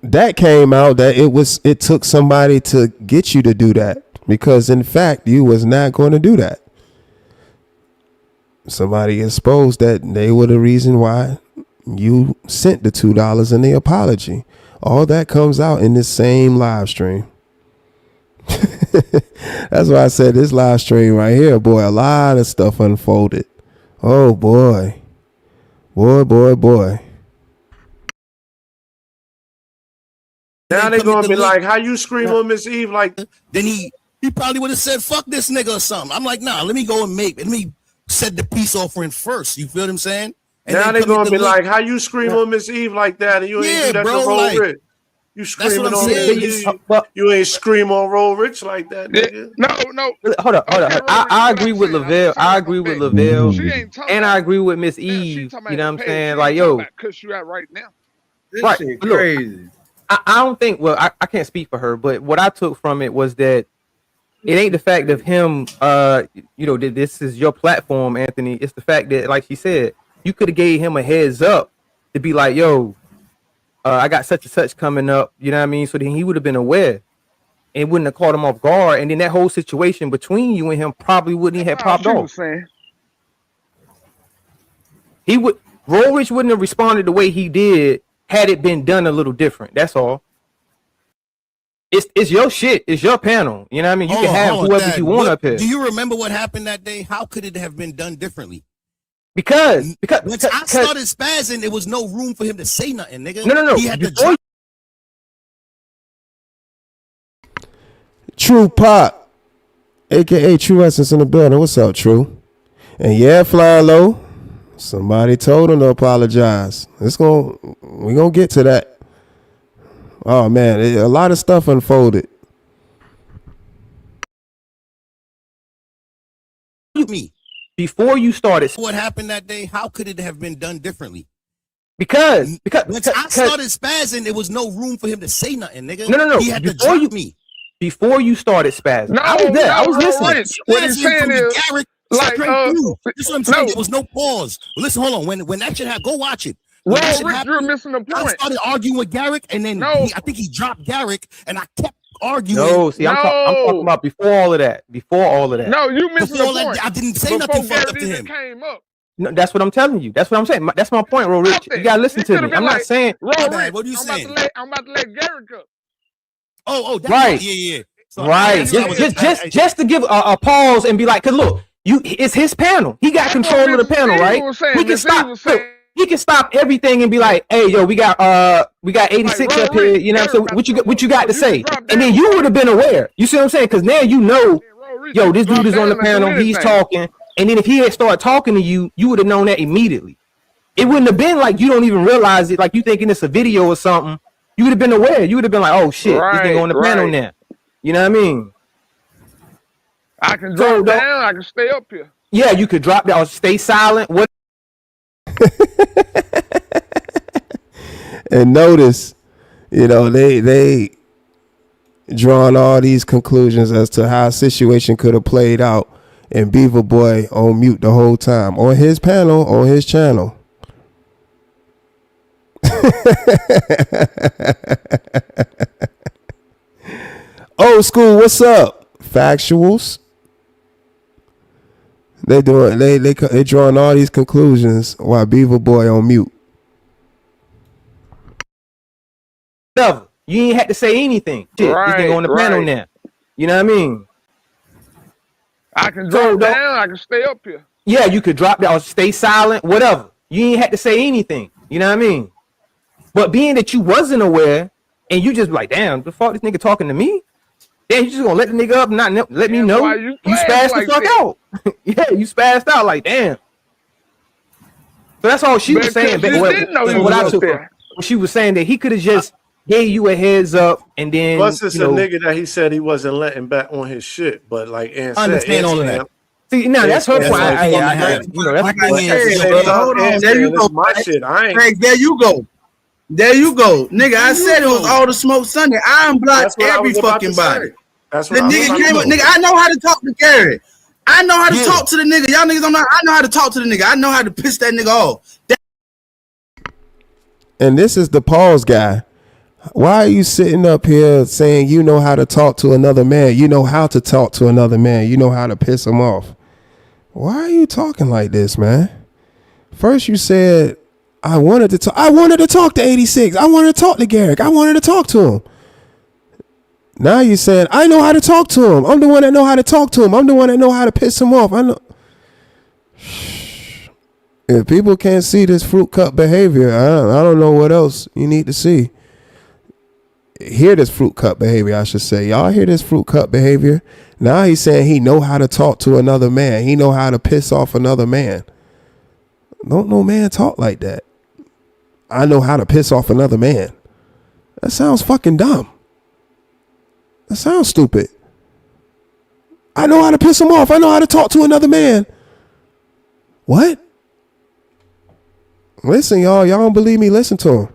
that came out that it took somebody to get you to do that, because in fact, you was not going to do that. Somebody exposed that they were the reason why you sent the $2 and the apology. All that comes out in this same live stream. That's why I said this live stream right here, boy, a lot of stuff unfolded. Oh boy. Boy. Now they're gonna be like, how you scream on Miss Eve like? Then he probably would have said, fuck this nigga or something. I'm like, nah, let me go and let me set the peace offering first. You feel what I'm saying? And now they're gonna be like, how you scream on Miss Eve like that, and you ain't do that to Roll Rich. You screaming on you ain't scream on Roll Rich like that, nigga. No. Hold up. I agree with Lavelle. I agree with Lavelle, and I agree with Miss Eve. You know what I'm saying? Like, yo, cuss you out right now. This shit crazy. I don't think. Well, I can't speak for her, but what I took from it was that it ain't the fact of him. You know, that this is your platform, Anthony. It's the fact that, like she said, you could have gave him a heads up to be like, yo, I got such and such coming up. You know what I mean? So then he would have been aware and wouldn't have caught him off guard. And then that whole situation between you and him probably wouldn't have popped off. He would. Rollrich wouldn't have responded the way he did had it been done a little different. That's all. It's your shit. It's your panel. You know what I mean? You can have whoever you want up here. Do you remember what happened that day? How could it have been done differently? Because once I started spazzing, there was no room for him to say nothing, nigga. No. He had to True Pop, aka True Essence in the building. What's up, True? And yeah, Flying Low. Somebody told him to apologize. We're gonna get to that. Oh man, a lot of stuff unfolded. Me, before you started. What happened that day? How could it have been done differently? Because once I started spazzing, there was no room for him to say nothing, nigga. No. He had to drop me. Before you started spazzing. No, I was there. No, I was listening. Rich, what he's saying is, Garrett, like, that's what I'm saying. There was no pause. Well, listen, hold on. When that shit happened, go watch it. Rich, you're missing the point. I started arguing with Garrick, and then I think he dropped Garrick, and I kept arguing. No, see, I'm talking about before all of that. Before all of that. No, you missing the point. I didn't say nothing fucked up to him. Came up. No, that's what I'm telling you. That's what I'm saying. That's my point, Ro Rich. You gotta listen to me. I'm not saying. Ro Rich, what are you saying? I'm about to let Garrick up. Oh, that's right. Yeah. So right. Just to give a pause and be like, cause look, it's his panel. He got control of the panel, right? He can stop. He can stop everything and be like, "Hey, yo, we got 86 up here." You know what I'm saying? What you got to say? And then you would have been aware. You see what I'm saying? Because now you know, yo, this dude is on the panel. He's talking. And then if he had started talking to you, you would have known that immediately. It wouldn't have been like you don't even realize it, like you thinking it's a video or something. You would have been aware. You would have been like, "Oh shit, this nigga on the panel now." You know what I mean? I can drop down. I can stay up here. Yeah, you could drop down, stay silent. What? And notice, you know, they drawn all these conclusions as to how a situation could have played out, and Beaver Boy on mute the whole time on his panel, on his channel. Old school, what's up? Factuals. They drawing all these conclusions while Beaver Boy on mute. You ain't had to say anything. Shit, this nigga on the panel now. You know what I mean? I can drop down. I can stay up here. Yeah, you could drop down, stay silent, whatever. You ain't had to say anything. You know what I mean? But being that you wasn't aware and you just like, damn, the fuck this nigga talking to me? Then you just gonna let the nigga up and not let me know you spazzed the fuck out. Yeah, you spazzed out like damn. So that's all she was saying. She was saying that he could have just gave you a heads up and then. Plus, it's a nigga that he said he wasn't letting back on his shit, but like, I understand all of that. See, now that's her point. Hold on, there you go. My shit, Craig, there you go. There you go, nigga. I said it was all the smoke Sunday. I unblocked every fucking body. That's the nigga came up, nigga. I know how to talk to Gary. I know how to talk to the nigga. Y'all niggas don't know. I know how to talk to the nigga. I know how to piss that nigga off. And this is the pause guy. Why are you sitting up here saying you know how to talk to another man? You know how to talk to another man. You know how to piss him off. Why are you talking like this, man? First you said I wanted to talk to 86. I wanted to talk to Garrick. I wanted to talk to him. Now you said I know how to talk to him. I'm the one that know how to talk to him. I'm the one that know how to piss him off. I know. If people can't see this fruit cup behavior, I don't know what else you need to see. Hear this fruit cup behavior, I should say. Y'all hear this fruit cup behavior? Now he's saying he know how to talk to another man. He know how to piss off another man. Don't no man talk like that. I know how to piss off another man. That sounds fucking dumb. That sounds stupid. I know how to piss him off. I know how to talk to another man. What? Listen, y'all don't believe me? Listen to him.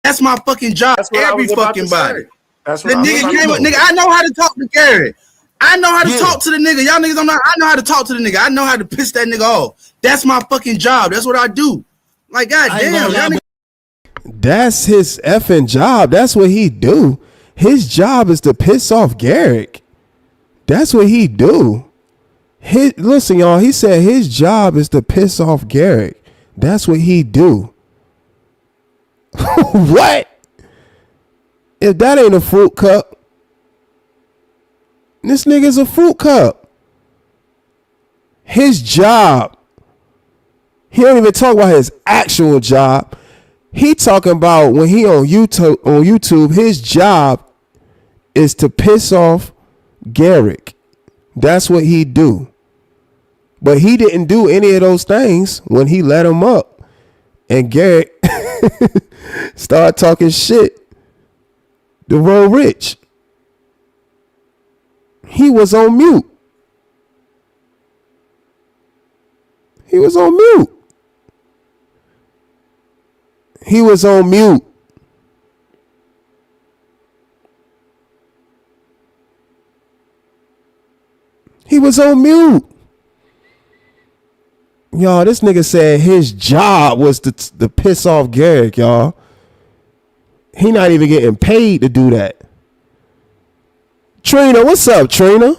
That's my fucking job. Every fucking body. That's the nigga came up, nigga. I know how to talk to Gary. I know how to talk to the nigga. Y'all niggas don't know. I know how to talk to the nigga. I know how to piss that nigga off. That's my fucking job. That's what I do. Like, goddamn. That's his effing job. That's what he do. His job is to piss off Garrick. That's what he do. Listen, y'all. He said his job is to piss off Garrick. That's what he do. What? If that ain't a fruit cup, this nigga's a fruit cup. His job. He don't even talk about his actual job. He talking about when he on YouTube, his job is to piss off Garrick. That's what he do. But he didn't do any of those things when he let him up. And Garrick started talking shit to Ro Rich. He was on mute. was on mute. He was on mute. He was on mute. Y'all, this nigga said his job was to piss off Garrick, y'all. He not even getting paid to do that. Trina, what's up, Trina?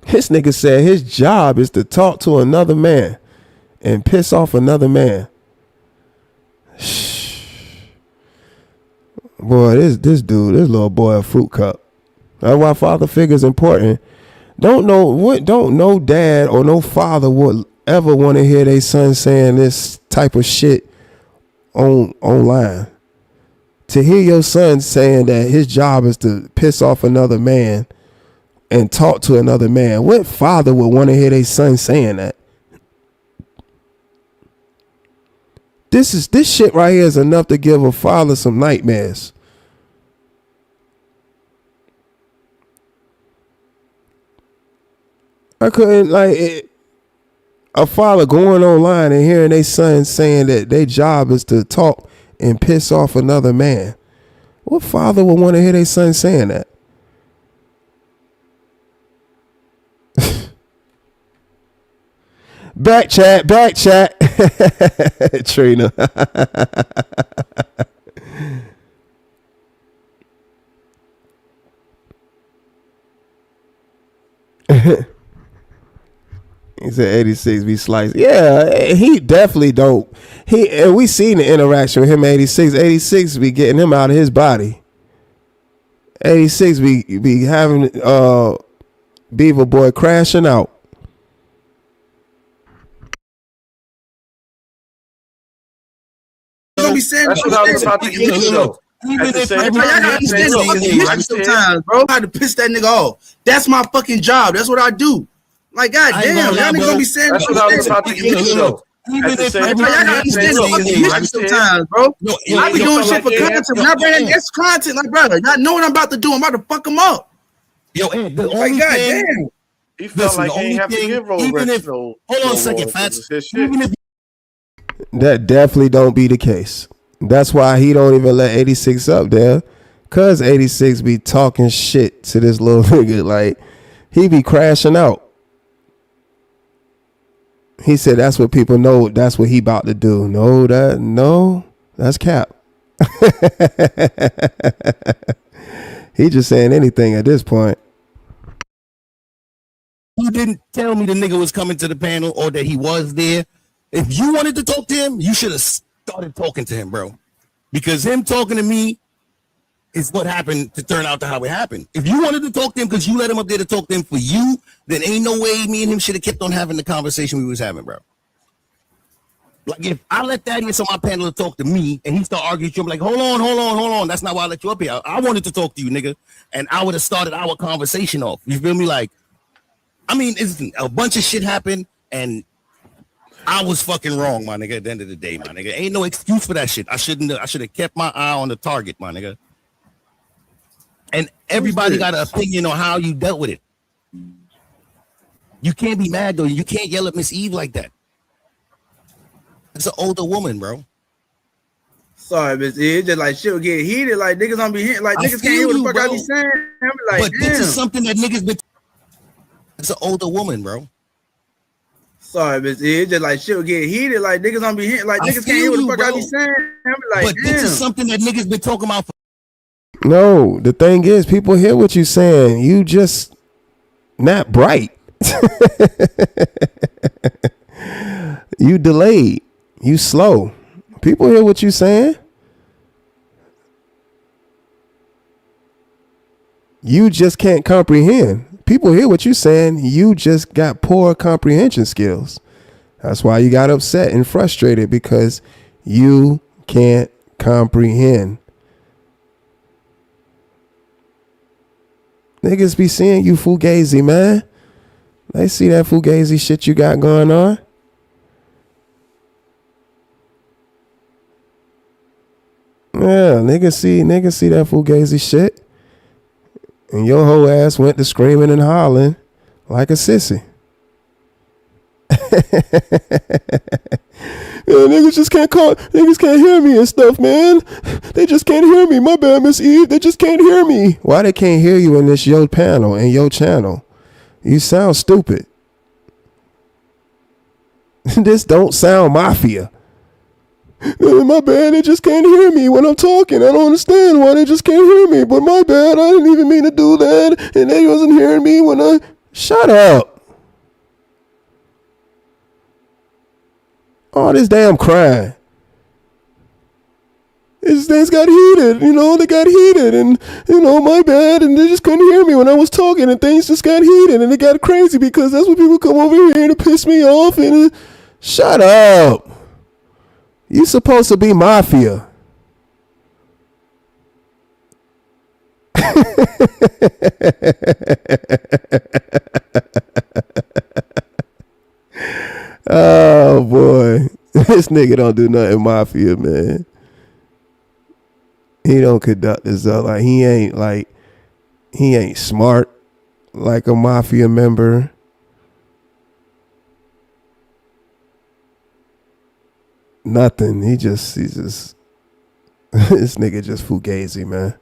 This nigga said his job is to talk to another man and piss off another man. Boy, this little boy a fruit cup. That's why father figure is important. Don't no dad or no father would ever want to hear their son saying this type of shit online. To hear your son saying that his job is to piss off another man and talk to another man, what father would want to hear their son saying that? This shit right here is enough to give a father some nightmares. I couldn't a father going online and hearing their son saying that their job is to talk and piss off another man. What father would want to hear their son saying that? Back chat. Trina. He said 86 be sliced. Yeah, he definitely don't. And we seen the interaction with him. 86 be getting him out of his body. 86 be having Beaver Boy crashing out. That's what I was about to get to, though. Even if I gotta understand the fucking history sometimes, bro. I had to piss that nigga off. That's my fucking job. That's what I do. Like, goddamn, y'all niggas gonna be saying that's what I was about to get to, though. Even if I gotta understand the fucking history sometimes, bro. I be doing shit for content. When I bring in this content, like, brother, y'all know what I'm about to do. I'm about to fuck him up. Yo, the only goddamn. He felt like he ain't have to give Roll Rex hold on a second, Fats. That definitely don't be the case. That's why he don't even let 86 up there. Cause 86 be talking shit to this little nigga. Like, he be crashing out. He said that's what people know. That's what he about to do. No, that's cap. He just saying anything at this point. You didn't tell me the nigga was coming to the panel or that he was there. If you wanted to talk to him, you should have started talking to him, bro. Because him talking to me is what happened to turn out to how it happened. If you wanted to talk to him because you let him up there to talk to him for you, then ain't no way me and him should have kept on having the conversation we was having, bro. Like, if I let that in so my panel to talk to me and he start arguing with you, I'm like, hold on. That's not why I let you up here. I wanted to talk to you, nigga. And I would have started our conversation off. You feel me? Like, I mean, it's a bunch of shit happened and I was fucking wrong, my nigga, at the end of the day, my nigga. Ain't no excuse for that shit. I should have kept my eye on the target, my nigga. And everybody got an opinion on how you dealt with it. You can't be mad, though. You can't yell at Miss Eve like that. It's an older woman, bro. Sorry, Miss Eve. Just like shit will get heated. Like, niggas don't be hearing. Like, niggas can't hear what the fuck I be saying. I'm like, but this is something that niggas been. It's an older woman, bro. Sorry, Miss Eve. Just like shit will get heated. Like, niggas don't be hearing. Like, niggas can't hear what the fuck I be saying. I'm like, but this is something that niggas been talking about. No, the thing is, people hear what you saying. You just not bright. You delayed. You slow. People hear what you saying. You just can't comprehend. People hear what you saying. You just got poor comprehension skills. That's why you got upset and frustrated, because you can't comprehend. Niggas be seeing you fugazi, man. They see that fugazi shit you got going on. Yeah, niggas see that fugazi shit. And your whole ass went to screaming and hollering like a sissy. Niggas just can't call. Niggas can't hear me and stuff, man. They just can't hear me. My bad, Miss Eve. They just can't hear me. Why they can't hear you in this yo panel and your channel? You sound stupid. This don't sound mafia. My bad, they just can't hear me when I'm talking. I don't understand why they just can't hear me. But my bad, I didn't even mean to do that. And they wasn't hearing me when I... Shut up. All this damn crying. These things got heated, they got heated. And, my bad. And they just couldn't hear me when I was talking. And things just got heated. And it got crazy because that's when people come over here to piss me off. And shut up. You supposed to be mafia. Oh boy, this nigga don't do nothing mafia, man. He don't conduct himself like he ain't smart like a mafia member. Nothing. He's just this nigga just fugazi, man.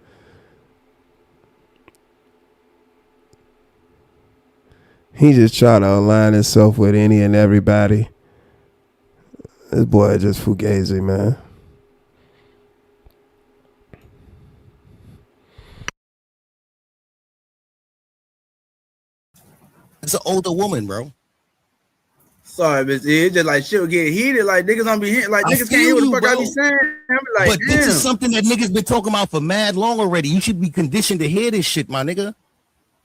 He just try to align himself with any and everybody. This boy just fugazi, man. It's an older woman, bro. Sorry, Miss E. Just like shit will get heated. Like niggas don't be hearing. Like niggas can't hear what the fuck I be saying. I'm like, but this is something that niggas been talking about for mad long already. You should be conditioned to hear this shit, my nigga.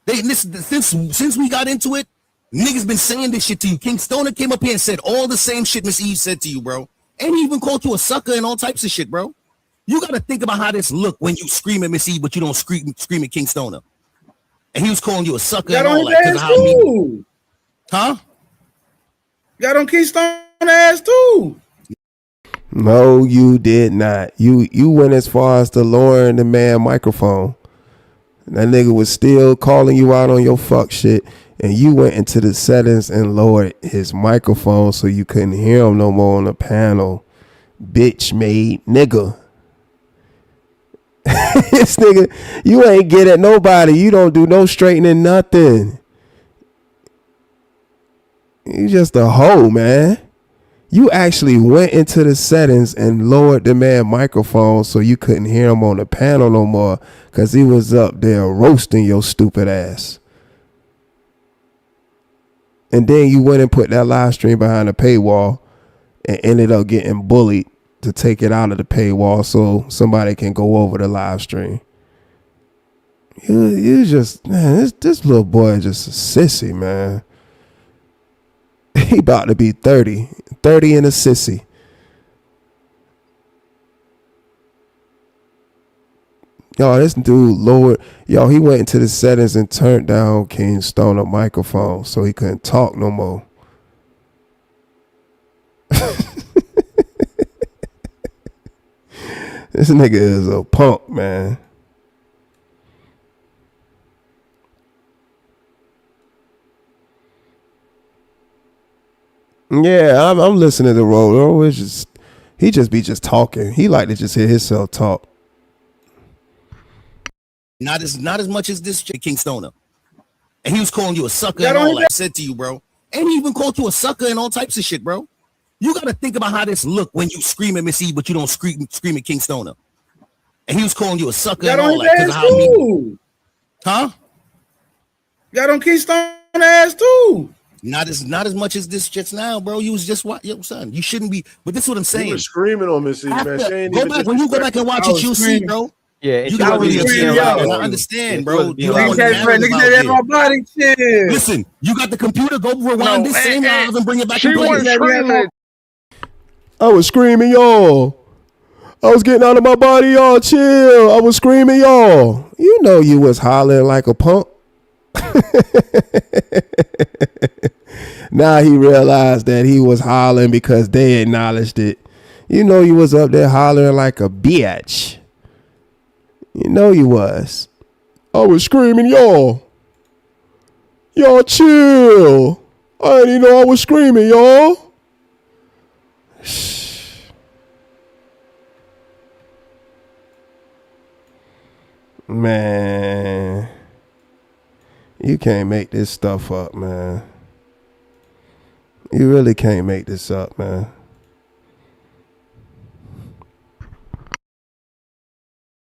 Since we got into it, niggas been saying this shit to you. King Stoner came up here and said all the same shit Miss Eve said to you, bro. And he even called you a sucker and all types of shit, bro. You gotta think about how this look when you scream at Miss Eve, but you don't scream at King Stoner. And he was calling you a sucker and all that. Huh? Got on King Stoner ass too. No, you did not. You went as far as to lowering the man microphone. That nigga was still calling you out on your fuck shit, and you went into the settings and lowered his microphone so you couldn't hear him no more on the panel. Bitch made nigga. This nigga, you ain't get at nobody. You don't do no straightening nothing. You just a hoe, man. You actually went into the settings and lowered the man microphone so you couldn't hear him on the panel no more because he was up there roasting your stupid ass. And then you went and put that live stream behind a paywall and ended up getting bullied to take it out of the paywall so somebody can go over the live stream. You just, man, this little boy is just a sissy, man. He about to be 30 and a sissy. Y'all, this dude lowered, he went into the settings and turned down King Stoner microphone so he couldn't talk no more. This nigga is a punk, man. Yeah, I'm listening to Rolo. It's just he just be talking. He like to just hear himself talk. Not as much as this shit, King Stoner. And he was calling you a sucker and all that said to you, bro. And he even called you a sucker and all types of shit, bro. You gotta think about how this look when you scream at Miss E, but you don't scream at King Stoner. And he was calling you a sucker and all that because of how he. Huh? Got on King Stoner ass too. Not as much as this just now, bro. You was just what, son. You shouldn't be. But this is what I'm saying. You were screaming on Miss E, man. When you go back and watch it, you'll see, bro. Yeah, you got really upset. And I understand, bro. Listen, you got the computer. Go rewind this same live and bring it back. I was screaming, y'all. I was getting out of my body, y'all. Chill. I was screaming, y'all. You know you was hollering like a punk. Now he realized that he was hollering because they acknowledged it. You know you was up there hollering like a bitch. You know you was. I was screaming, y'all. Y'all chill. I didn't even know I was screaming, y'all. Man, you can't make this stuff up, man. You really can't make this up, man.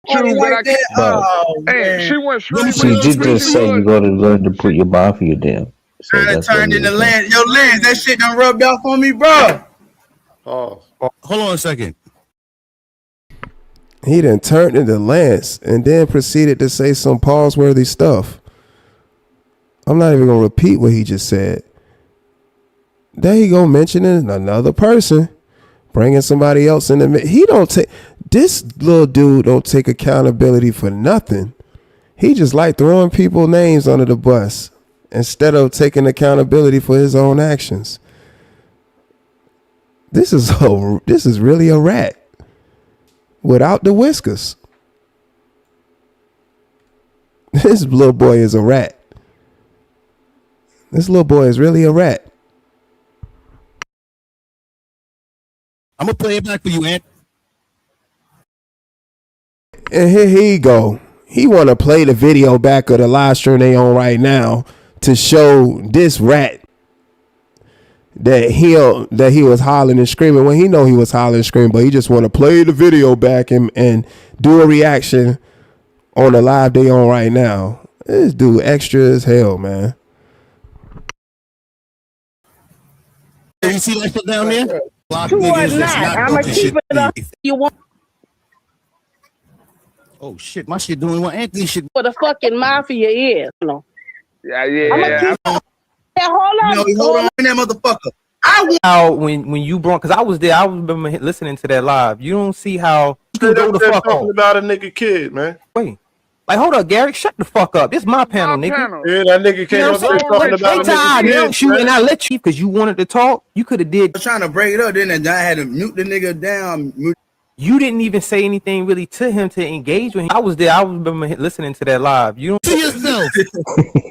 True, but I can't. Hey, she went screaming. She did just say you gotta learn to put your mafia down. So I turned into Lance. Yo, Lance, that shit done rubbed off on me, bro. Oh, hold on a second. He done turned into Lance and then proceeded to say some pause-worthy stuff. I'm not even gonna repeat what he just said. There you go, mentioning another person, bringing somebody else in the. He don't take this little dude. Don't take accountability for nothing. He just like throwing people names under the bus instead of taking accountability for his own actions. This is really a rat without the whiskers. This little boy is a rat. This little boy is really a rat. I'm gonna play it back for you, Ant. And here he go. He want to play the video back of the live stream they on right now to show this rat that he was hollering and screaming when he know he was hollering and screaming, but he just want to play the video back and do a reaction on the live they on right now. This dude extra as hell, man. You see that shit down there? You are not. I'm gonna keep it up. You want Oh shit, my shit doing what Anthony shit. what the fucking mafia is? No. Yeah. I'm gonna keep. Yeah, hold on. No, hold on, that motherfucker. How when you brought, because I was there, I remember listening to that live. You don't see how you can go the fuck talking off. about a nigga kid, man. Wait, like hold up, Gary, shut the fuck up. This is my panel, nigga. Yeah, that nigga came up there talking about a nigga kid, you and I let you because you wanted to talk. You could have did. I was trying to break it up, then I had to mute the nigga down. You didn't even say anything really to him to engage with him. I was there. I remember listening to that live. You don't see yourself.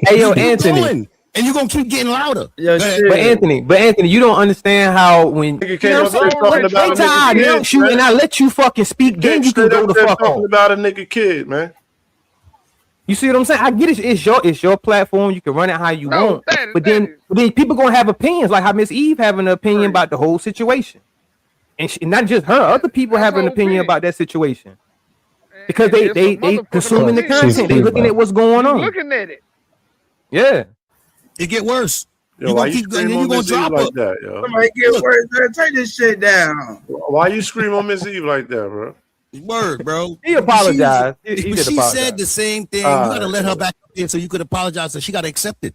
Hey yo, Anthony. And you're gonna keep getting louder. Yeah, but Anthony, you don't understand how when you know and I let you fucking speak, then you can go the fuck talking off. about a nigga kid, man. You see what I'm saying? I get it. It's your platform. You can run it how you want. But then people gonna have opinions, like how Miss Eve having an opinion about the whole situation, and not just her. Other people have an opinion about that situation because they consuming the content. They looking at what's going on. Looking at it. Yeah. It get worse. Yo, you why gonna you keep going, scream you on gonna Miss Eve drop like up. that, yo? Somebody get worse, man. Take this shit down. Why you scream on Miss Eve like that, bro? Word, bro. He apologized. He She apologize. said the same thing. You gotta let her back up there so you could apologize. So she gotta accept it.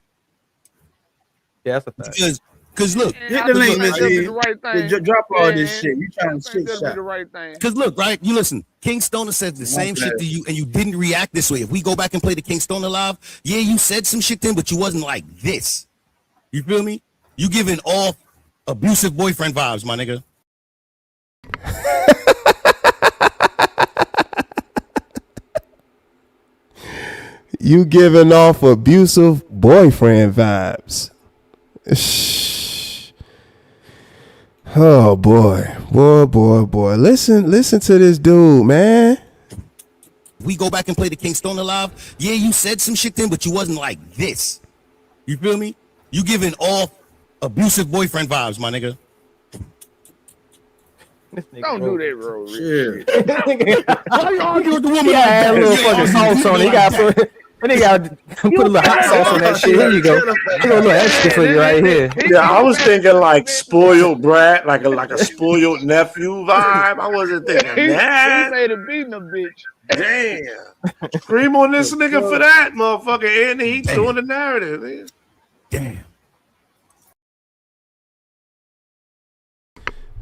Yeah, that's a fact. Because look, hit the link, Miss Eve. Right drop all this shit. You trying to shit shot. The right thing. Because look, right? You listen. King Stoner said the same shit to you, and you didn't react this way. If we go back and play the King Stoner live, yeah, you said some shit to him, but you wasn't like this. You feel me? You giving off abusive boyfriend vibes, my nigga. You giving off abusive boyfriend vibes. Oh boy. Listen to this dude, man. We go back and play the King Stoner live. Yeah, you said some shit to him, but you wasn't like this. You feel me? You giving off abusive boyfriend vibes, my nigga. Don't do that, bro. Shit. Why you arguing with the woman? He got a little fucking sauce on it. He got to put a little hot sauce on that shit. Here you go. Here go a little extra for you right here. Yeah, I was thinking like spoiled brat, like a spoiled nephew vibe. I wasn't thinking that. He made a beating a bitch. Damn. Scream on this nigga for that, motherfucker. And he's doing the narrative, man. Damn.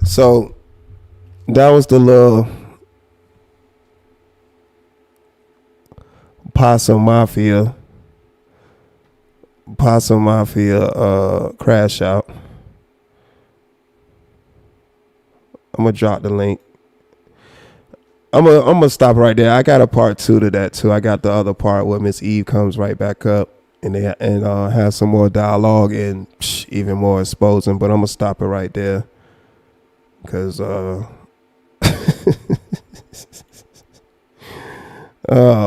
So that was the little Possum Mafia crash out. I'm gonna drop the link. I'm gonna stop right there. I got a part 2 to that too. I got the other part where Miss Eve comes right back up and have some more dialogue and even more exposing. But I'm gonna stop it right there because oh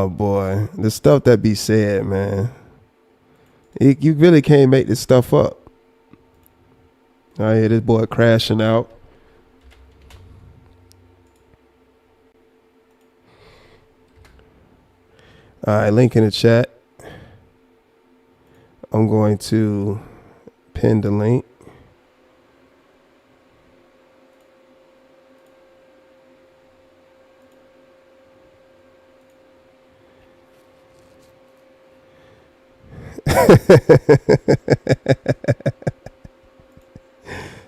boy, the stuff that be said, man, you really can't make this stuff up. I hear this boy crashing out. All right, link in the chat. I'm going to pin the link.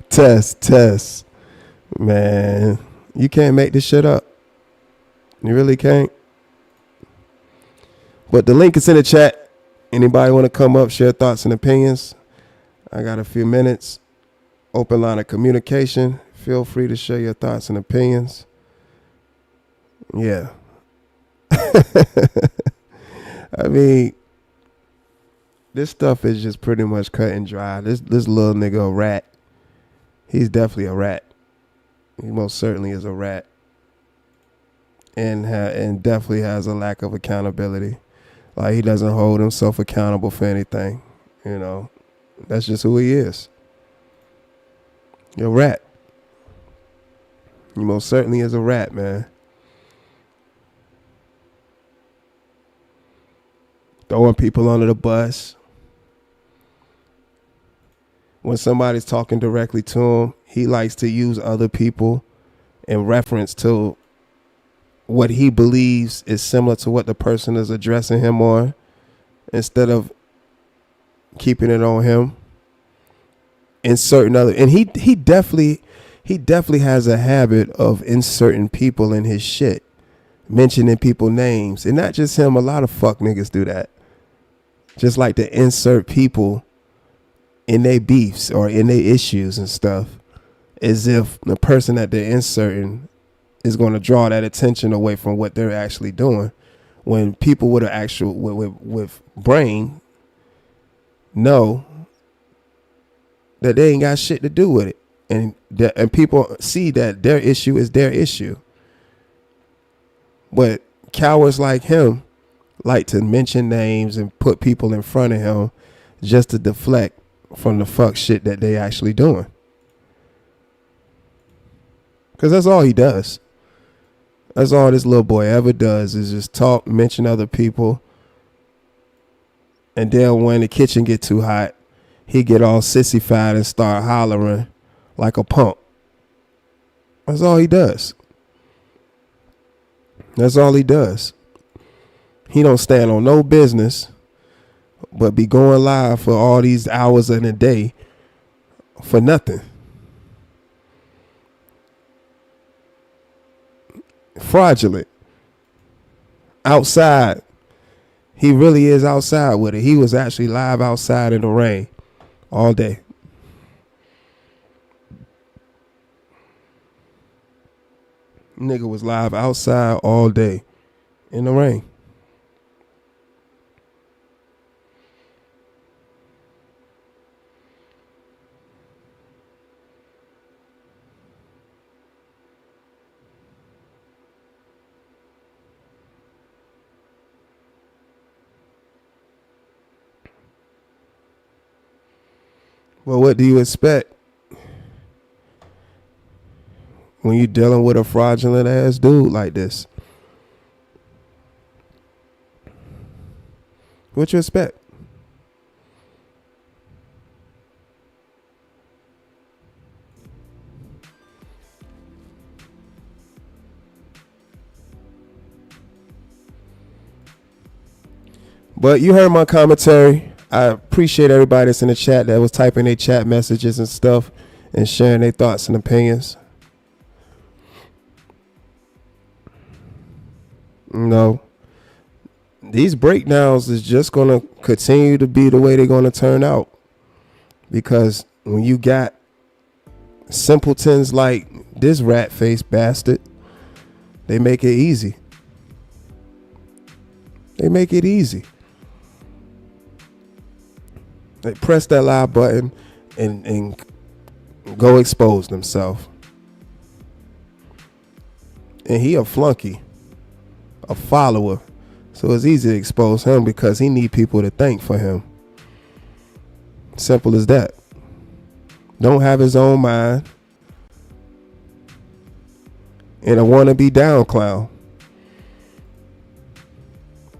Test. Man, you can't make this shit up. You really can't. But the link is in the chat. Anybody want to come up, share thoughts and opinions? I got a few minutes. Open line of communication. Feel free to share your thoughts and opinions. Yeah. I mean, this stuff is just pretty much cut and dry. This little nigga a rat. He's definitely a rat. He most certainly is a rat. And definitely has a lack of accountability. Like, he doesn't hold himself accountable for anything. You know, that's just who he is. You're a rat. He most certainly is a rat, man. Throwing people under the bus. When somebody's talking directly to him, he likes to use other people in reference to what he believes is similar to what the person is addressing him on, instead of keeping it on him. And he definitely has a habit of inserting people in his shit, mentioning people's names. And not just him, a lot of fuck niggas do that. Just like to insert people in their beefs or in their issues and stuff, as if the person that they're inserting is going to draw that attention away from what they're actually doing, when people with an actual with brain know that they ain't got shit to do with it, and people see that their issue is their issue. But cowards like him like to mention names and put people in front of him just to deflect from the fuck shit that they actually doing. Because that's all he does. That's all this little boy ever does, is just talk, mention other people. And then when the kitchen get too hot, he get all sissified and start hollering like a punk. That's all he does. That's all he does. He don't stand on no business, but be going live for all these hours in a day for nothing. Fraudulent. Outside. He really is outside with it. He was actually live outside in the rain all day. Nigga was live outside all day in the rain. Well, what do you expect when you're dealing with a fraudulent ass dude like this? What you expect? But you heard my commentary. I appreciate everybody that's in the chat that was typing their chat messages and stuff and sharing their thoughts and opinions. No, these breakdowns is just going to continue to be the way they're going to turn out, because when you got simpletons like this rat-faced bastard, they make it easy. They make it easy. They press that live button and go expose themselves. And he a flunky, a follower. So it's easy to expose him because he need people to think for him. Simple as that. Don't have his own mind. And a wannabe down clown.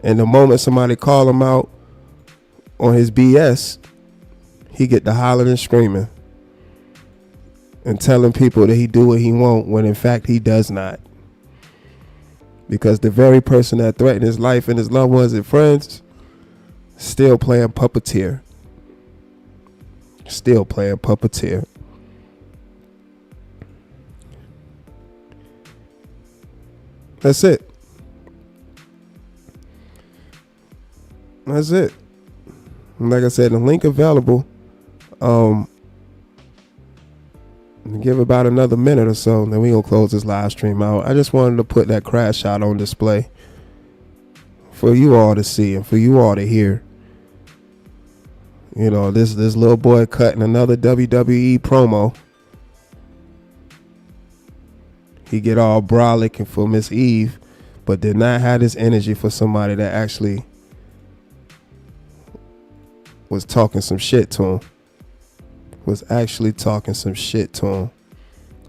And the moment somebody call him out on his BS, he get to hollering and screaming and telling people that he do what he want when in fact he does not. Because the very person that threatened his life and his loved ones and friends still playing puppeteer. Still playing puppeteer. That's it. That's it. And like I said, the link available. Give about another minute or so, and then we gonna close this live stream out. I just wanted to put that crash shot on display for you all to see and for you all to hear. You know, this little boy cutting another WWE promo. He get all brolic for Miss Eve, but did not have this energy for somebody that actually was talking some shit to him. Was actually talking some shit to him.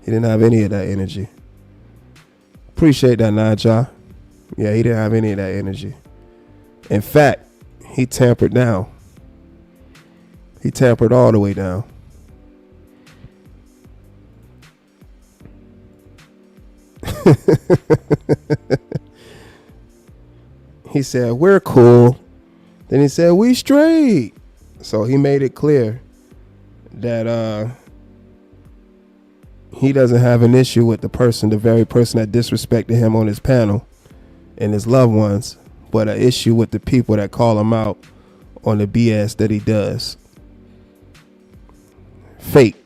He didn't have any of that energy. Appreciate that, Naja. Yeah, he didn't have any of that energy. In fact, he tampered down. He tampered all the way down. He said, we're cool. Then he said, we straight. So he made it clear that he doesn't have an issue with the very person that disrespected him on his panel and his loved ones, but an issue with the people that call him out on the BS that he does. Fake.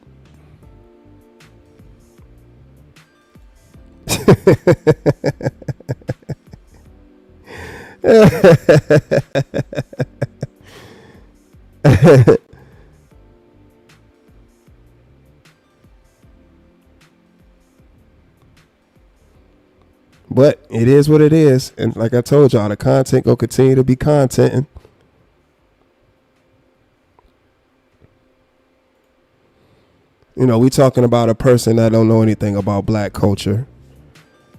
But it is what it is. And like I told y'all, the content will continue to be contenting. You know, we talking about a person that don't know anything about black culture.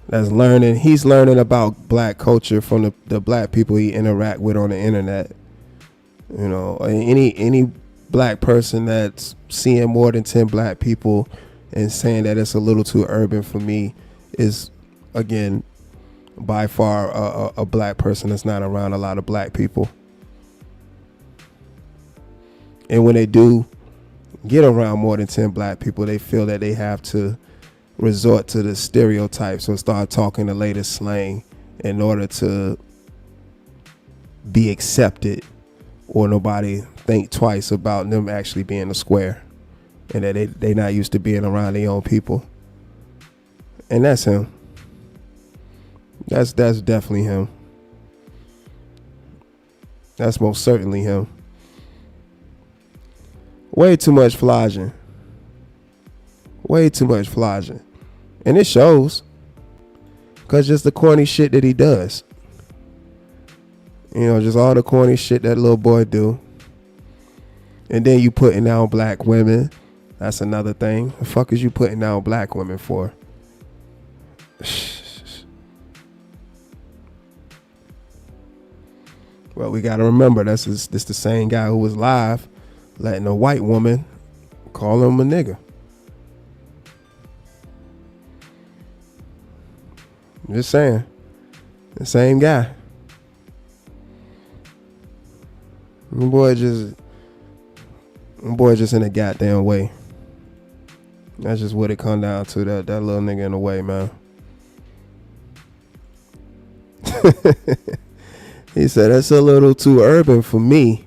That's learning. He's learning about black culture from the black people he interact with on the internet. You know, any black person that's seeing more than 10 black people and saying that it's a little too urban for me is, again, by far a black person that's not around a lot of black people. And when they do get around more than 10 black people, they feel that they have to resort to the stereotypes or start talking the latest slang in order to be accepted, or nobody think twice about them actually being a square, and that they not used to being around their own people. And that's him. That's definitely him. That's most certainly him. Way too much flogging. Way too much flogging. And it shows. Because just the corny shit that he does. You know, just all the corny shit that little boy do. And then you putting down black women. That's another thing. The fuck is you putting down black women for? Well, we got to remember, this the same guy who was live letting a white woman call him a nigga. Just saying. The same guy. My boy just in a goddamn way. That's just what it come down to. That little nigga in the way, man. He said, that's a little too urban for me.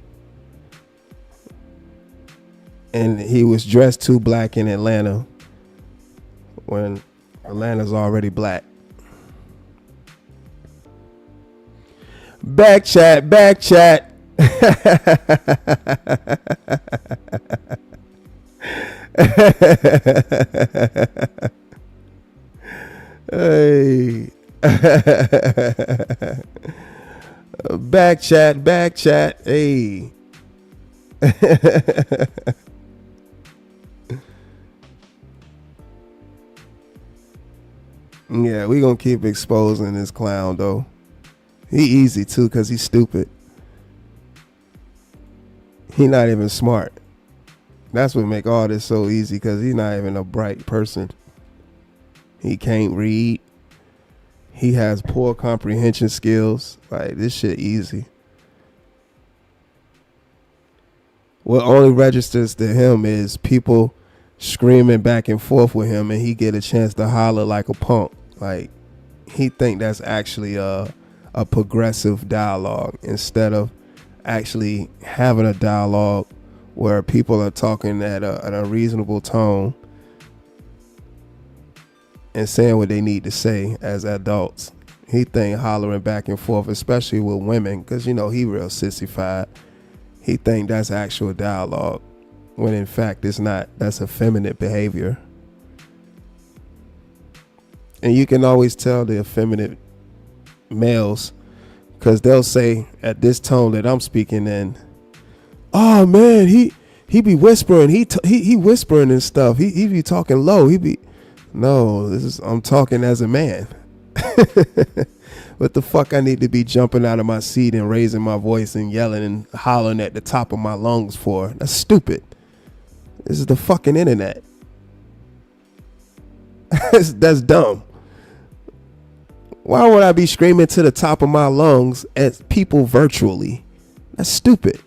And he was dressed too black in Atlanta when Atlanta's already black. Back chat. Hey. Back chat. Hey. Yeah, we gonna keep exposing this clown though. He easy too, cause he's stupid. He not even smart. That's what make all this so easy, cause he's not even a bright person. He can't read. He has poor comprehension skills. Like, this shit easy. What only registers to him is people screaming back and forth with him, and he get a chance to holler like a punk. Like, he think that's actually a progressive dialogue, instead of actually having a dialogue where people are talking at a reasonable tone and saying what they need to say as adults. He think hollering back and forth, especially with women, because he real sissified. He think that's actual dialogue, when in fact it's not. That's effeminate behavior. And you can always tell the effeminate males, because they'll say at this tone that I'm speaking in, oh man, he be whispering, he whispering and stuff, he be talking low, no, I'm talking as a man. What the fuck I need to be jumping out of my seat and raising my voice and yelling and hollering at the top of my lungs for? That's stupid. This is the fucking internet. That's dumb. Why would I be screaming to the top of my lungs at people virtually? That's stupid.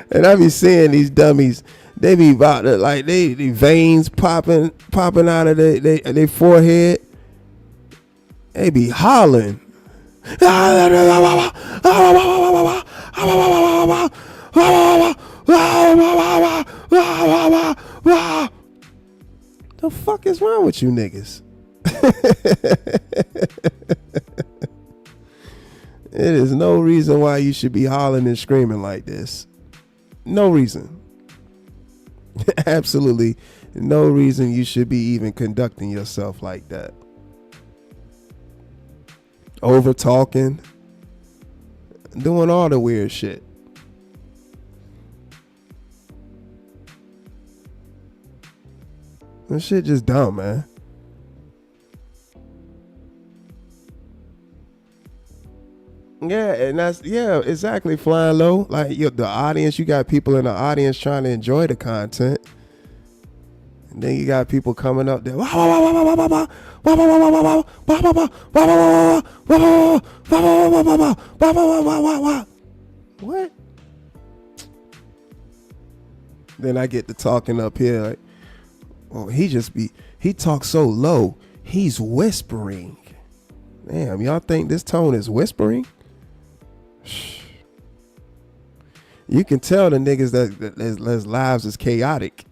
And I be seeing these dummies, they be about to, like, they veins popping out of their forehead. They be hollering. The fuck is wrong with you niggas? It is no reason why you should be hollering and screaming like this. No reason. Absolutely no reason you should be even conducting yourself like that. Over talking, doing all the weird shit. This shit just dumb, man. Yeah, and that's, yeah, exactly, Flying Low. Like, the audience, you got people in the audience trying to enjoy the content. And then you got people coming up there. What? Then I get to talking up here like, oh, he talks so low, he's whispering. Damn, y'all think this tone is whispering? You can tell the niggas that their lives is chaotic.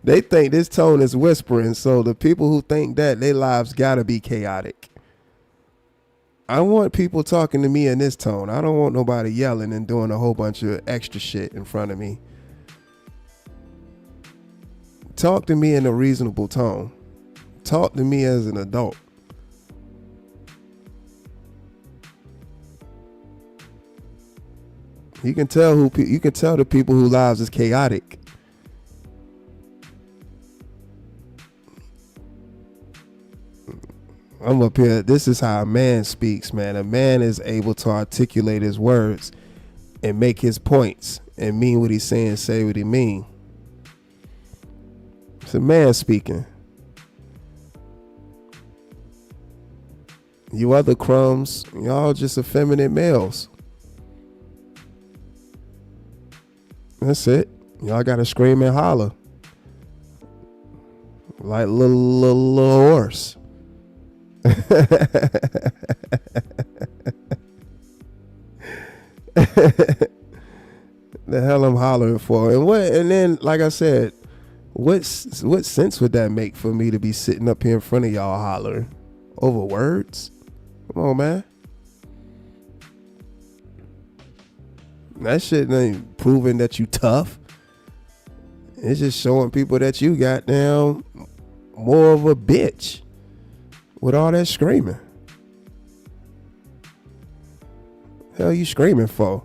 They think this tone is whispering, so the people who think that, their lives gotta be chaotic. I want people talking to me in this tone. I don't want nobody yelling and doing a whole bunch of extra shit in front of me. Talk to me in a reasonable tone. Talk to me as an adult. You can tell the people whose lives is chaotic. I'm up here. This is how a man speaks, man. A man is able to articulate his words and make his points and mean what he's saying, say what he mean. It's a man speaking. You other crumbs, y'all just effeminate males. That's it. Y'all gotta scream and holler like little horse. The hell I'm hollering for. And then, like I said, what sense would that make for me to be sitting up here in front of y'all hollering over words? Come on, man. That shit ain't proving that you tough. It's just showing people that you got down more of a bitch with all that screaming. Hell you screaming for?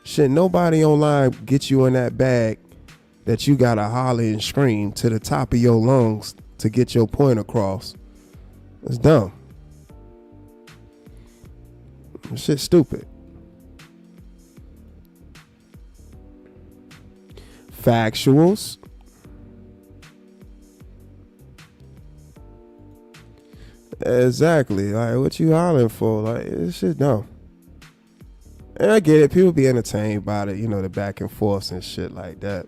Shit, nobody online gets you in that bag that you gotta holler and scream to the top of your lungs to get your point across. It's dumb. Shit's stupid. Factuals. Exactly. Like, what you hollering for? Like, this shit dumb. And I get it. People be entertained by it, you know, the back and forth and shit like that.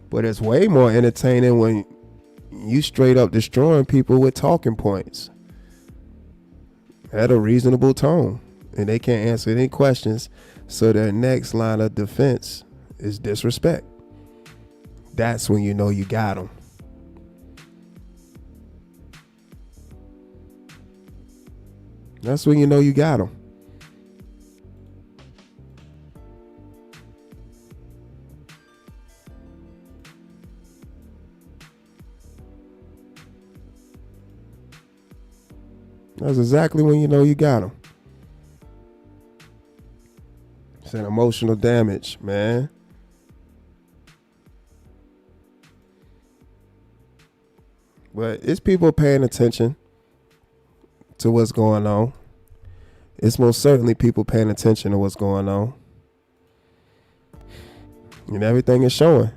But it's way more entertaining when you straight up destroying people with talking points at a reasonable tone. And they can't answer any questions. So their next line of defense is disrespect. That's when you know you got them. That's when you know you got them. That's exactly when you know you got them. It's an emotional damage, man. But it's people paying attention to what's going on. It's most certainly people paying attention to what's going on. And everything is showing.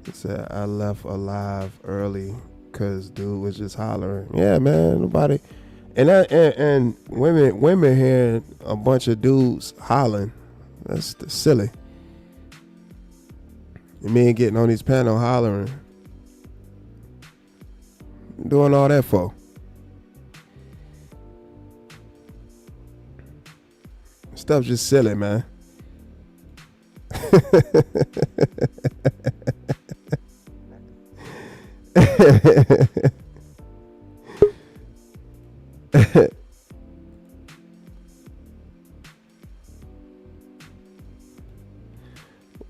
He said, I left alive early because dude was just hollering. Yeah, man, nobody. And women hearing a bunch of dudes hollering. That's silly. And men getting on these panel hollering. Doing all that for? Stuff's just silly, man.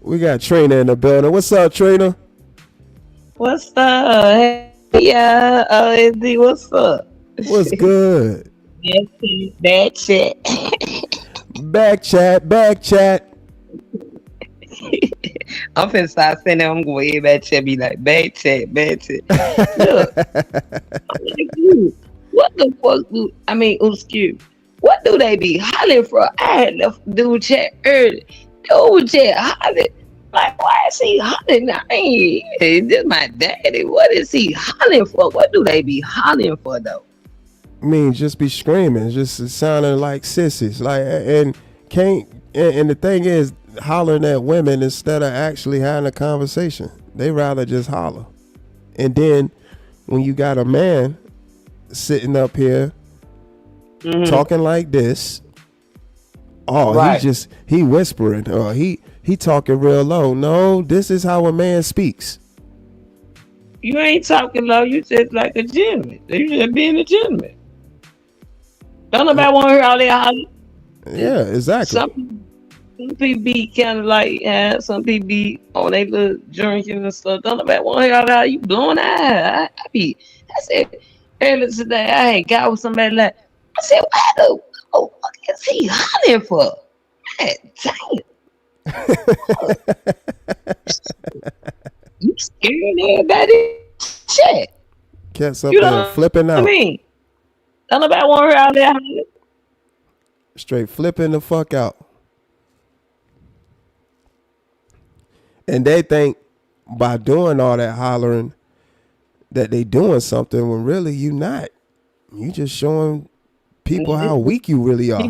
We got Trina in the building. What's up, Trina? What's up? Yeah, OSD, what's up? What's good? Bad chat. Back chat. I'm finna start saying that. I'm going to bad chat, be like, bad chat. Look, I'm like, dude, what the fuck excuse, what do they be hollering for? I had left dude chat early. Dude chat hollering. Like, why is he hollering? This is my daddy. What is he hollering for? What do they be hollering for, though? I mean, just be screaming, just sounding like sissies. Like, and the thing is, hollering at women instead of actually having a conversation. They rather just holler. And then when you got a man sitting up here talking like this, right. he whispering, or he talking real low. No, this is how a man speaks. You ain't talking low. You just like a gentleman. You just being a gentleman. Don't nobody want to hear all that hollering. Yeah, exactly. Some people be kind of like, some people be on their little drinking and stuff. Don't nobody want to hear all that. You blowing I said earlier today, I had got with somebody like, I said, why the fuck is he hollering for? Man, damn. You scaring everybody? Shit. Cats up there flipping out. I mean, don't nobody want her out there. Straight flipping the fuck out. And they think by doing all that hollering that they doing something when really you not. You just showing people how weak you really are.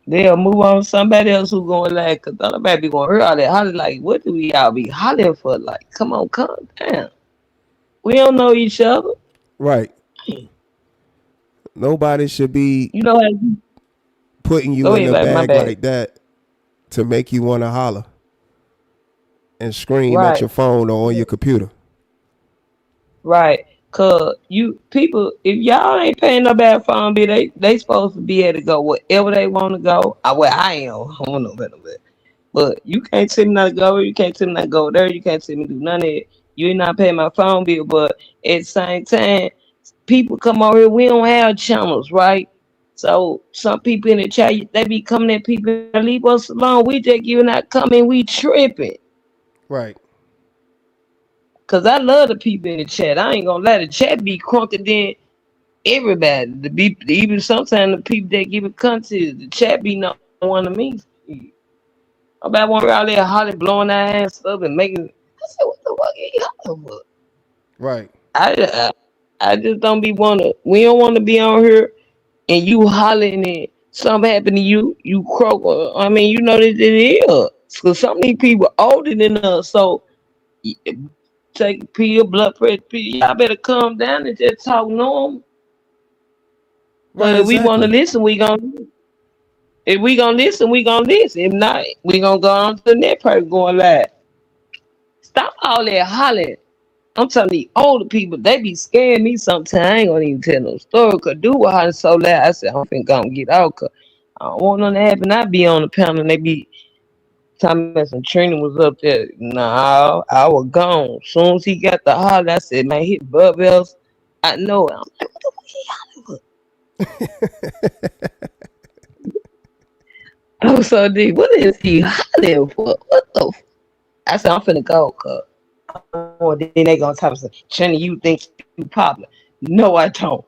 They'll move on to somebody else who going like, cause nobody be going to hear all that hollering. Like, what do we all be hollering for? Like, come on, calm down. We don't know each other. Right. Nobody should be putting you in a bag like that to make you want to holler. and scream at Right. your phone or on your computer. Right. Cause you people, if y'all ain't paying no bad phone bill, they supposed to be able to go wherever they want to go. Well, I am. I don't know better, but you can't tell me not to go. You can't tell me not to go there. You can't tell me to do none of it. You ain't not paying my phone bill, but at the same time, people come over here. We don't have channels, right? So some people in the chat, they be coming at people, leave us alone. We just giving out coming. We tripping. Right. Cause I love the people in the chat. I ain't gonna let the chat be crunking than everybody. The be even sometimes the people that give it content, the chat be not one of me. About one out there hollering, blowing their ass up and making. I said, what the fuck are you hollering for? Right. I just don't be wanna. We don't want to be on here and you hollering and something happen to you. You croak. I mean, you know that it is. Cause some of these people older than us, so. Take a pill, blood pressure pill. Y'all better calm down and just talk normal. But if we want to listen, we gonna. If we gonna listen, we gonna listen. If not, we gonna go on to the next person going live. Stop all that hollering. I'm telling you, older people, they be scaring me sometimes. I ain't gonna even tell no story. Cause do what hollering so loud. I said, I'm finna go and get out. Cause I don't want nothing to happen. I be on the panel and they be. Thomas and Trina was up there. No, I was gone. As soon as he got the holler, I said, man, hit Bub Bells. I know it. I'm like, what the fuck he hollering for? I was so deep. What is he hollering for? What the I said, I'm finna go, cuz. Oh, then they gonna talk and say, Trina, you think you popular? No, I don't.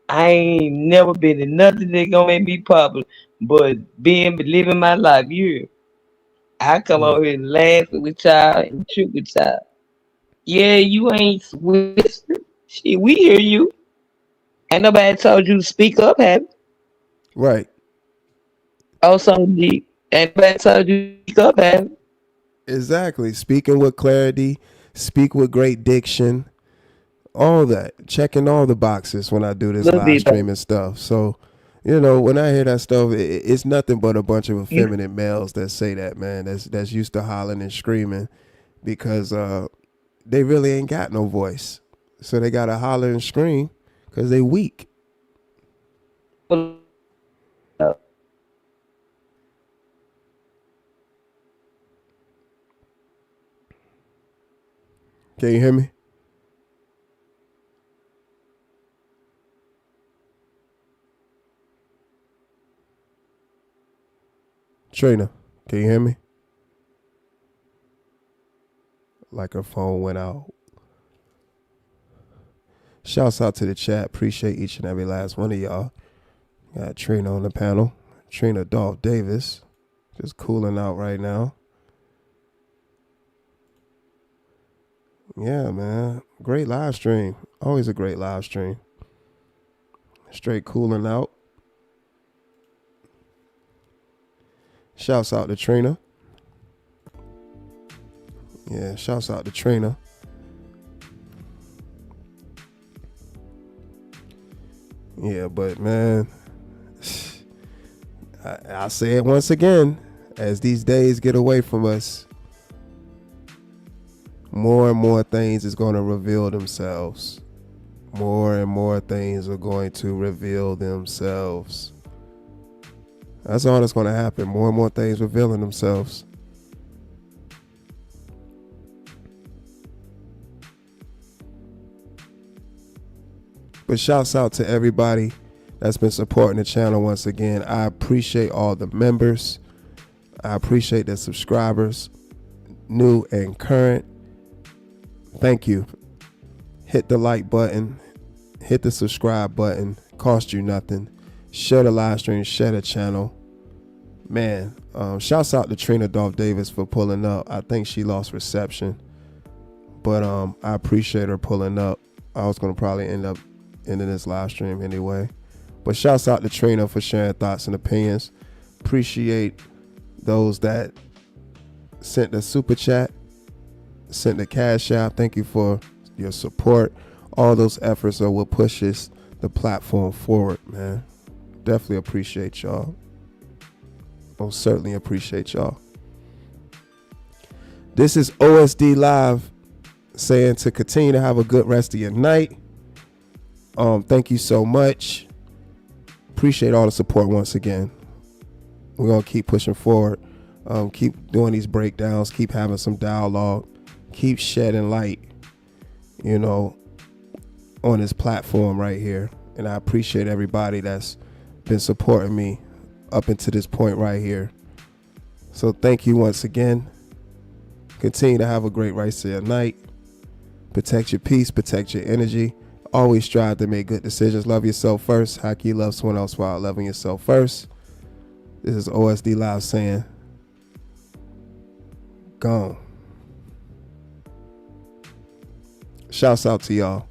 I ain't never been in nothing that gonna make me popular, but living my life, you. I come over here and laugh with y'all and shoot with y'all. Yeah, you ain't whisper. Shit, we hear you. Ain't nobody told you to speak up, have you? Right. Oh, something deep. Ain't nobody told you to speak up, have you? Exactly. Speaking with clarity, speak with great diction, all that. Checking all the boxes when I do this live streaming stuff. So, you know, when I hear that stuff, it's nothing but a bunch of effeminate males that say that, man. That's used to hollering and screaming because they really ain't got no voice. So they got to holler and scream because they weak. Can you hear me? Trina, can you hear me? Like her phone went out. Shouts out to the chat. Appreciate each and every last one of y'all. Got Trina on the panel. Trina Dolph Davis. Just cooling out right now. Yeah, man. Great live stream. Always a great live stream. Straight cooling out. Shouts out to Trina. Yeah, shouts out to Trina. Yeah, but man, I say it once again, as these days get away from us, more and more things is going to reveal themselves. More and more things are going to reveal themselves. That's all that's going to happen. More and more things revealing themselves. But shouts out to everybody that's been supporting the channel once again. I appreciate all the members. I appreciate the subscribers, new and current. Thank you. Hit the like button. Hit the subscribe button. Cost you nothing. Share the live stream. Share the channel. Man, shouts out to Trina Dolph Davis for pulling up. I think she lost reception. But I appreciate her pulling up. I was going to probably end up ending this live stream anyway. But shouts out to Trina for sharing thoughts and opinions. Appreciate those that sent the super chat, sent the cash app. Thank you for your support. All those efforts are what pushes the platform forward, man. Definitely appreciate y'all. Most certainly appreciate y'all. This is OSD Live saying to continue to have a good rest of your night. Thank you so much. Appreciate all the support once again. We're going to keep pushing forward. Keep doing these breakdowns. Keep having some dialogue. Keep shedding light, you know, on this platform right here. And I appreciate everybody that's been supporting me up until this point right here. So thank you once again. Continue to have a great rest of your night. Protect your peace. Protect your energy. Always strive to make good decisions. Love yourself first. How can you love someone else while loving yourself first? This is OSD Live saying, gone. Shouts out to y'all.